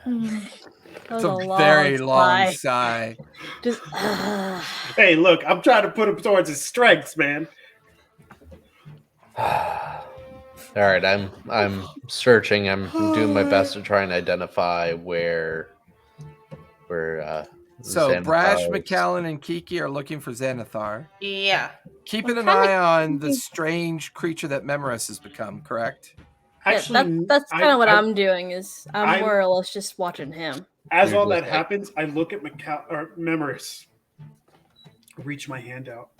That It's was a long very long sigh. sigh. Just, Hey, look, I'm trying to put him towards his strengths, man. All right, I'm searching. I'm doing my best to try and identify where So Brash, Xanathar is. McAllen, and Kiki are looking for Xanathar. Yeah. Keeping I'm an kinda eye on the thinking- strange creature that Memoris has become, correct? Actually, that's kind of what I- I'm doing. Is I'm I'm- more or less just watching him. As You're all that just like- happens, I look at Memoris, reach my hand out,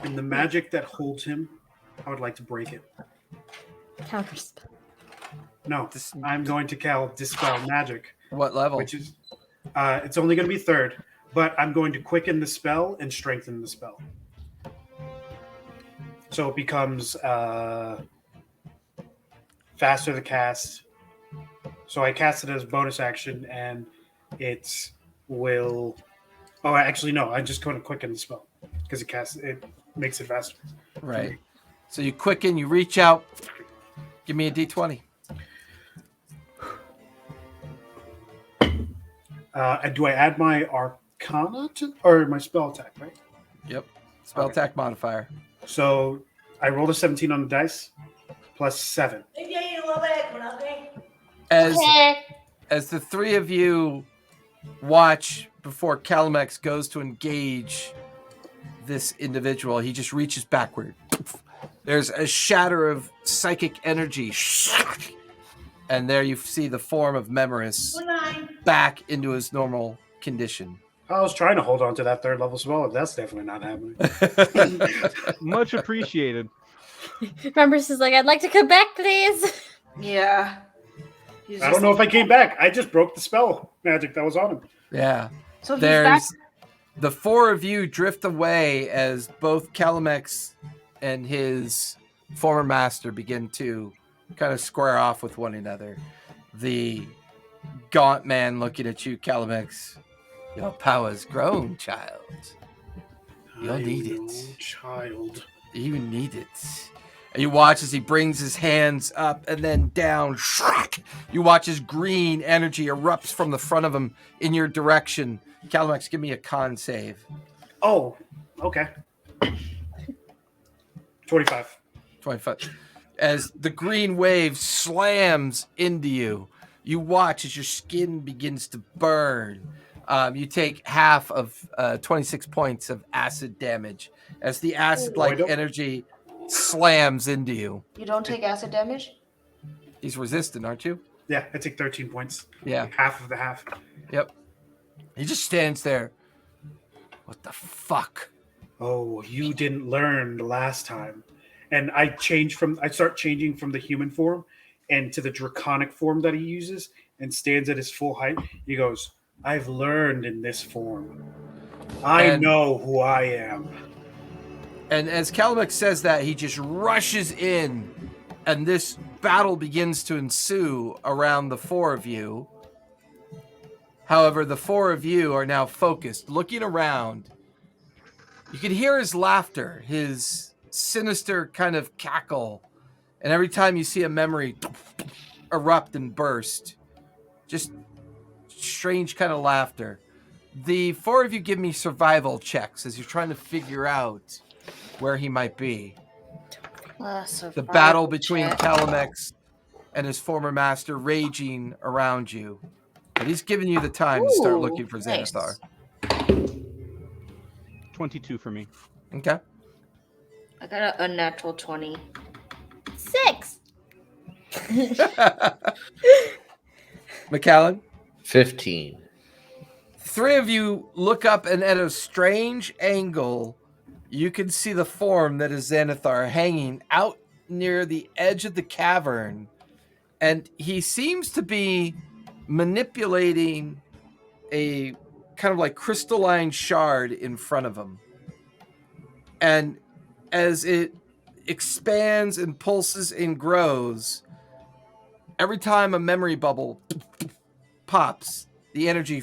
and the magic that holds him, I would like to break it. Counterspell. No, Dis- I'm going to dispel magic, What level? which is it's only going to be third, but I'm going to quicken the spell and strengthen the spell. So it becomes faster to cast. So I cast it as a bonus action, and it will. Oh, actually, no. I'm just going to quicken the spell because it makes it faster. Right. So you quicken, you reach out. Give me a d20. And do I add my Arcana to or my spell attack? Right. Yep. Spell Okay. attack modifier. So I rolled a 17 on the dice, plus 7. As the three of you watch before Calamex goes to engage this individual, he just reaches backward. There's a shatter of psychic energy. And there you see the form of Memoris back into his normal condition. I was trying to hold on to that third level spell, but that's definitely not happening. Much appreciated. Remember, is like, I'd like to come back, please. Yeah. I don't know if I came back. I just broke the spell magic that was on him. Yeah. So he's There's back. the four of you drift away as both Calamex and his former master begin to kind of square off with one another. The gaunt man looking at you, Calamex. Your power's grown, child. You'll need I know, it. child. You need it. And you watch as he brings his hands up and then down. You watch as green energy erupts from the front of him in your direction. Calamex, give me a con save. Oh, okay. 25. 25. As the green wave slams into you, you watch as your skin begins to burn. You take half of 26 points of acid damage as the acid-like don't- energy slams into you. You don't take acid damage? He's resistant, aren't you? Yeah, I take 13 points. Yeah. Half of the half. Yep. He just stands there. What the fuck? Oh, you didn't learn the last time. And I start changing from the human form and to the draconic form that he uses and stands at his full height. He goes, I've learned in this form. I And- know who I am. And as Calamex says that, he just rushes in, and this battle begins to ensue around the four of you. However, the four of you are now focused, looking around. You can hear his laughter, his sinister kind of cackle. And every time you see a memory erupt and burst, just strange kind of laughter. The four of you give me survival checks as you're trying to figure out where he might be. The battle between Calamex and his former master raging around you. But he's giving you the time to start looking for Xanathar. 22 for me. Okay. I got a unnatural 20. 6. McAllen? 15. Three of you look up, and at a strange angle, you can see the form that is Xanathar hanging out near the edge of the cavern. And he seems to be manipulating a kind of like crystalline shard in front of him. And as it expands and pulses and grows, every time a memory bubble pops, the energy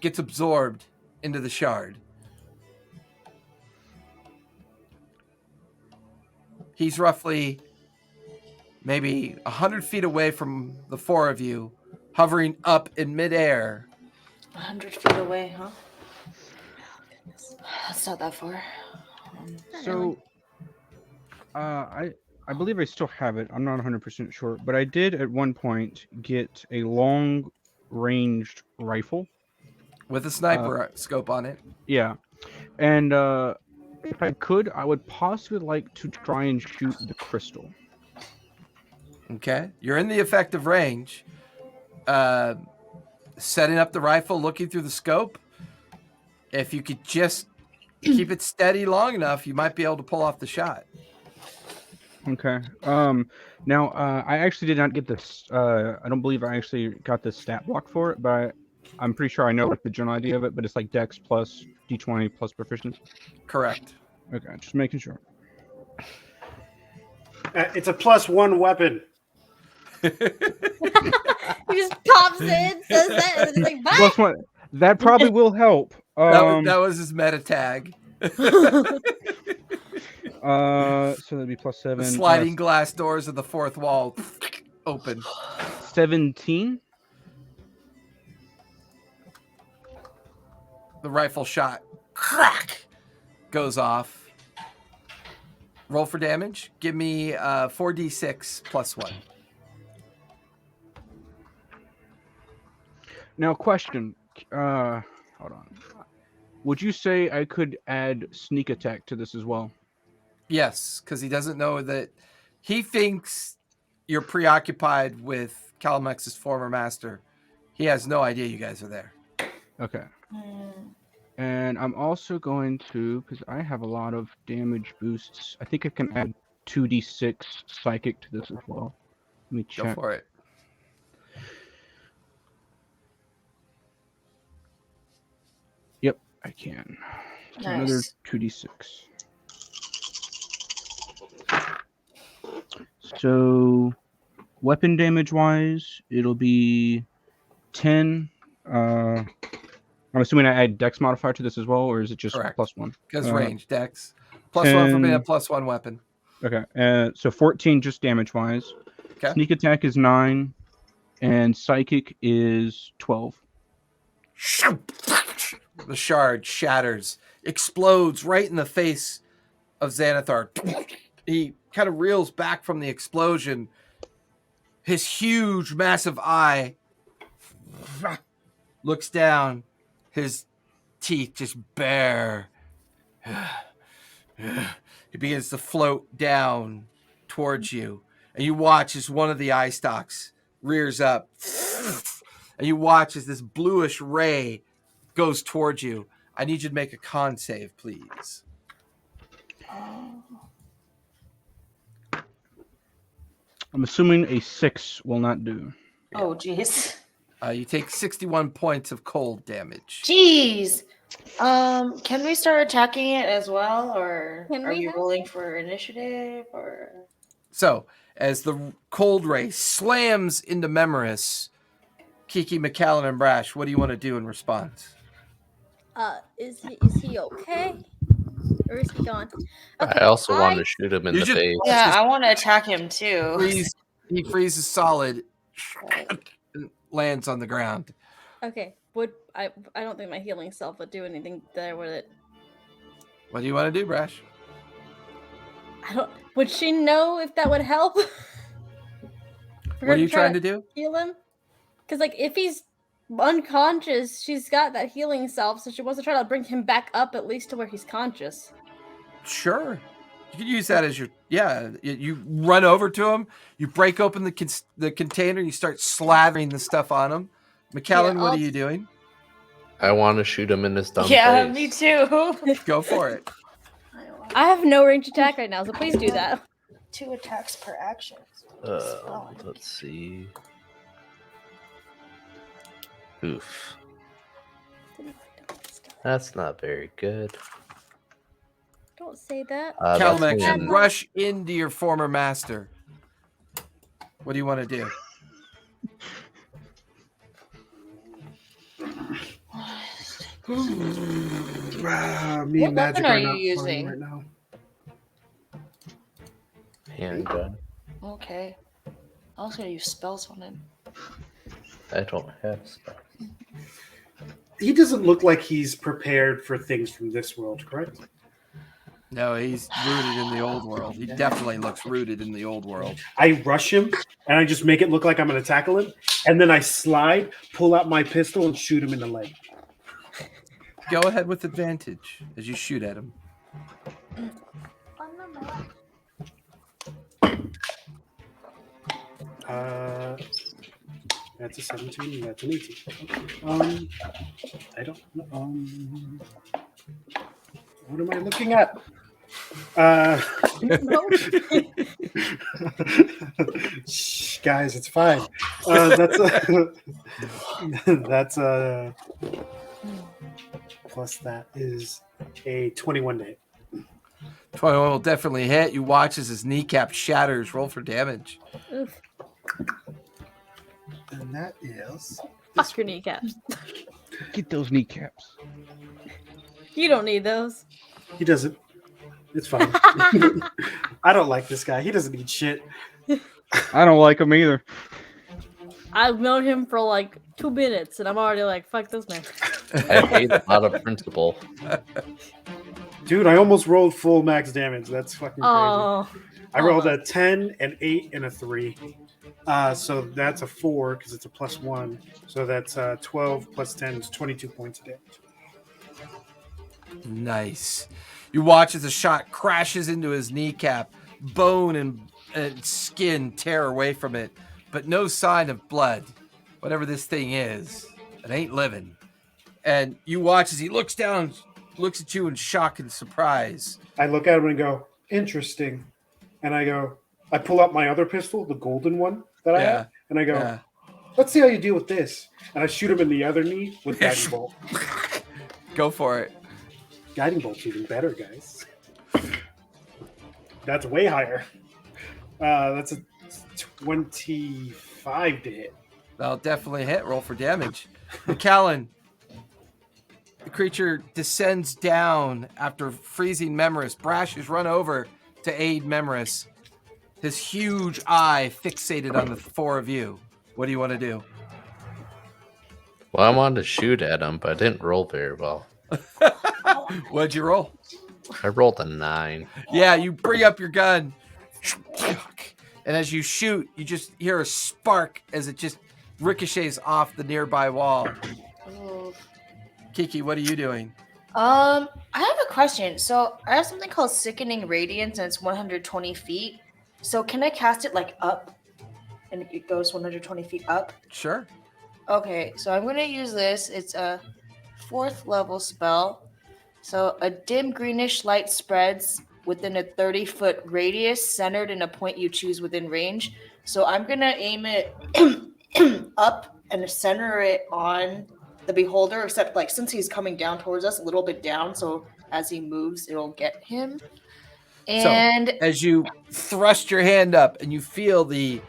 gets absorbed into the shard. He's roughly maybe 100 feet away from the four of you, hovering up in midair. 100 feet away, huh? That's not that far. So, I believe I still have it. I'm not 100% sure, but I did at one point get a long-ranged rifle With a sniper scope on it. Yeah, and if I could, I would possibly like to try and shoot the crystal. Okay. You're in the effective range. Setting up the rifle, looking through the scope. If you could just keep it steady long enough, you might be able to pull off the shot. Okay. Now, I actually did not get this. I don't believe I actually got the stat block for it, but I'm pretty sure I know like the general idea of it. But it's like Dex plus D20 plus proficiency. Correct. Okay, just making sure. It's a +1 weapon. He just pops in, says that, and it's like, bye. Plus one. That probably will help. That was his meta tag. So that'd be +7. The sliding glass doors of the fourth wall open. 17. The rifle shot, crack, goes off. Roll for damage. Give me 4d6 plus 1. Now, question. Hold on. Would you say I could add sneak attack to this as well? Yes, because he doesn't know that. He thinks you're preoccupied with Calamex's former master. He has no idea you guys are there. Okay. And I'm also going to, because I have a lot of damage boosts, I think I can add 2d6 psychic to this as well. Let me check. Go for it. Yep, I can. So another Nice. 2d6. So, weapon damage wise, it'll be 10. I'm assuming I add Dex modifier to this as well, or is it just Correct. +1? Because range, dex. +1 for being a 10. +1 weapon. Okay, so 14 just damage wise. Okay. Sneak attack is 9, and psychic is 12. The shard shatters, explodes right in the face of Xanathar. He kind of reels back from the explosion. His huge, massive eye looks down. His teeth just bare. He begins to float down towards you. And you watch as one of the eye stalks rears up. And you watch as this bluish ray goes towards you. I need you to make a con save, please. I'm assuming a 6 will not do. Oh, jeez. You take 61 points of cold damage. Jeez. Can we start attacking it as well, or Can are we we now? rolling for initiative, or? So, as the cold ray slams into Memoris, Kiki, McAllen, and Brash, what do you want to do in response? Is he okay? Or is he gone? I also want to shoot him in You the just- face. Yeah, I want to attack him too. He freezes solid and lands on the ground. Okay. I don't think my healing self would do anything there with it. What do you want to do, Brash? Would she know if that would help? What are you trying to do? Heal him? Because, like, if he's unconscious, she's got that healing self, so she wants to try to bring him back up at least to where he's conscious. Sure. You can use that as your You run over to him, you break open the container, you start slathering the stuff on him. McKellen, what are you doing? I want to shoot him in his dumb Yeah, face. me too. Go for it. I have no range attack right now, so please do that. 2 attacks per action. Let's see. Oof. That's not very good. Don't say that. That's Calmex, one. rush into your former master. What do you want to do? Me What and Magic weapon are are you not using? fine right now. Handgun. Okay. I was gonna use spells on him. I don't have stuff. He doesn't look like he's prepared for things from this world, correct? No, he's rooted in the old world. He definitely looks rooted in the old world. I rush him and I just make it look like I'm going to tackle him, and then I slide, pull out my pistol, and shoot him in the leg. Go ahead with advantage as you shoot at him. That's a 17. And that's an 18. I don't know. What am I looking at? Shh, guys, it's fine. That's a plus that is a 21 to hit. 21 will definitely hit. You watch as his kneecap shatters. Roll for damage. Oof. And that is Fuck your kneecaps. Get those kneecaps. You don't need those. he doesn't. It's fine. I don't like this guy. He doesn't need shit. I don't like them either. I've known him for like 2 minutes, and I'm already like, fuck this man. I hate a lot of principle. Dude, I almost rolled full max damage. That's fucking crazy. Oh. I rolled a 10, an 8, and a 3. So that's a 4 because it's a +1. So that's 12 plus 10 is 22 points of damage. Nice. You watch as the shot crashes into his kneecap. Bone and skin tear away from it, but no sign of blood. Whatever this thing is, it ain't living. And you watch as he looks down, looks at you in shock and surprise. I look at him and go, interesting. And I pull out my other pistol, the golden one that I have, and I go, let's see how you deal with this. And I shoot him in the other knee with Guiding Bolt. Go for it. Guiding Bolt's even better, guys. That's way higher. That's a 25 to hit. That'll definitely hit. Roll for damage. McKellen, the creature descends down after freezing Memoris. Brash is run over to aid Memoris. His huge eye fixated on the 4 of you. What do you want to do? Well, I wanted to shoot at him, but I didn't roll very well. What'd you roll? I rolled a 9. Yeah, you bring up your gun. And as you shoot, you just hear a spark as it just ricochets off the nearby wall. Ooh. Kiki, what are you doing? I have a question. So I have something called Sickening Radiance, and it's 120 feet. So can I cast it like up, and it goes 120 feet up? Sure. Okay, so I'm gonna use this. It's a 4th level spell. So a dim greenish light spreads within a 30-foot radius, centered in a point you choose within range. So I'm gonna aim it up and center it on the beholder, except like since he's coming down towards us, a little bit down, so as he moves, it'll get him. And so, as you thrust your hand up and you feel the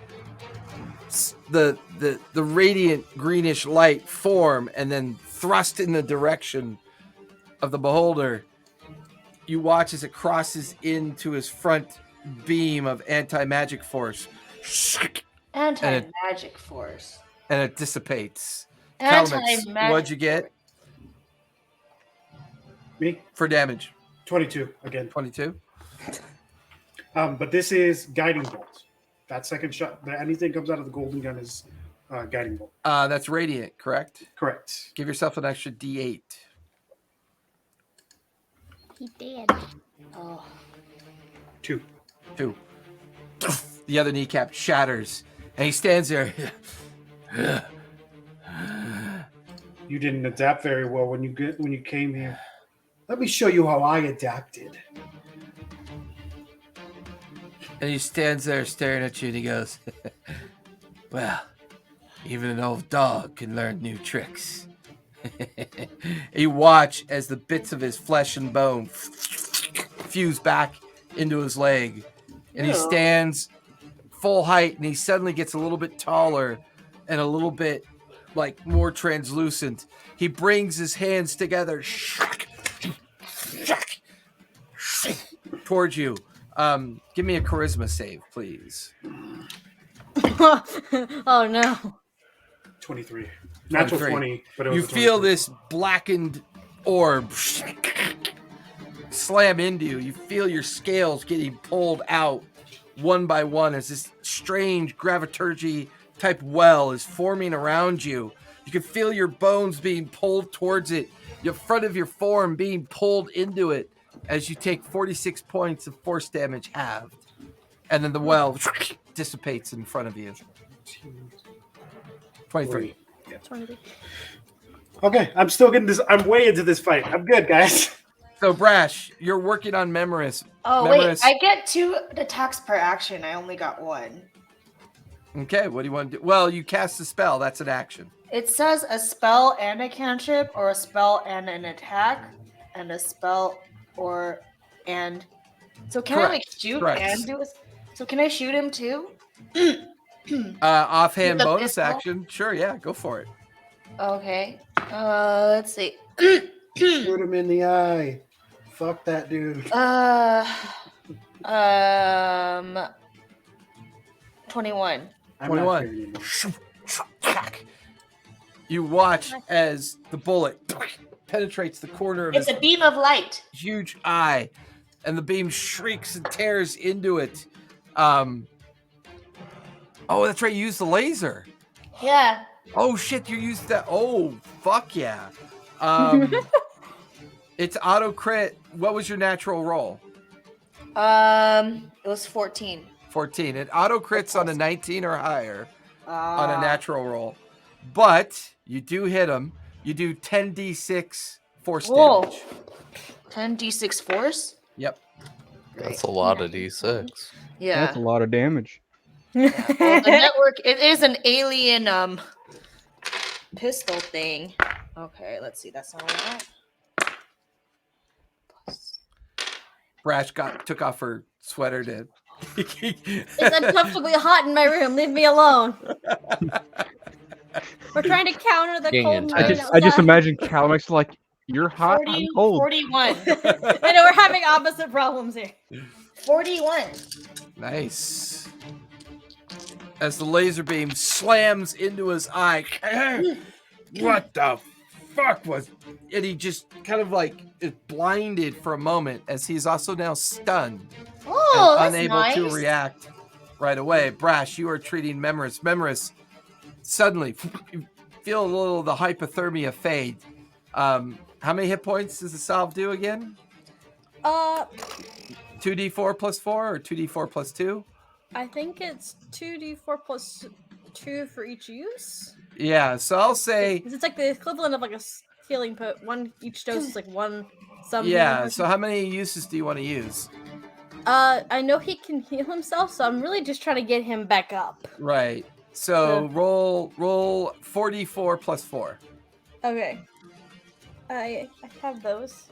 radiant greenish light form and then thrust in the direction of the beholder, you watch as it crosses into his front beam of anti-magic force. anti-magic force. And it dissipates. Anti-magic. What'd you get? Me? For damage. 22 again. 22. But this is guiding bolt. That second shot, anything comes out of the golden gun is guiding bolt. That's radiant, correct? Correct. Give yourself an extra D8. He did. Oh. 2. 2. The other kneecap shatters, and he stands there. You didn't adapt very well when you came here. Let me show you how I adapted. And he stands there staring at you, and he goes, well, even an old dog can learn new tricks. You watch as the bits of his flesh and bone fuse back into his leg. And he Ew. stands full height, and he suddenly gets a little bit taller and a little bit like more translucent. He brings his hands together towards you. Give me a charisma save, please. Oh no. 23. Natural 23. 20, but it was You a feel 23. this blackened orb slam into you. You feel your scales getting pulled out one by one as this strange graviturgy type well is forming around you. You can feel your bones being pulled towards it, the front of your form being pulled into it as you take 46 points of force damage halved. And then the well dissipates in front of you. 23. 23. Okay, I'm still getting this. I'm way into this fight. I'm good, guys. So, Brash, you're working on Memorous. Oh Memorous. wait, I get 2 attacks per action. I only got 1. Okay, what do you want to do? Well, you cast a spell. That's an action. It says a spell and a cantrip, or a spell and an attack, and a spell or and. So can I like Correct, shoot correct. and do it? So can I shoot him too? Offhand With the bonus pistol? action. Sure, yeah, go for it. Okay. Let's see. Shoot him in the eye. Fuck that dude. 21. I'm not 21. hearing you. You watch as the bullet penetrates the corner of It's his a beam of light. huge eye, and the beam shrieks and tears into it. Oh, that's right. You used the laser. Yeah. Oh shit! You used that. Oh fuck yeah. It's auto crit. What was your natural roll? It was 14. 14. It auto crits on a 19 or higher on a Ah. natural roll, but you do hit him. You do 10d6 force Whoa. damage. 10d6 force? Yep. That's a lot of D6. Yeah. That's a lot of damage. Well, the network, it is an alien pistol thing. Okay, let's see. That's not all that. Brash took off her sweater to. It's uncomfortably hot in my room. Leave me alone. We're trying to counter the Being cold intense. wind I just outside. imagine Calamix like, you're hot, I'm cold. 41. I know we're having opposite problems here. 41. Nice. As the laser beam slams into his eye. What the fuck was? And he just kind of like is blinded for a moment as he's also now stunned Oh, and that's unable nice. to react right away. Brash, you are treating Memorous. Memorous, suddenly you feel a little of the hypothermia fade. How many hit points does the salve do again? 2d4 plus 4 or 2d4 plus 2? I think it's 2d4 plus 2 for each use. Yeah, so I'll say, It's like the equivalent of like a healing put. One each dose is like one. Some yeah, healing so how many uses do you want to use? I know he can heal himself, so I'm really just trying to get him back up. Right. So roll 4d4 plus 4. Okay. I have those.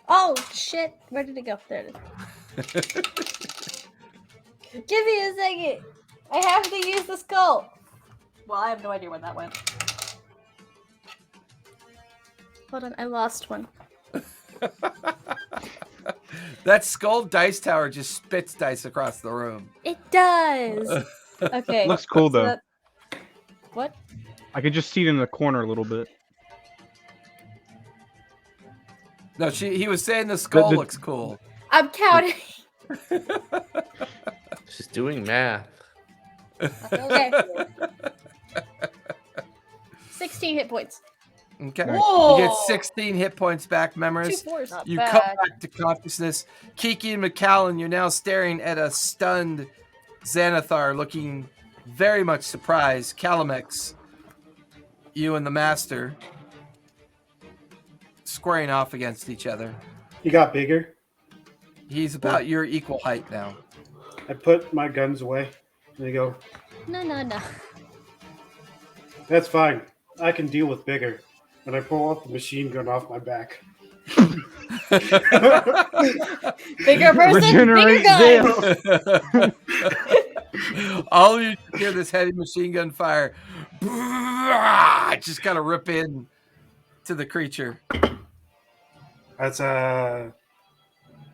Oh shit! Where did it go? There it is. Give me a second. I have to use the skull. Well, I have no idea where that went. Hold on, I lost one. That skull dice tower just spits dice across the room. It does. Okay. Looks cool, so though. What? I could just see it in the corner a little bit. No, he was saying the skull the- looks cool. I'm counting. She's doing math. Okay. 16 hit points. Okay. Whoa. You get 16 hit points back, 2 Memories. 4s. Not You bad. come back to consciousness. Kiki and McCallan, you're now staring at a stunned Xanathar looking very much surprised. Calamex, you and the Master squaring off against each other. He got bigger. He's about your equal height now. I put my guns away. And they go, No. that's fine. I can deal with bigger. And I pull off the machine gun off my back. Bigger person, bigger Regenerate gun. All of you hear this heavy machine gun fire. Just kind of rip in to the creature. That's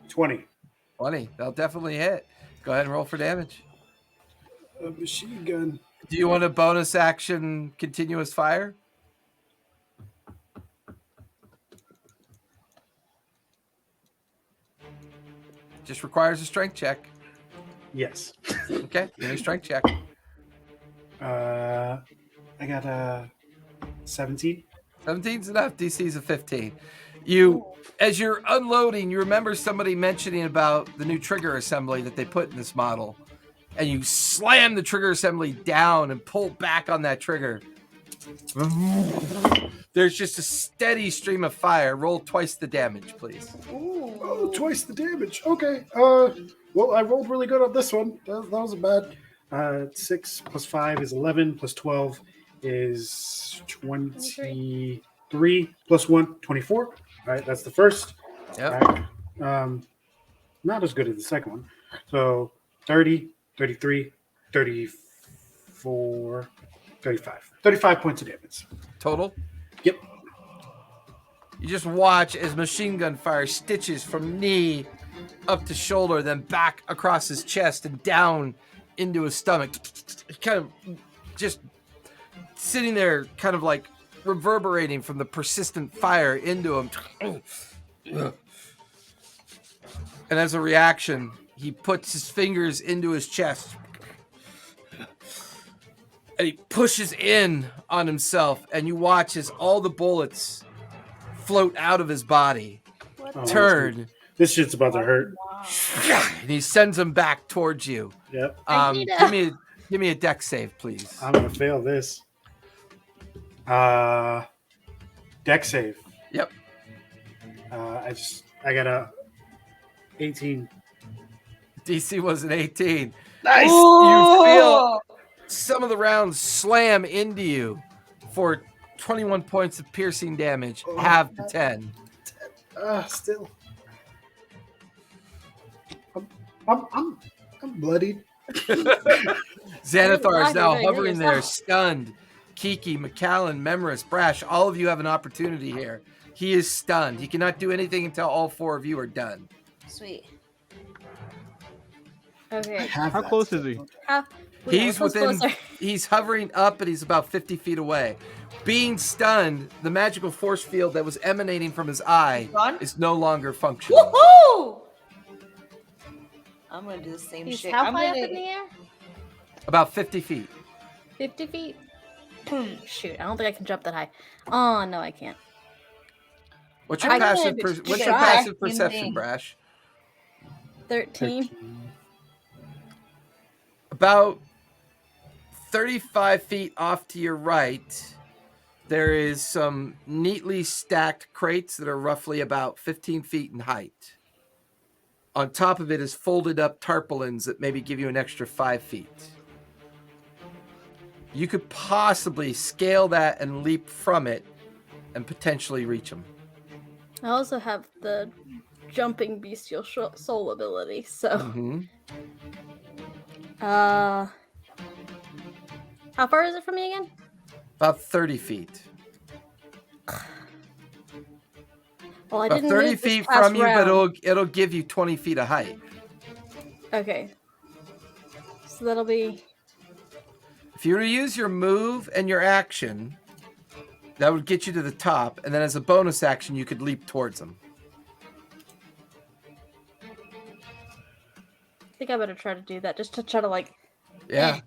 20. 20. They'll definitely hit. Go ahead and roll for damage. A machine gun. Do you want a bonus action continuous fire? Just requires a strength check. Yes. Okay, give me a strength check. I got a 17. 17's enough. DC's a 15. You, as you're unloading, you remember somebody mentioning about the new trigger assembly that they put in this model, and you slam the trigger assembly down and pull back on that trigger. There's just a steady stream of fire. Roll twice the damage, please. Oh, twice the damage. Okay. Well, I rolled really good on this one. That wasn't bad. 6 plus 5 is 11 plus 12 is 23 plus 1, 24. All right, that's the first. Yep. All right. Not as good as the second one. So 30, 33, 34, 35. 35 points of damage. Total? Yep. You just watch as machine gun fire stitches from knee up to shoulder, then back across his chest and down into his stomach. Kind of just sitting there, kind of like reverberating from the persistent fire into him. And as a reaction, he puts his fingers into his chest and he pushes in on himself, and you watch as all the bullets float out of his body, Oh, turn, This shit's about to hurt. and he sends him back towards you. Yep. Give me a dex save, please. I'm gonna fail this. Deck save. Yep. I got a 18. DC was an 18. Nice. You feel some of the rounds slam into you for 21 points of piercing damage, half the 10. Still. I'm bloodied. Xanathar is now Bloody, hovering yourself. there, stunned. Kiki, McCallan, Memoris, Brash, all of you have an opportunity here. He is stunned. He cannot do anything until all four of you are done. Sweet. Okay. How close is he? He's he's hovering up and he's about 50 feet away. Being stunned, the magical force field that was emanating from his eye Gone? is no longer functioning. Woohoo! I'm gonna do the same He's shit. how I'm high gonna... up in the air? About 50 feet. 50 feet? Shoot, I don't think I can jump that high. Oh, no, I can't. What's your I passive? could What's your try. passive perception, Indeed. Brash? 13. About 35 feet off to your right, there is some neatly stacked crates that are roughly about 15 feet in height. On top of it is folded up tarpaulins that maybe give you an extra 5 feet. You could possibly scale that and leap from it and potentially reach them. I also have the jumping bestial soul ability, so. Mm-hmm. How far is it from me again? About 30 feet. Well, I About didn't 30 move this feet past from you, round. but it'll give you 20 feet of height. Okay. So that'll be. If you were to use your move and your action, that would get you to the top, and then as a bonus action, you could leap towards them. think I better try to do that just to try to like. Yeah.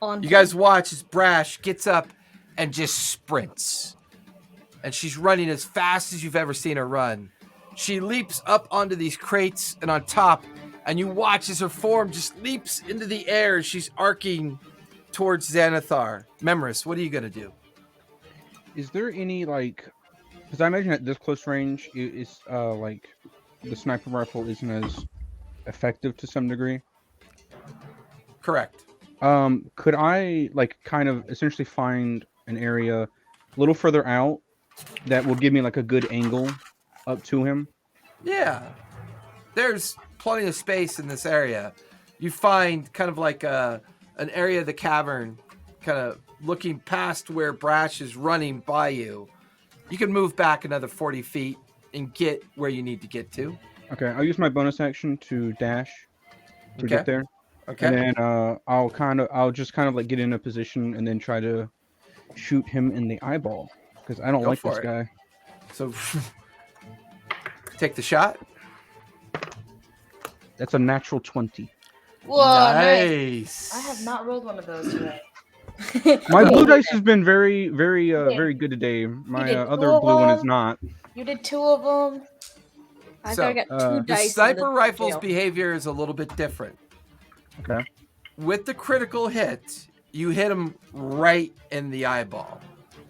On. You guys watch as Brash gets up and just sprints. And she's running as fast as you've ever seen her run. She leaps up onto these crates and on top, and you watch as her form just leaps into the air. She's arcing towards Xanathar. Memorous, what are you going to do? Is there any, like... Because I imagine at this close range, it's like, the sniper rifle isn't as effective to some degree. Correct. Could I, like, kind of essentially find an area a little further out that will give me, like, a good angle up to him? Yeah. There's plenty of space in this area. You find kind of like an area of the cavern, kind of looking past where Brash is running by you. You can move back another 40 feet and get where you need to get to. Okay, I'll use my bonus action to dash to Okay. get there. Okay. And then I'll just kind of like get in a position and then try to shoot him in the eyeball because I don't Go like for this it. guy. So take the shot. That's a natural 20. Whoa, Nice. I have not rolled one of those today. My blue dice has been very, very, very good today. My did other two blue one is of them? not. You did 2 of them. I So, got 2 the The dice. in sniper rifle's jail. behavior is a little bit different. Okay. With the critical hit, you hit him right in the eyeball.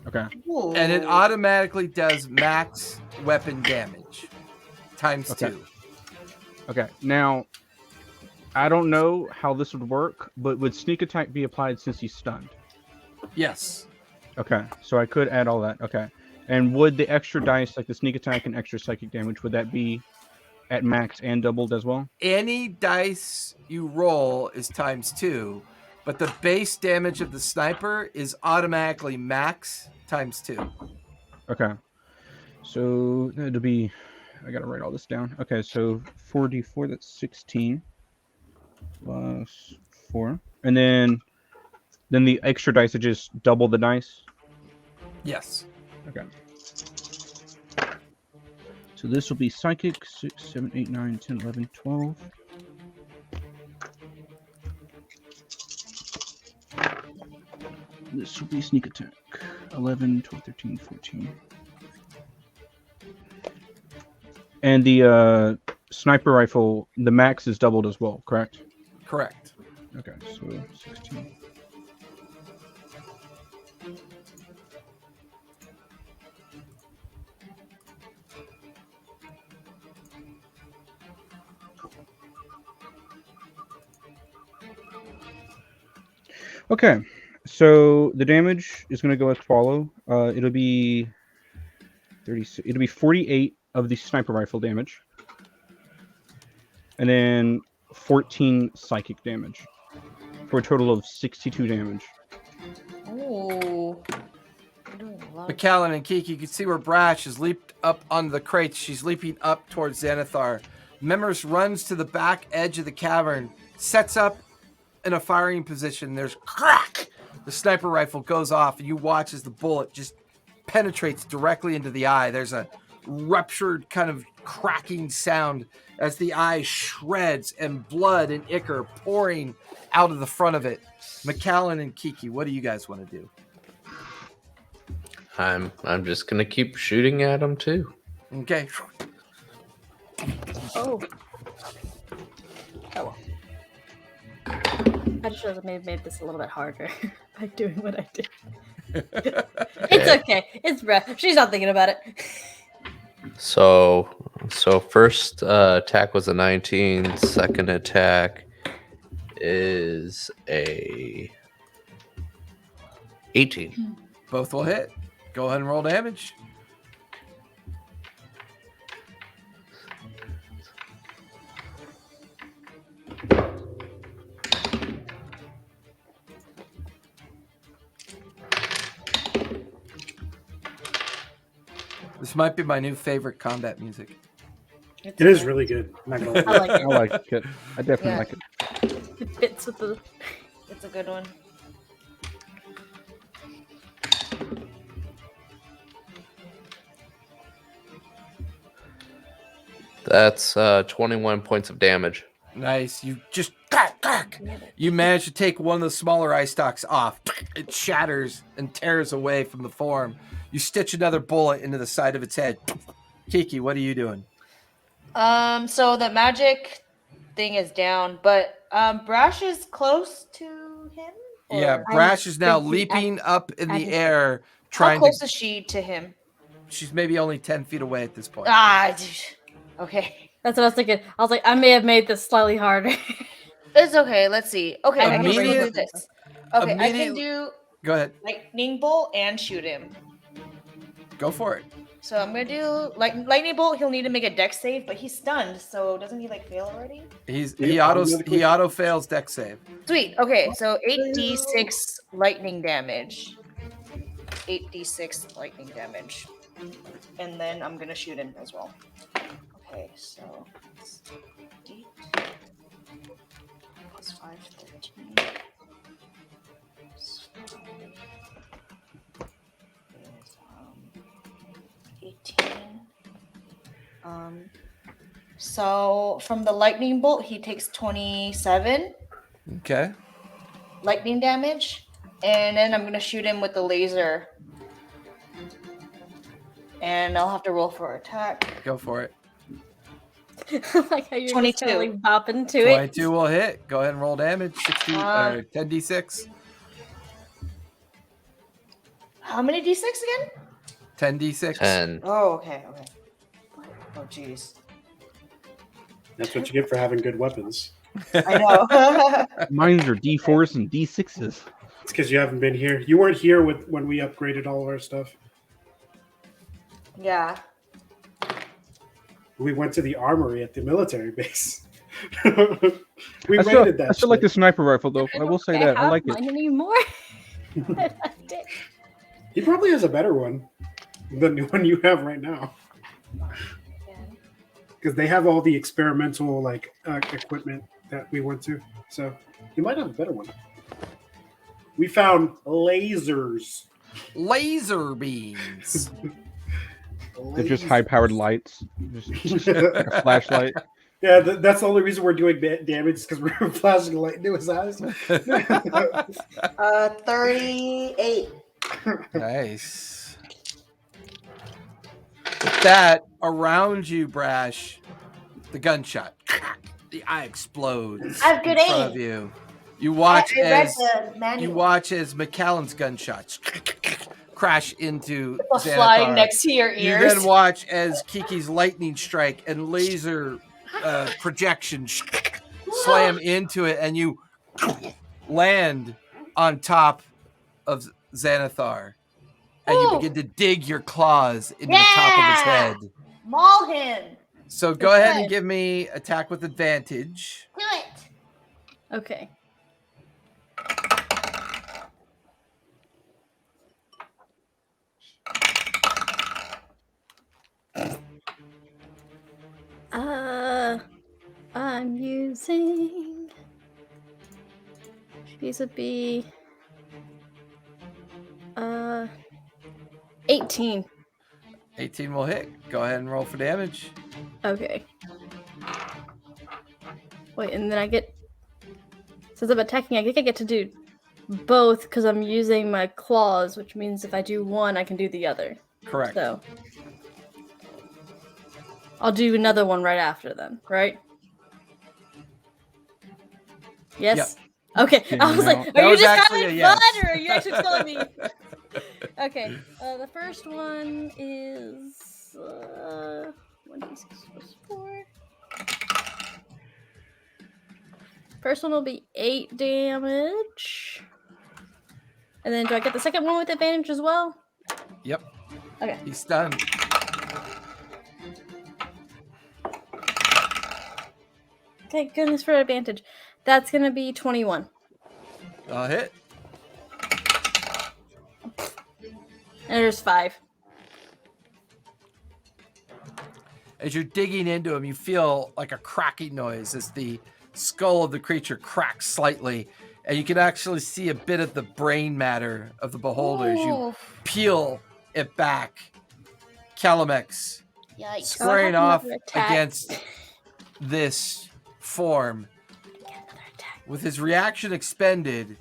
Okay. Ooh. And it automatically does max weapon damage times Okay. 2. Okay. Now, I don't know how this would work, but would sneak attack be applied since he's stunned? Yes. Okay. So I could add all that. Okay. And would the extra dice, like the sneak attack and extra psychic damage, would that be at max and doubled as well? Any dice you roll is times 2, but the base damage of the sniper is automatically max times 2. Okay. So it'll be, I gotta write all this down. Okay, so 4d4, that's 16 plus 4. And then the extra dice are just double the dice. Yes. Okay. So this will be psychic, 6, 7, 8, 9, 10, 11, 12. This will be sneak attack, 11, 12, 13, 14. And the sniper rifle, the max is doubled as well, correct? Correct. Okay, so 16. Okay, so the damage is going to go as follow. It'll be 36. It'll be 48 of the sniper rifle damage, and then 14 psychic damage, for a total of 62 damage. Ooh. You're doing a lot. McAllen and Kiki, you can see where Brash has leaped up onto the crates. She's leaping up towards Xanathar. Memers runs to the back edge of the cavern, sets up in a firing position. There's crack. The sniper rifle goes off, and you watch as the bullet just penetrates directly into the eye. There's a ruptured kind of cracking sound as the eye shreds and blood and ichor pouring out of the front of it. McAllen and Kiki, what do you guys want to do? I'm just gonna keep shooting at him too. Okay. Oh. Oh well. I just realized I may have made this a little bit harder by doing what I did. It's okay. It's breath. She's not thinking about it. So first attack was a 19. Second attack is a 18. Both will hit. Go ahead and roll damage. This might be my new favorite combat music. It's It is okay. really good. I'm not gonna I lie. like I it. like it. I definitely Yeah. like it. It fits with the. It's a good one. That's 21 points of damage. Nice. You just you manage to take one of the smaller eye stalks off. It shatters and tears away from the form. You stitch another bullet into the side of its head. Kiki, what are you doing? So the magic thing is down, but Brash is close to him. Yeah, Or- Brash is now thinking leaping up in the at- air, How trying close to. is she to him? She's maybe only 10 feet away at this point. Ah, dude. Okay. That's what I was thinking. I was like, I may have made this slightly harder. It's okay. Let's see. Okay, I can Immediate- do this. Okay, I can immediate- do Go ahead. lightning bolt and shoot him. Go for it. So I'm gonna do lightning bolt. He'll need to make a dex save, but he's stunned. So doesn't he like fail already? He Yeah, auto fails deck save. Sweet. Okay, so 8d6 lightning damage. 8d6 lightning damage, and then I'm gonna shoot him as well. Okay, so it's 8 plus 5, 13. Plus 5 is 18. So from the lightning bolt, he takes 27 Okay. lightning damage, and then I'm gonna shoot him with the laser. And I'll have to roll for attack. Go for it. Like how you're 22. just kind of like bopping to it. 22 will hit. Go ahead and roll damage. 10d6. How many d6 again? 10d6. 10. Oh, okay. Oh, jeez. That's what you get for having good weapons. I know. Mines are D4s and D6s. It's because you haven't been here. You weren't here when we upgraded all of our stuff. Yeah. We went to the armory at the military base. I We still, raided that. I still like the shit. sniper rifle though. I will say don't that. I have like it. mine anymore. I liked it. He probably has a better one than the one you have right now. Because they have all the experimental equipment that we went to. So you might have a better one. We found lasers. Laser beams. They're just high-powered lights. Just like a flashlight. Yeah, that's the only reason we're doing damage is because we're flashing a light into his eyes. 38. Nice. With that, around you, Brash, the gunshot. The eye explodes I have good in front aim. of you. You watch I read as the manual. you watch as McCallan's gunshots crash into What's flying Xanathar. next to your You ears. then watch as Kiki's lightning strike and laser projection slam into it, and you land on top of Xanathar, and you Ooh. begin to dig your claws into the top of its Yeah. head. Maul him. So go ahead and Good. give me attack with advantage. Do it. Okay. I'm using. These would be 18. 18 will hit. Go ahead and roll for damage. Okay. Wait, and then I get. Since I'm attacking, I think I get to do both because I'm using my claws, which means if I do one, I can do the other. Correct. So. I'll do another one right after then, right? Yes? Okay. Yeah, I was no. like, That are you was just actually having a fun yes. or are you actually telling me? Okay. The first one is 1d6 plus 4. First one will be 8 damage. And then do I get the second one with advantage as well? Yep. Okay. He's stunned. Thank goodness for advantage. That's gonna be 21. I'll hit. And there's 5. As you're digging into him, you feel like a cracking noise as the skull of the creature cracks slightly, and you can actually see a bit of the brain matter of the beholder as you Ooh. peel it back. Calamex Yikes. squaring have off another attack. against this form. With his reaction expended,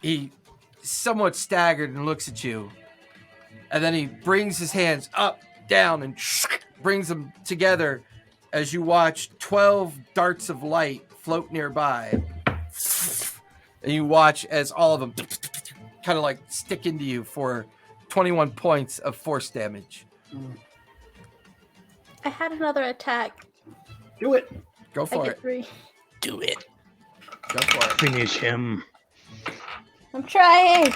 he somewhat staggered and looks at you. And then he brings his hands up, down, and brings them together as you watch 12 darts of light float nearby. And you watch as all of them kind of like stick into you for 21 points of force damage. I had another attack. Do it. Go I for get it. 3. Do it. Go for it. Finish him. I'm trying.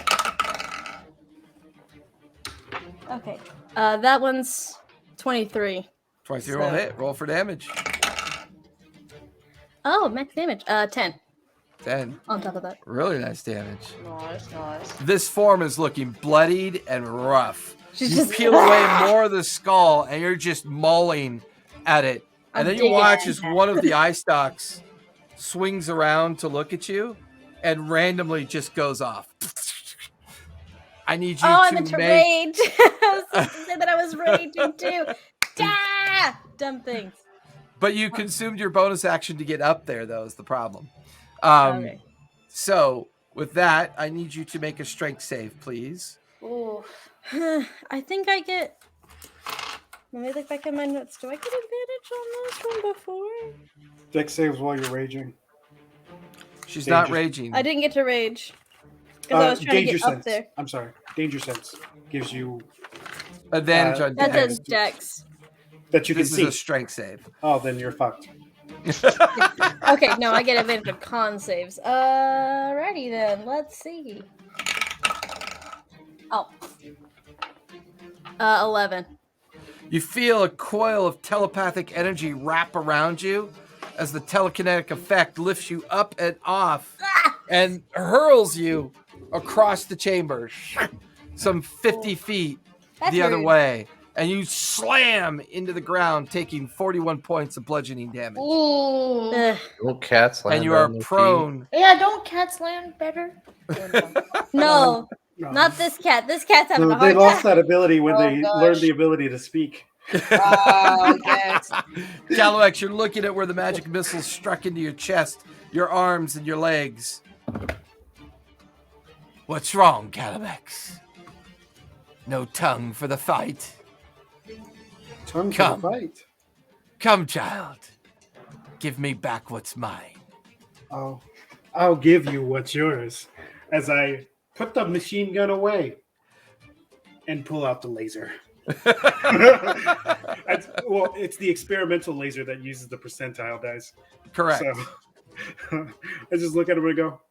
Okay. That one's 23. 23 will hit. Roll for damage. Oh, max damage. 10 10. on top of that. Really nice damage. Nice. This form is looking bloodied and rough. She's You just peel away more of the skull and you're just mauling at it. And I'm then you digging watch it. as one of the eye stalks swings around to look at you and randomly just goes off. I need you I'm to into make... rage. I was supposed to say that I was raging too. Dumb things. But you consumed your bonus action to get up there, though, is the problem. Okay. So, with that, I need you to make a strength save, please. Ooh. I think I get. Let me look back at my notes. Do I get advantage on this one before? Dex saves while you're raging. She's not Danger. raging. I didn't get to rage because I was trying to Danger get sense. up there. I'm sorry. Danger sense gives you Advantage on That's dex. a dex. that you can This is see. a strength save. Oh, then you're fucked. Okay, no, I get advantage of con saves. Alrighty then. Let's see. Oh. 11. You feel a coil of telepathic energy wrap around you as the telekinetic effect lifts you up and off and hurls you across the chamber some 50 feet That's the other rude. way. And you slam into the ground, taking 41 points of bludgeoning damage. Ooh. Ugh. Little cats land And you on are their feet. prone. Yeah, don't cats land better? No, No. not this cat. This cat's having So a they hard lost time. that ability when Oh, they gosh. learned the ability to speak. Oh, yes. Galax, you're looking at where the magic missiles struck into your chest, your arms, and your legs. What's wrong, Galax? No tongue for the fight? Tongue for Come. the fight. Come, child. Give me back what's mine. Oh, I'll give you what's yours as I put the machine gun away and pull out the laser. Well, it's the experimental laser that uses the percentile dice. Correct. So I just look at him and go,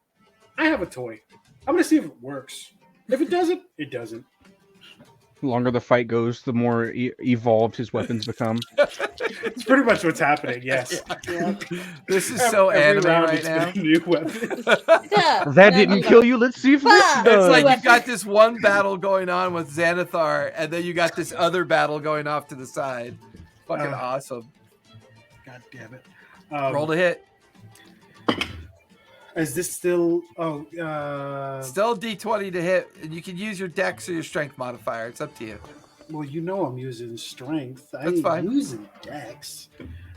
I have a toy. I'm going to see if it works. If it doesn't, it doesn't. The longer the fight goes, the more evolved his weapons become. It's pretty much what's happening, yes. This is so Every anime round right it's now. been a new weapon. Yeah. That No, didn't no, kill you. Let's see if this Fuck. does. It's like Weapon. you've got this one battle going on with Xanathar, and then you got this other battle going off to the side. Fucking awesome. God damn it. Roll to hit. Is this still... Oh, Still D20 to hit, and you can use your dex or your strength modifier. It's up to you. well, you know I'm using strength. I That's ain't fine. using dex.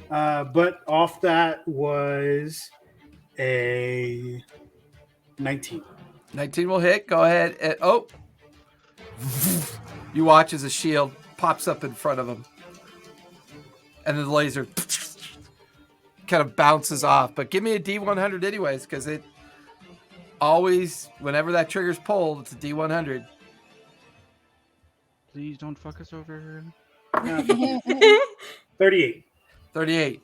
But off that was a 19. 19 will hit. Go ahead. And, oh. You watch as a shield pops up in front of him. And then the laser kind of bounces off. But give me a D100 anyways, because it always, whenever that trigger's pulled, it's a D100. Please don't fuck us over. 38. 38.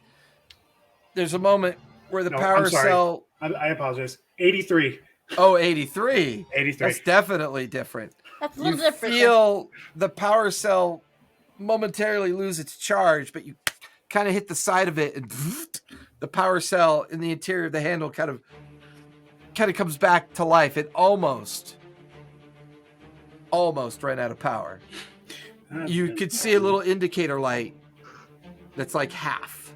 There's a moment where the No, power I'm sorry. cell... I apologize. 83. Oh, 83. 83. That's definitely different. That's a You little different. feel the power cell momentarily lose its charge, but you kind of hit the side of it, and the power cell in the interior of the handle kind of comes back to life. It almost ran out of power. You could see a little indicator light that's like half.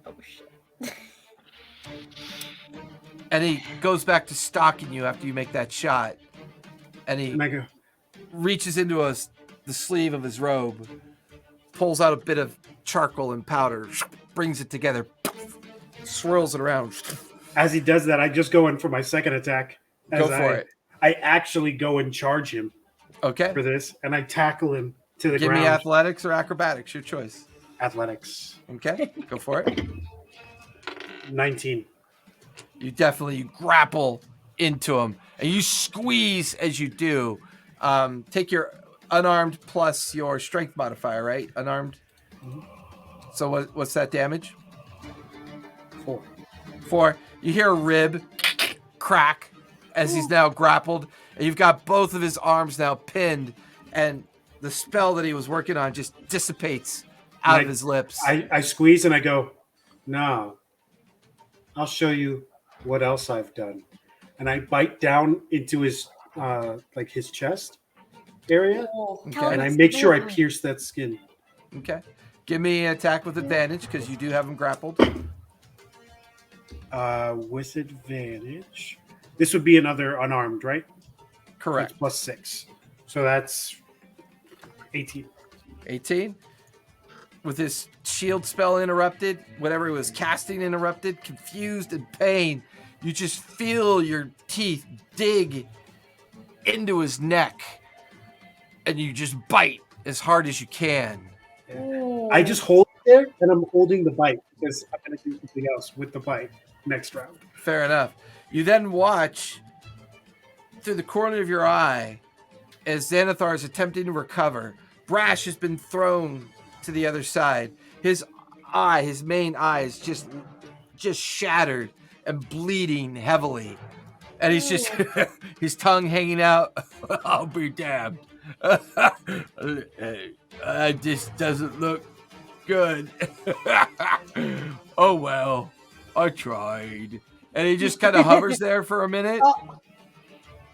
Oh, shit. And he goes back to stalking you after you make that shot. And he And I go, reaches into the sleeve of his robe, pulls out a bit of charcoal and powder, brings it together, swirls it around. As he does that, I just go in for my second attack. Go for it. I actually go and charge him Okay. for this, and I tackle him to the Give ground. me athletics or acrobatics, your choice. Athletics. Okay, go for it. 19. You grapple into him, and you squeeze as you do. Take your unarmed plus your strength modifier, right? Unarmed. So what's that damage? 4. 4. You hear a rib crack as he's now grappled, and you've got both of his arms now pinned, and the spell that he was working on just dissipates out of his lips. I squeeze and I go, no, I'll show you what else I've done. And I bite down into his his chest area, Okay. and I make sure I pierce that skin. Okay. Give me an attack with advantage because you do have him grappled. With advantage. This would be another unarmed, right? Correct. That's plus 6. So that's 18. 18. With his shield spell interrupted, whatever he was casting interrupted, confused and pain, you just feel your teeth dig into his neck, and you just bite as hard as you can. I just hold it there, and I'm holding the bite because I'm going to do something else with the bite next round. Fair enough. You then watch through the corner of your eye as Xanathar is attempting to recover. Brash has been thrown to the other side. His main eye is just shattered and bleeding heavily. And he's just his tongue hanging out. I'll be damned. It just doesn't look good. Oh well, I tried. And he just kind of hovers there for a minute.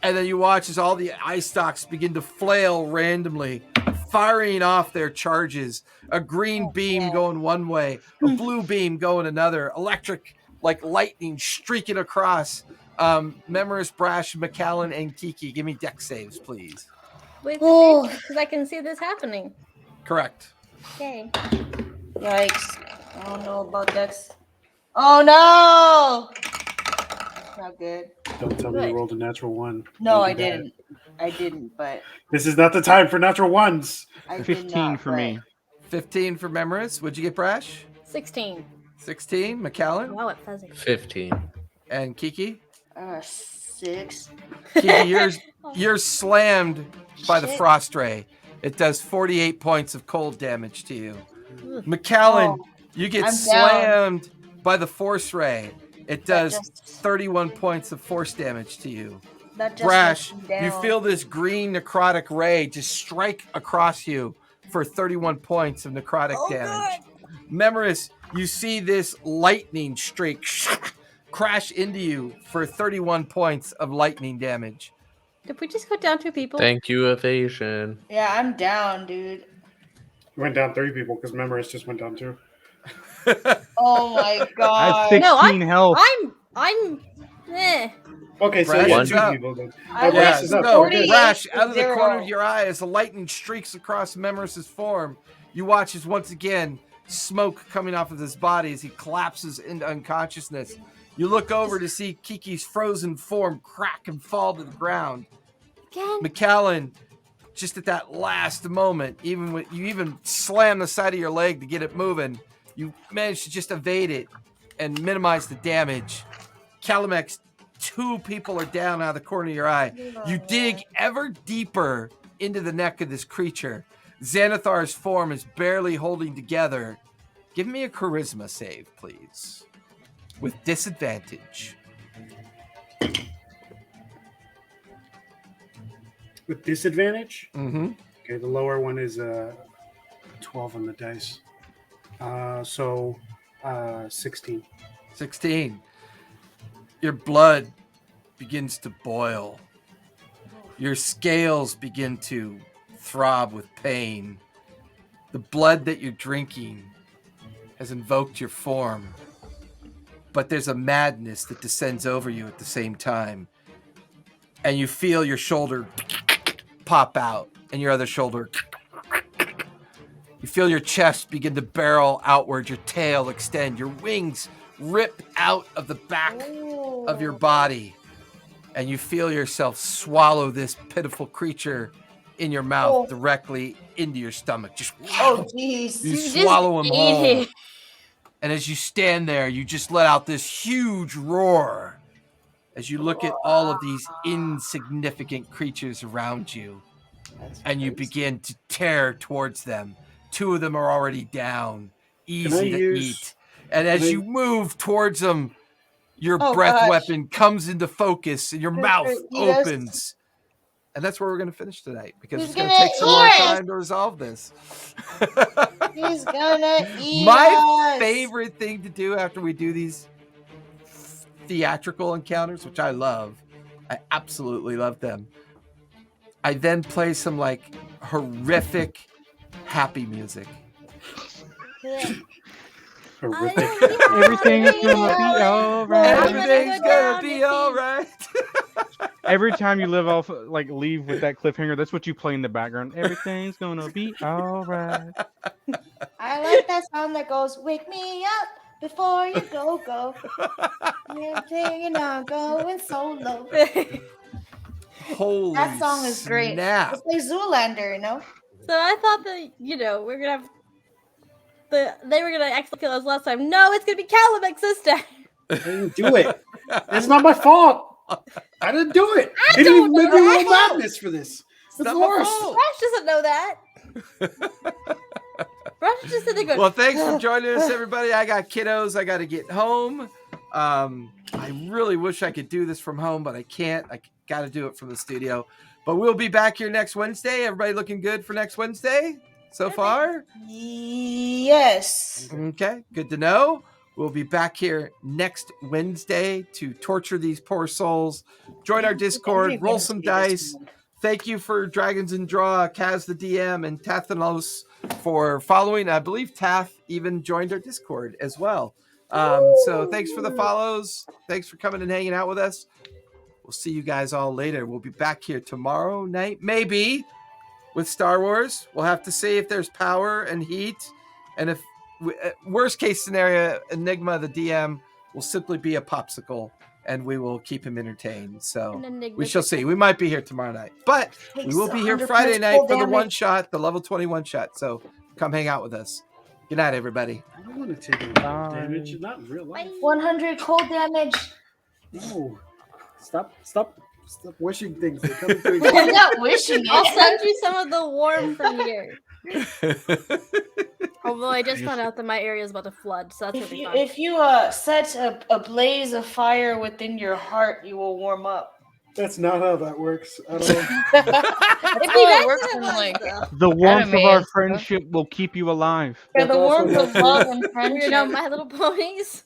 And then you watch as all the eye stalks begin to flail randomly, firing off their charges. A green beam going one way, a blue beam going another, electric like lightning streaking across. Memoris, Brash, McAllen, and Kiki. Give me dex saves, please. Wait, because I can see this happening. Correct. Okay. Yikes. I don't know about Dex. Oh no! Not good. Don't tell me you rolled a natural 1. No, Don't I do that. didn't. I didn't, but This is not the time for natural 1s. I did 15 not, for but- me. 15 for Memoris. What'd you get, Brash? 16. 16. McAllen Wow, it's fuzzy. 15. and Kiki. 6. Kiki, you're slammed by the Shit. frost ray. It does 48 points of cold damage to you. McAllen, you get I'm down. slammed by the force ray. It does just- 31 points of force damage to you. That just Brash, knocks me you down. feel this green necrotic ray just strike across you for 31 points of necrotic damage. Memoris, you see this lightning streak crash into you for 31 points of lightning damage. Did we just go down 2 people? Thank you, evasion. Yeah, I'm down, dude. Went down 3 people because Memoris just went down 2. Oh my I have god. 16 health. I'm Okay, so Brash, yeah, what's 2 up? people then. I Oh, Brash Yeah, went is up. so We're good. 48 Brash, to out of the 0. corner of your eye, as the lightning streaks across Memoris's form, you watch as once again smoke coming off of his body as he collapses into unconsciousness. You look over to see Kiki's frozen form crack and fall to the ground. again. McAllen, just at that last moment, even when you even slam the side of your leg to get it moving, you manage to just evade it and minimize the damage. Calamex, 2 people are down out of the corner of your eye. You dig ever deeper into the neck of this creature. Xanathar's form is barely holding together. Give me a charisma save, please. With disadvantage. With disadvantage? Mm-hmm. Okay, the lower one is 12 on the dice. So 16. 16. Your blood begins to boil. Your scales begin to throb with pain. The blood that you're drinking has invoked your form. But there's a madness that descends over you at the same time. And you feel your shoulder pop out and your other shoulder. You feel your chest begin to barrel outward, your tail extend, your wings rip out of the back of your body, and you feel yourself swallow this pitiful creature in your mouth directly into your stomach. Just Oh, jeez. you just swallow him ate whole. it. And as you stand there, you just let out this huge roar as you look at all of these insignificant creatures around you. And you begin to tear towards them. 2 of them are already down, easy to eat. And as you move towards them, your breath weapon comes into focus and your mouth opens. And that's where we're going to finish tonight because it's going to take some more time to resolve this. He's gonna eat My us. favorite thing to do after we do these theatrical encounters, which I love, I absolutely love them. I then play some like horrific happy music. Horrific. Everything's gonna be alright. Everything's gonna be all right. Every time you leave with that cliffhanger, that's what you play in the background. Everything's gonna be alright. I like that song that goes, "Wake me up before you go. You're taking on going solo." Holy That song is great. snap. It's like Zoolander, you know? So I thought that, we're gonna have they were gonna actually kill us last time. No, it's gonna be Calumex this time. I didn't do it. It's not my fault. I didn't do it. They didn't even make me roll madness for this. It's the not my worst. fault. Brash doesn't know that. Brash just sitting there going, Well, thanks for joining us, everybody. I got kiddos. I got to get home. I really wish I could do this from home, but I can't. I got to do it from the studio. But we'll be back here next Wednesday. Everybody looking good for next Wednesday so far? Yes. Okay, good to know. We'll be back here next Wednesday to torture these poor souls. Join our Discord, roll some dice. Thank you for Dragons and Draw, Kaz the DM, and Tathanos for following. I believe Tath even joined our Discord as well. So thanks for the follows. Thanks for coming and hanging out with us. We'll see you guys all later. We'll be back here tomorrow night, maybe, with Star Wars. We'll have to see if there's power and heat. And if worst case scenario, Enigma, the DM, will simply be a popsicle and we will keep him entertained. So we shall see. We might be here tomorrow night, but we will be here Friday night for the one shot, the level 21 shot. So come hang out with us. Good night, everybody. I don't want to take any damage. Not in real life. 100 cold damage. No. Stop wishing things. They're coming to each I'm other. not wishing I'll it. send you some of the warm from here. Although I just found out that my area is about to flood, so that's gonna be fun. If you set a blaze of fire within your heart, you will warm up. That's not how that works at all. That's It'd how be it nice works if it in was, like though. The warmth of our Anime. friendship will keep you alive. the That's warmth also of love and You friendship. know, My Little Ponies.